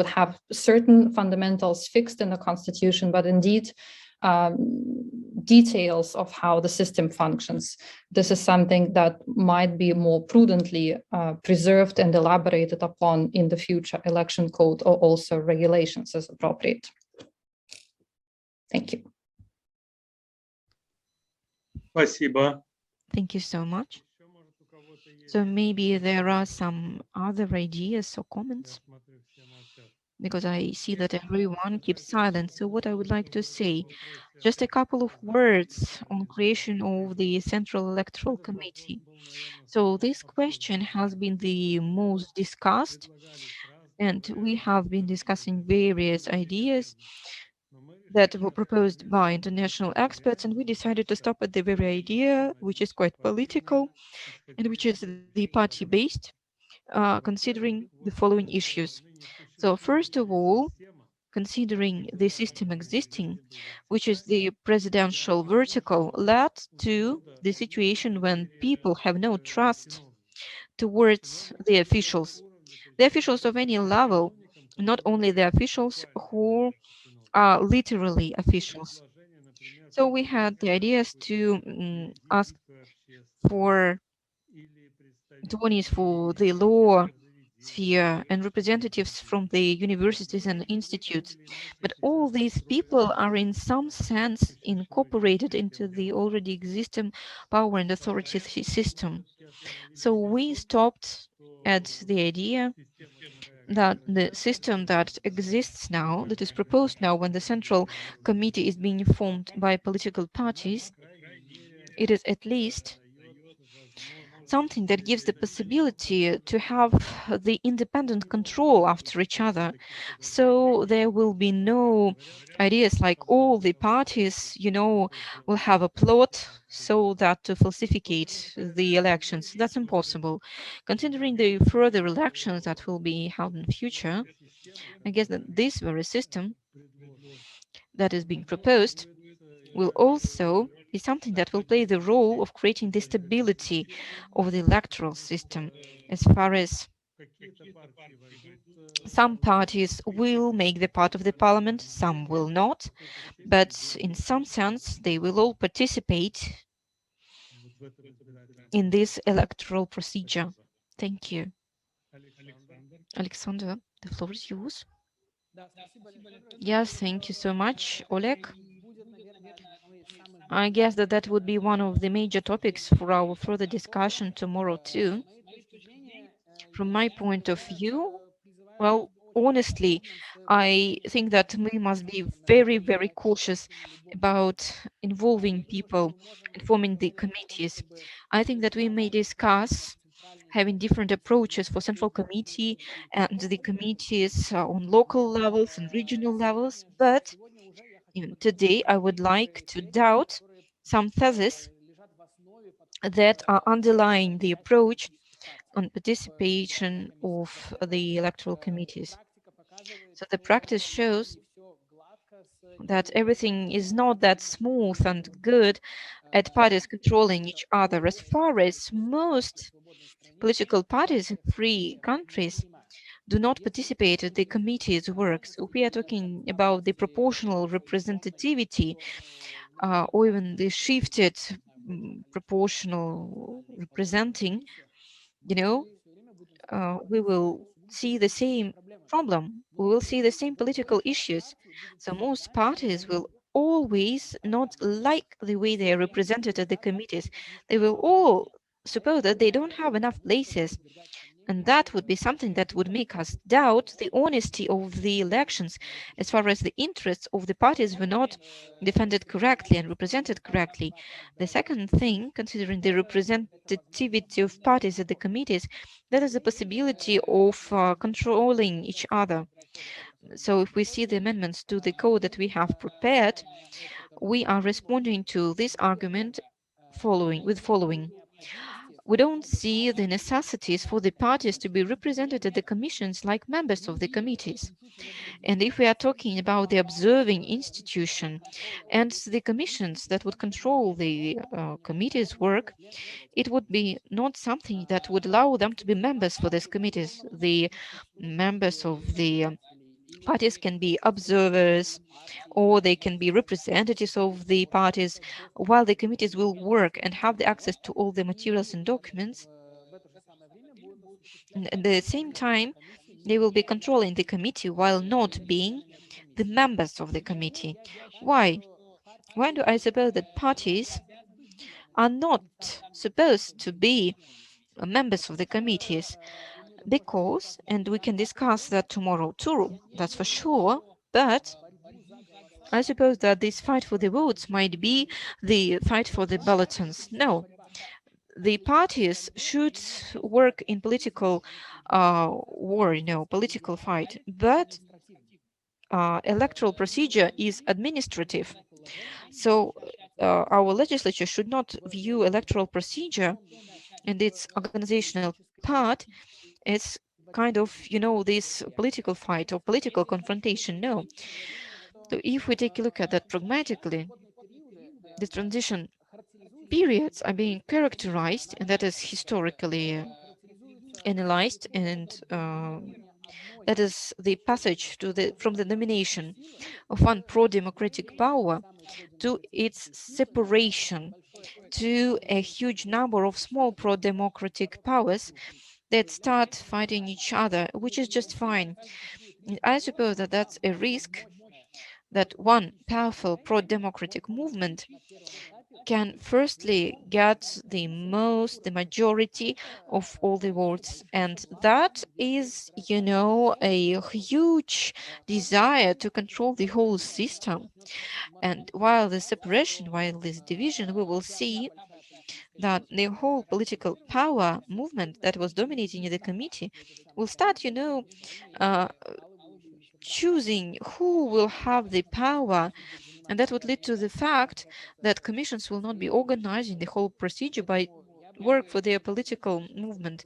have certain fundamentals fixed in the Constitution, but indeed details of how the system functions. This is something that might be more prudently preserved and elaborated upon in the future election code, or also regulations as appropriate. Thank you. Спасибо. Thank you so much. So maybe there are some other ideas or comments, because I see that everyone keeps silent. So what I would like to say, just a couple of words on creation of the Central Electoral Committee. So this question has been the most discussed, and we have been discussing various ideas. that were proposed by international experts, and we decided to stop at the very idea, which is quite political, and which is the party-based, considering the following issues. So first of all, considering the system existing, which is the presidential vertical, led to the situation when people have no trust towards the officials of any level, not only the officials who are literally officials. So we had the ideas to ask for attorneys for the law sphere and representatives from the universities and institutes. But all these people are in some sense incorporated into the already existing power and authority system. So we stopped at the idea that the system that exists now, that is proposed now when the central committee is being formed by political parties, it is at least something that gives the possibility to have the independent control after each other. So there will be no ideas like all the parties, will have a plot so that to falsificate the elections. That's impossible. Considering the further elections that will be held in future, I guess that this very system that is being proposed will also be something that will play the role of creating the stability of the electoral system, as far as some parties will make the part of the parliament, some will not, but in some sense they will all participate in this electoral procedure. Thank you. Alexander, the floor is yours. Yes, thank you so much, Oleg. I guess that would be one of the major topics for our further discussion tomorrow too. From my point of view, well, honestly, I think that we must be very, very cautious about involving people and forming the committees. I think that we may discuss having different approaches for central committee and the committees on local levels and regional levels, but even today I would like to doubt some theses that are underlying the approach on participation of the electoral committees. So the practice shows that everything is not that smooth and good at parties controlling each other, as far as most political parties in free countries do not participate in the committee's work. So we are talking about the proportional representativity or even the shifted proportional representing, we will see the same problem. We will see the same political issues. So most parties will always not like the way they are represented at the committees. They will all suppose that they don't have enough places. And that would be something that would make us doubt the honesty of the elections, as far as the interests of the parties were not defended correctly and represented correctly. The second thing, considering the representativity of parties at the committees, that is the possibility of controlling each other. So if we see the amendments to the code that we have prepared, we are responding to this argument with following. We don't see the necessities for the parties to be represented at the commissions like members of the committees. And if we are talking about the observing institution and the commissions that would control the committee's work, it would be not something that would allow them to be members for these committees. The members of the parties can be observers, or they can be representatives of the parties, while the committees will work and have the access to all the materials and documents. And at the same time, they will be controlling the committee while not being the members of the committee. Why? Why do I suppose that parties are not supposed to be members of the committees? Because, and we can discuss that tomorrow too, that's for sure, but I suppose that this fight for the votes might be the fight for the bulletins. No, the parties should work in political war, political fight, but electoral procedure is administrative. So our legislature should not view electoral procedure and its organizational part as kind of, this political fight or political confrontation. No. So if we take a look at that pragmatically, the transition periods are being characterized, and that is historically analyzed, and that is the passage from the domination of one pro-democratic power to its separation to a huge number of small pro-democratic powers that start fighting each other, which is just fine. And I suppose that that's a risk that one powerful pro-democratic movement can firstly get the majority of all the votes, and that is, a huge desire to control the whole system. And while this separation, while this division, we will see that the whole political power movement that was dominating the committee will start, choosing who will have the power, and that would lead to the fact that commissions will not be organizing the whole procedure by work for their political movement.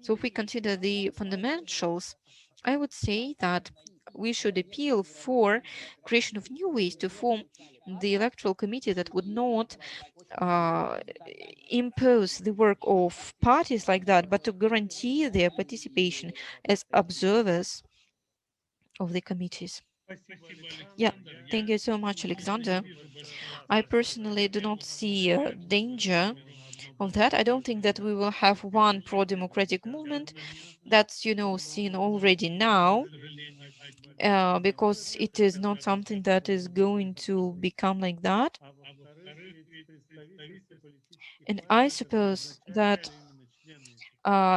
So if we consider the fundamentals, I would say that we should appeal for creation of new ways to form the electoral committee that would not impose the work of parties like that, but to guarantee their participation as observers of the committees. Yeah, thank you so much, Alexander. I personally do not see a danger of that. I don't think that we will have one pro-democratic movement that's, seen already now, because it is not something that is going to become like that. And I suppose that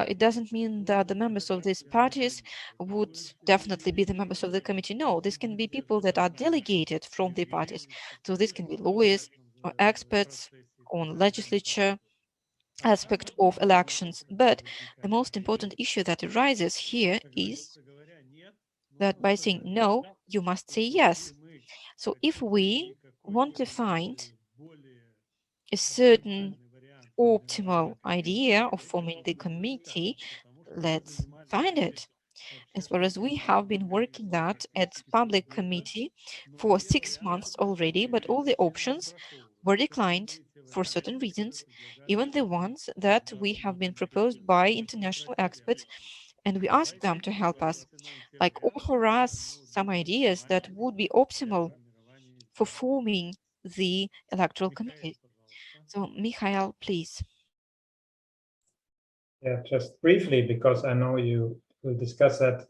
it doesn't mean that the members of these parties would definitely be the members of the committee. No, this can be people that are delegated from the parties. So this can be lawyers or experts on legislature aspect of elections. But the most important issue that arises here is that by saying no, you must say yes. So if we want to find a certain optimal idea of forming the committee, let's find it. As far as we have been working that at public committee for 6 months already, but all the options were declined for certain reasons, even the ones that we have been proposed by international experts, and we asked them to help us, like offer us some ideas that would be optimal for forming the electoral committee. So, Mikhail, please. Yeah, just briefly, because I know you will discuss that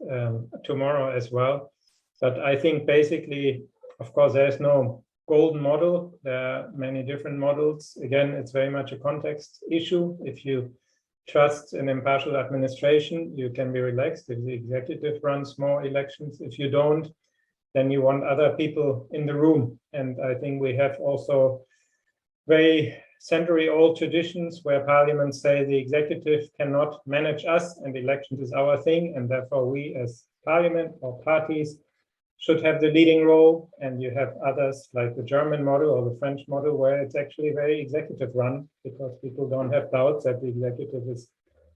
tomorrow as well. But I think basically, of course, there is no golden model. There are many different models. Again, it's very much a context issue. If you trust an impartial administration, you can be relaxed if the executive runs more elections. If you don't, then you want other people in the room. And I think we have also very century-old traditions where parliaments say the executive cannot manage us and elections is our thing, and therefore we as parliament or parties should have the leading role. And you have others like the German model or the French model where it's actually very executive run because people don't have doubts that the executive is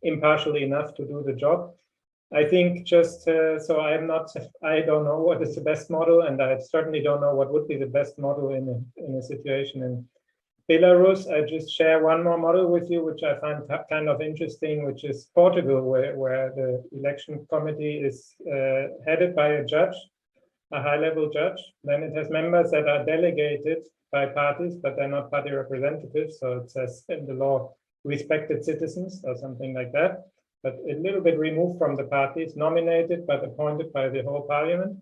impartial enough to do the job. I think just so I don't know what is the best model, and I certainly don't know what would be the best model in a situation in Belarus. I just share one more model with you, which I find kind of interesting, which is Portugal, where the election committee is headed by a judge, a high-level judge. Then it has members that are delegated by parties, but they're not party representatives. So it says in the law, respected citizens or something like that, but a little bit removed from the parties, nominated but appointed by the whole parliament.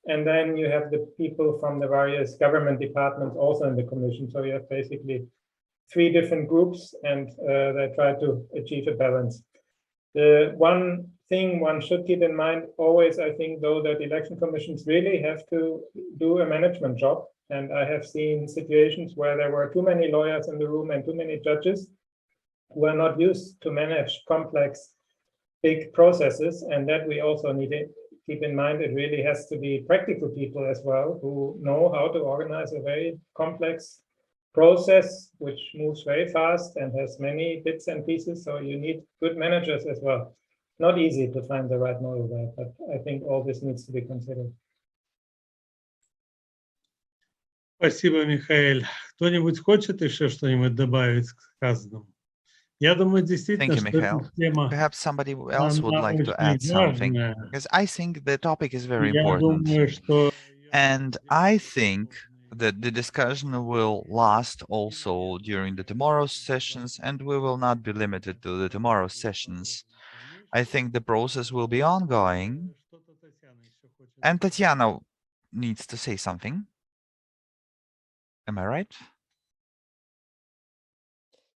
And then you have the people from the various government departments also in the commission. So you have basically 3 different groups, and they try to achieve a balance. The one thing one should keep in mind always, I think, though, that election commissions really have to do a management job. And I have seen situations where there were too many lawyers in the room and too many judges who are not used to manage complex, big processes, and that we also need keep in mind it really has to be practical people as well who know how to organize a very complex process which moves very fast and has many bits and pieces. So you need good managers as well. Not easy to find the right model there, but I think all this needs to be considered. Спасибо, Михаил. Кто-нибудь хочет еще что-нибудь добавить к сказанному? Я думаю, действительно, Thank you, что эта Mikhail. тема, Perhaps somebody else would она like to очень add something, важная. because I think the topic is very Я important. думаю, что And I think that the discussion will last also during the tomorrow's sessions, and we will not be limited to the tomorrow's sessions. I think the process will be ongoing, and Tatiana needs to say something. Am I right?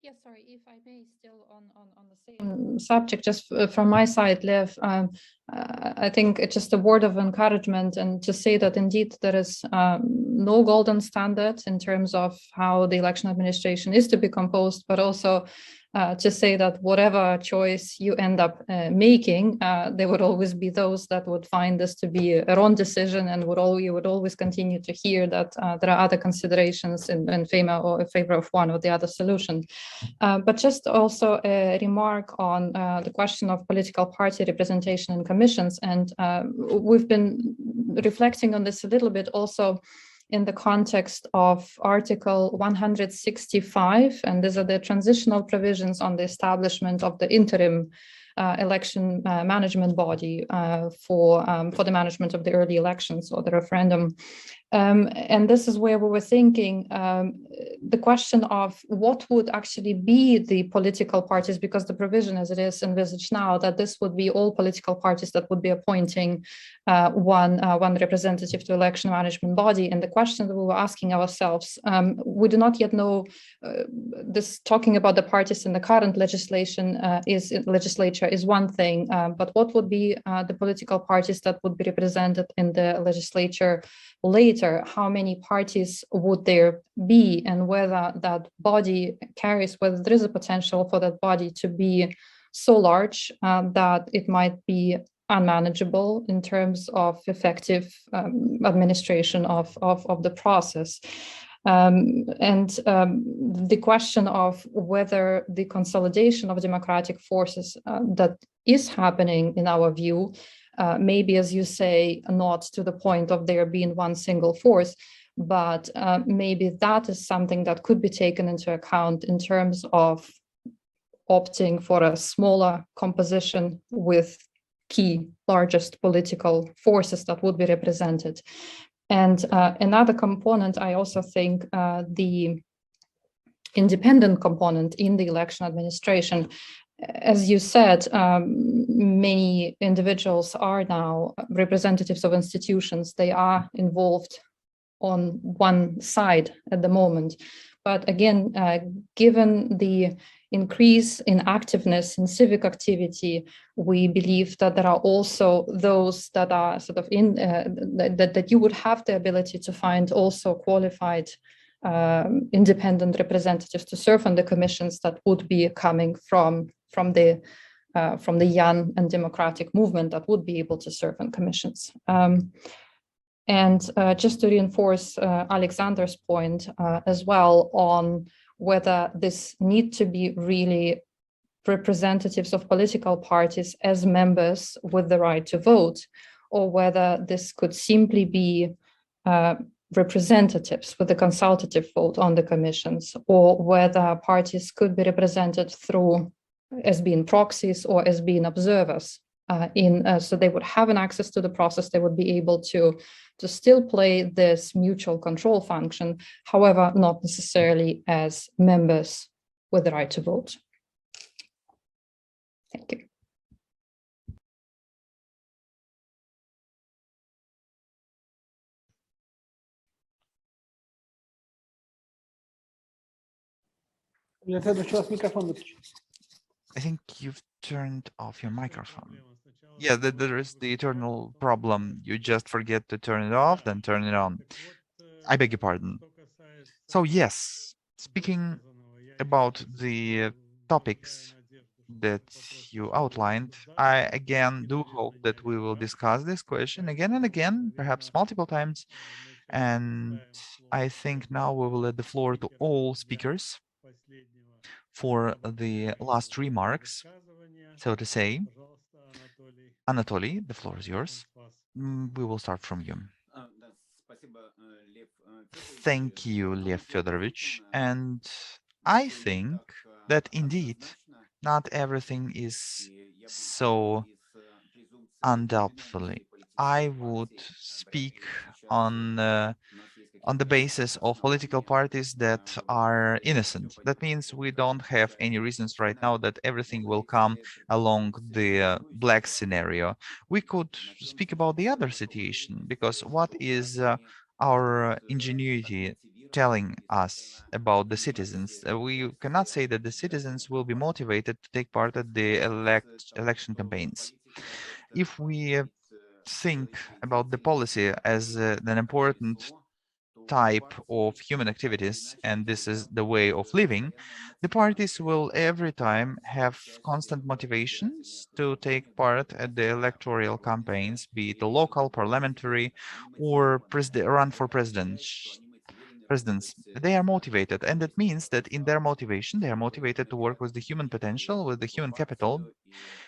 Yes, sorry, if I may, still on the same subject, just from my side, Lev, I think it's just a word of encouragement and to say that indeed there is no golden standard in terms of how the election administration is to be composed, but also to say that whatever choice you end up making, there would always be those that would find this to be a wrong decision, and you would always continue to hear that there are other considerations in favor of one or the other solution. But just also a remark on the question of political party representation in commissions, and we've been reflecting on this a little bit also in the context of Article 165, and these are the transitional provisions on the establishment of the interim election management body for the management of the early elections or the referendum. And this is where we were thinking the question of what would actually be the political parties, because the provision as it is envisaged now, that this would be all political parties that would be appointing one representative to election management body. And the question that we were asking ourselves, we do not yet know, this talking about the parties in the current legislature is one thing, but what would be the political parties that would be represented in the legislature later? How many parties would there be, and whether that body carries, whether there is a potential for that body to be so large that it might be unmanageable in terms of effective administration of the process. The question of whether the consolidation of democratic forces that is happening in our view, maybe, as you say, not to the point of there being one single force, but maybe that is something that could be taken into account in terms of opting for a smaller composition with key largest political forces that would be represented. And another component, I also think the independent component in the election administration. As you said, many individuals are now representatives of institutions. They are involved on one side at the moment. But again, given the increase in activeness in civic activity, we believe that there are also those that are sort of in that you would have the ability to find also qualified independent representatives to serve on the commissions that would be coming from the young and democratic movement that would be able to serve on commissions. And just to reinforce Alexander's point as well on whether this need to be really representatives of political parties as members with the right to vote, or whether this could simply be representatives with a consultative vote on the commissions, or whether parties could be represented through as being proxies or as being observers. So they would have an access to the process, they would be able to still play this mutual control function, however, not necessarily as members with the right to vote. Thank you. I think you've turned off your microphone. Yeah, there is the eternal problem. You just forget to turn it off, then turn it on. I beg your pardon. So yes, speaking about the topics that you outlined. I again do hope that we will discuss this question again and again, perhaps multiple times. And I think now we will let the floor to all speakers for the last remarks, so to say. Anatoly, the floor is yours. We will start from you. Thank you, Lev Fedorovich. And I think that indeed not everything is so undoubtedly. I would speak on the basis of political parties that are innocent. That means we don't have any reasons right now that everything will come along the black scenario. We could speak about the other situation, because what is our ingenuity telling us about the citizens? We cannot say that the citizens will be motivated to take part at the election campaigns. If we think about the policy as an important type of human activities, and this is the way of living, the parties will every time have constant motivations to take part at the electoral campaigns, be it the local, parliamentary, or run for presidents. They are motivated, and that means that in their motivation, they are motivated to work with the human potential, with the human capital,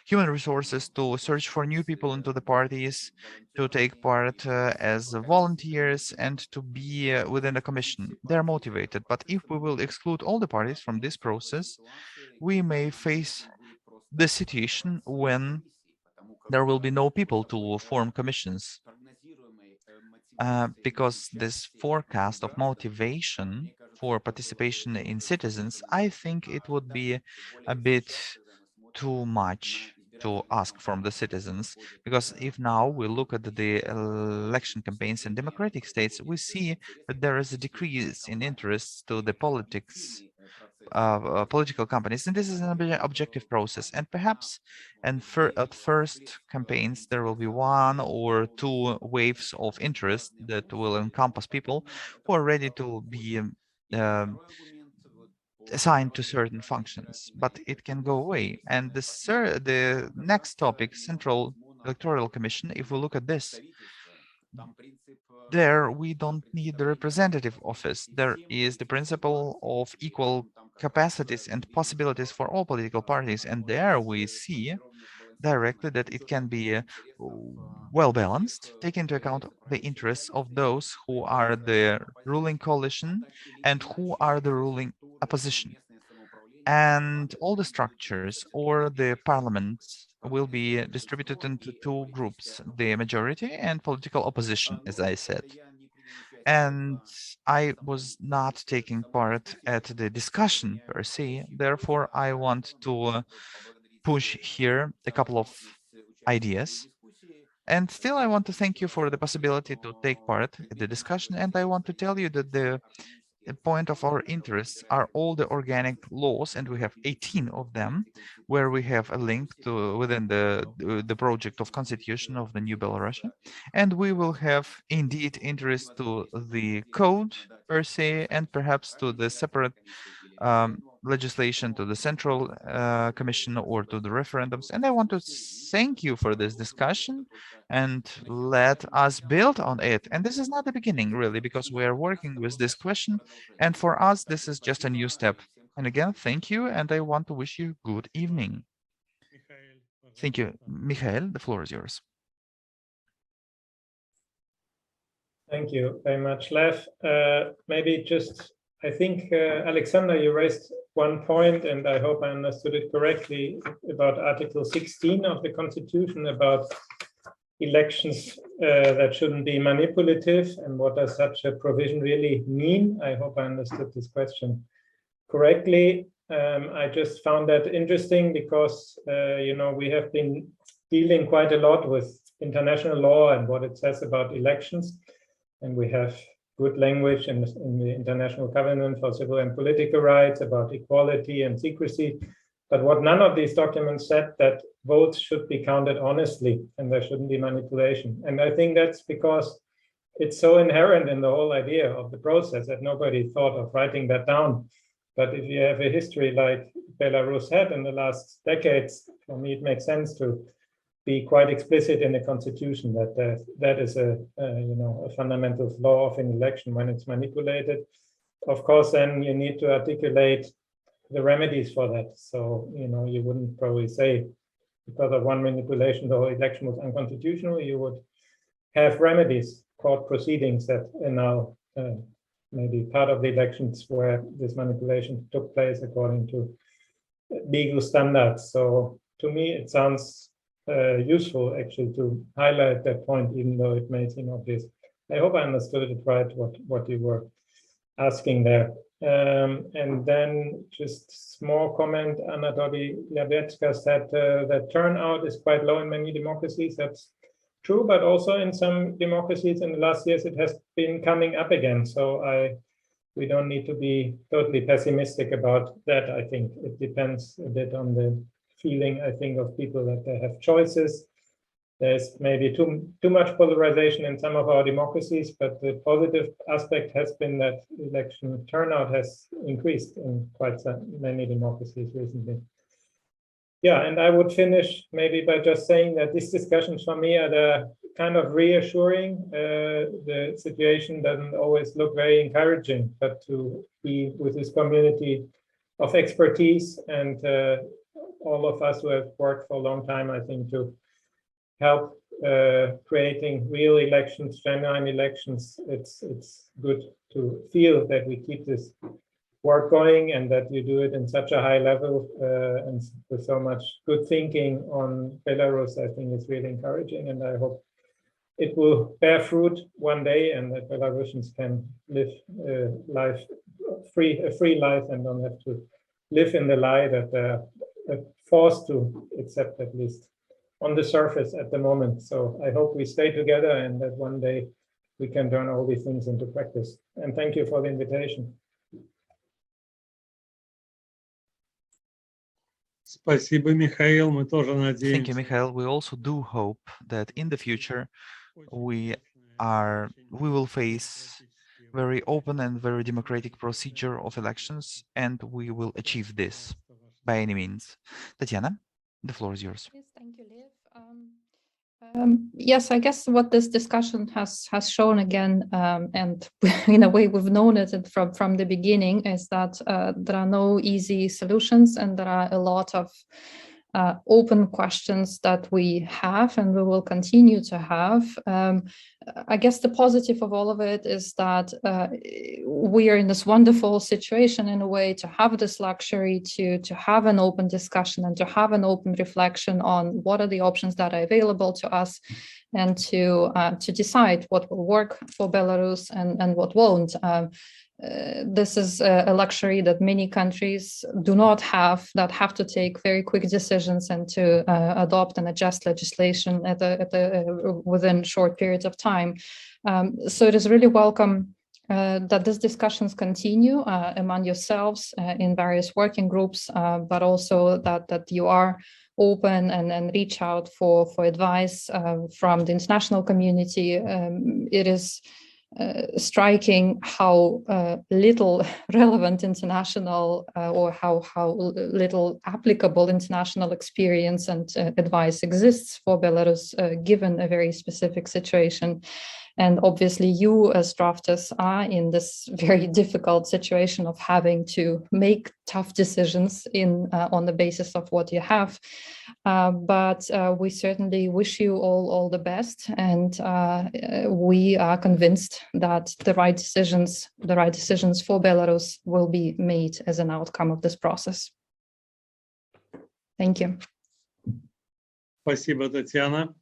human resources, to search for new people into the parties, to take part as volunteers, and to be within the commission. They're motivated. But if we will exclude all the parties from this process, we may face the situation when there will be no people to form commissions. Because this forecast of motivation for participation in citizens, I think it would be a bit too much to ask from the citizens, because if now we look at the election campaigns in democratic states, we see that there is a decrease in interest to the political companies, and this is an objective process. And perhaps at first campaigns there will be 1 or 2 waves of interest that will encompass people who are ready to be assigned to certain functions, but it can go away. And the next topic, Central Electoral Commission, if we look at this, there we don't need the representative office. There is the principle of equal capacities and possibilities for all political parties, and there we see directly that it can be well balanced, take into account the interests of those who are the ruling coalition and who are the ruling opposition. And all the structures or the parliaments will be distributed into 2 groups, the majority and political opposition, as I said. And I was not taking part at the discussion per se, therefore I want to push here a couple of ideas. And still, I want to thank you for the possibility to take part in the discussion, and I want to tell you that the point of our interests are all the organic laws, and we have 18 of them, where we have a link to within the project of constitution of the new Belarusian, and we will have indeed interest to the code per se, and perhaps to the separate legislation, to the Central Commission, or to the referendums. And I want to thank you for this discussion, and let us build on it. And this is not the beginning, really, because we are working with this question, and for us this is just a new step. And again, thank you, and I want to wish you good evening. Thank you. Mikhail, the floor is yours. Thank you very much, Lev. Maybe just, I think, Alexander, you raised one point, and I hope I understood it correctly, about Article 16 of the Constitution, about elections that shouldn't be manipulative, and what does such a provision really mean? I hope I understood this question correctly. I just found that interesting because, you know, we have been dealing quite a lot with international law and what it says about elections, and we have good language in the International Covenant for Civil and Political Rights about equality and secrecy. But what none of these documents said, that votes should be counted honestly and there shouldn't be manipulation. And I think that's because it's so inherent in the whole idea of the process that nobody thought of writing that down. But if you have a history like Belarus had in the last decades, for me, it makes sense to be quite explicit in the constitution that that is a fundamental flaw of an election when it's manipulated. Of course, then you need to articulate the remedies for that. So, you wouldn't probably say because of one manipulation, the whole election was unconstitutional. You would have remedies, court proceedings that are now maybe part of the elections where this manipulation took place according to legal standards. So to me, it sounds useful actually to highlight that point, even though it may seem obvious. I hope I understood it right, what you were asking there. And then just small comment, Anatoly Levetsky said that turnout is quite low in many democracies. That's true, but also in some democracies in the last years, it has been coming up again. So we don't need to be totally pessimistic about that. I think it depends a bit on the feeling, I think, of people that they have choices. There's maybe too much polarization in some of our democracies, but the positive aspect has been that election turnout has increased in quite many democracies recently. Yeah, and I would finish maybe by just saying that these discussions for me are kind of reassuring. The situation doesn't always look very encouraging, but to be with this community of expertise and all of us who have worked for a long time, I think, to help creating real elections, genuine elections. It's good to feel that we keep this work going and that you do it in such a high level and with so much good thinking on Belarus. I think it's really encouraging, and I hope it will bear fruit one day and that Belarusians can live a free life and don't have to live in the lie that they're forced to accept, at least on the surface at the moment. So I hope we stay together and that one day we can turn all these things into practice. And thank you for the invitation. Спасибо, Михаил. Мы тоже Thank you, надеемся. Mikhail. We also do hope that in the future we will face very open and very democratic procedure of elections, and we will achieve this by any means. Tatiana, the floor is yours. Yes, thank you, Liv. Yes, I guess what this discussion has shown again, and in a way we've known it from the beginning, is that there are no easy solutions, and there are a lot of open questions that we have and we will continue to have. I guess the positive of all of it is that we are in this wonderful situation in a way to have this luxury to have an open discussion and to have an open reflection on what are the options that are available to us, and to decide what will work for Belarus and what won't. This is a luxury that many countries do not have, that have to take very quick decisions and to adopt and adjust legislation within short periods of time. So it is really welcome that these discussions continue among yourselves in various working groups, but also that you are open and reach out for advice from the international community. It is striking how little relevant international or how little applicable international experience and advice exists for Belarus, given a very specific situation. And obviously you as drafters are in this very difficult situation of having to make tough decisions on the basis of what you have. But we certainly wish you all the best, and we are convinced that the right decisions for Belarus will be made as an outcome of this process. Thank you. Спасибо, Татьяна.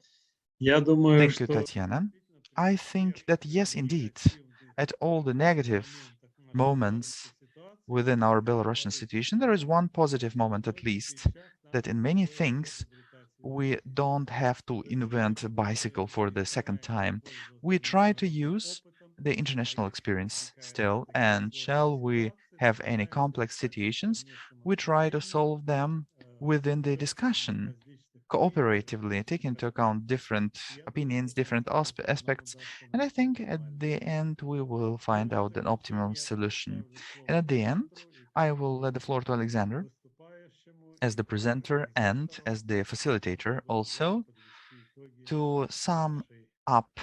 Я думаю, Thank you, что Tatiana. I think that yes, indeed, at all the negative moments within our Belarusian situation, there is one positive moment at least, that in many things we don't have to invent a bicycle for the second time. We try to use the international experience still, and shall we have any complex situations, we try to solve them within the discussion, cooperatively, taking into account different opinions, different aspects, and I think at the end we will find out an optimum solution. And at the end, I will let the floor to Alexander. as the presenter and as the facilitator also to sum up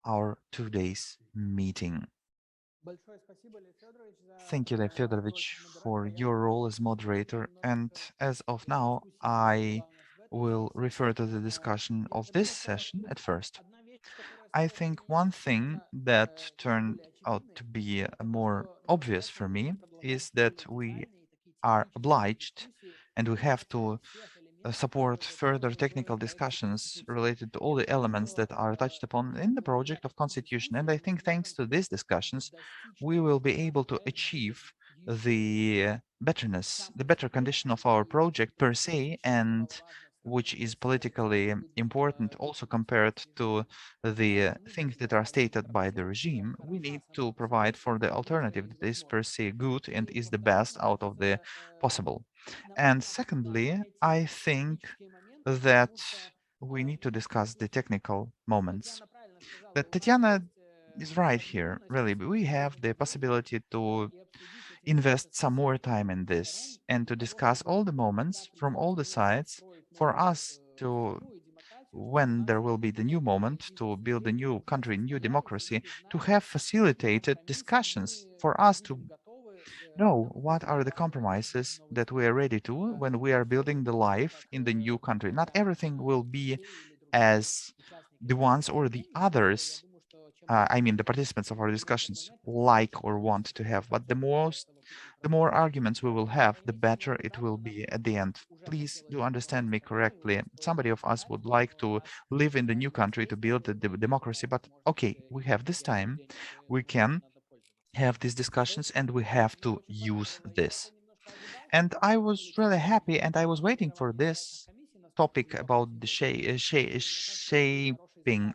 our 2 days meeting. Thank you, Lev Fedorovich, for your role as moderator. And as of now, I will refer to the discussion of this session at first. I think one thing that turned out to be more obvious for me is that we are obliged and we have to support further technical discussions related to all the elements that are touched upon in the project of constitution. And I think thanks to these discussions, we will be able to achieve the betterness, the better condition of our project per se, and which is politically important also compared to the things that are stated by the regime. We need to provide for the alternative that is per se good and is the best out of the possible. And secondly, I think that we need to discuss the technical moments. That Tatiana is right here, really. We have the possibility to invest some more time in this and to discuss all the moments from all the sides for us to, when there will be the new moment to build a new country, new democracy, to have facilitated discussions for us to know what are the compromises that we are ready to when we are building the life in the new country. Not everything will be as the ones or the others, I mean the participants of our discussions, like or want to have, but the more arguments we will have, the better it will be at the end. Please do understand me correctly. Somebody of us would like to live in the new country to build the democracy, but okay, we have this time, we can have these discussions and we have to use this. And I was really happy and I was waiting for this topic about the shaping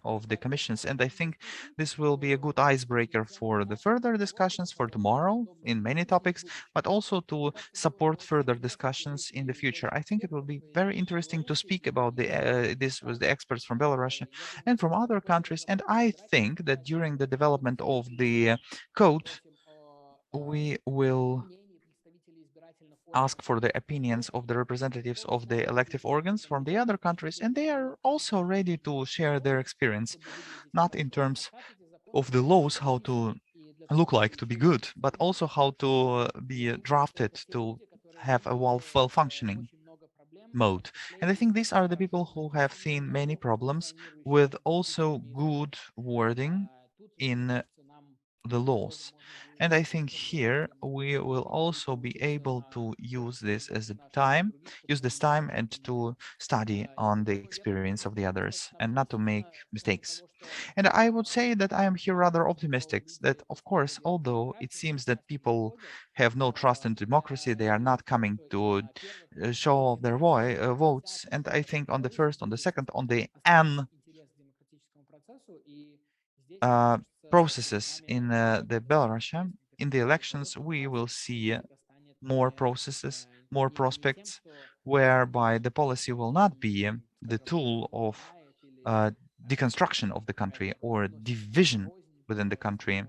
of the commissions. And I think this will be a good icebreaker for the further discussions for tomorrow in many topics, but also to support further discussions in the future. I think it will be very interesting to speak about this with the experts from Belarus and from other countries. And I think that during the development of the code, we will ask for the opinions of the representatives of the elective organs from the other countries, and they are also ready to share their experience, not in terms of the laws, how to look like to be good, but also how to be drafted to have a well-functioning mode. And I think these are the people who have seen many problems with also good wording in the laws. And I think here we will also be able to use this as a time, use this time and to study on the experience of the others and not to make mistakes. And I would say that I am here rather optimistic that, of course, although it seems that people have no trust in democracy, they are not coming to show their votes. And I think on the first, on the second, on the N processes in the Belarus, in the elections, we will see more processes, more prospects, whereby the policy will not be the tool of deconstruction of the country or division within the country,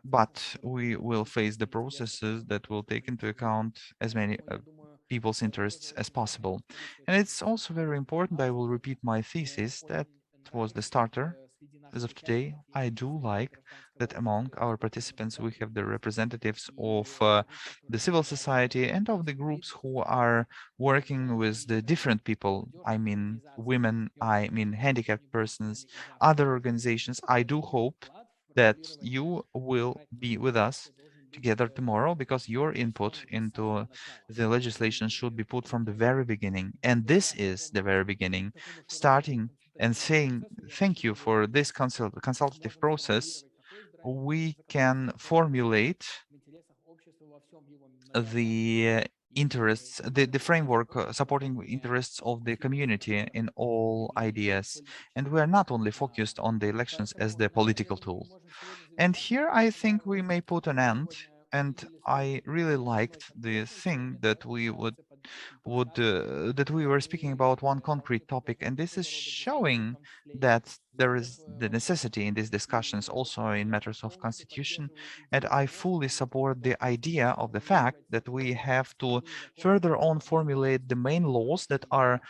but we will face the processes that will take into account as many people's interests as possible. And it's also very important, I will repeat my thesis, that was the starter. As of today, I do like that among our participants, we have the representatives of the civil society and of the groups who are working with the different people. I mean, women, I mean, handicapped persons, other organizations. I do hope that you will be with us together tomorrow because your input into the legislation should be put from the very beginning. And this is the very beginning, starting and saying thank you for this consultative process. We can formulate the interests, the framework supporting interests of the community in all ideas. And we are not only focused on the elections as the political tool. And here I think we may put an end. And I really liked the thing that we that we were speaking about one concrete topic, and this is showing that there is the necessity in these discussions also in matters of constitution, and I fully support the idea of the fact that we have to further on formulate the main laws that are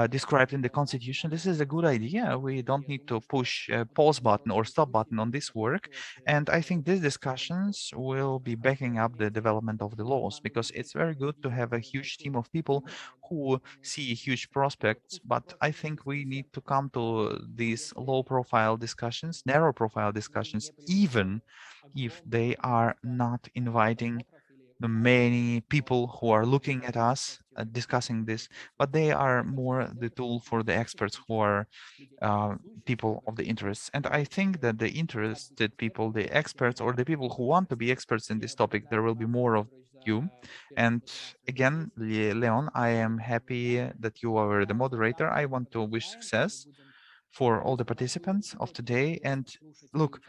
described in the constitution. This is a good idea. We don't need to push a pause button or stop button on this work, and I think these discussions will be backing up the development of the laws, because it's very good to have a huge team of people who see huge prospects, but I think we need to come to these low profile discussions, narrow profile discussions, even if they are not inviting the many people who are looking at us discussing this, but they are more the tool for the experts who are people of the interests. And I think that the interested people, the experts, or the people who want to be experts in this topic, there will be more of you. And again, Leon, I am happy that you are the moderator. I want to wish success for all the participants of today. And look,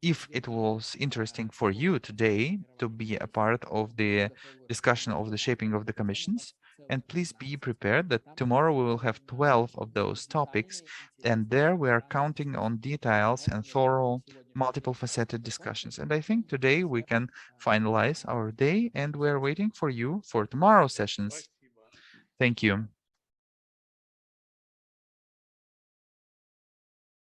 if it was interesting for you today to be a part of the discussion of the shaping of the commissions, and please be prepared that tomorrow we will have 12 of those topics, and there we are counting on details and thorough, multiple faceted discussions. And I think today we can finalize our day, and we're waiting for you for tomorrow's sessions. Thank you.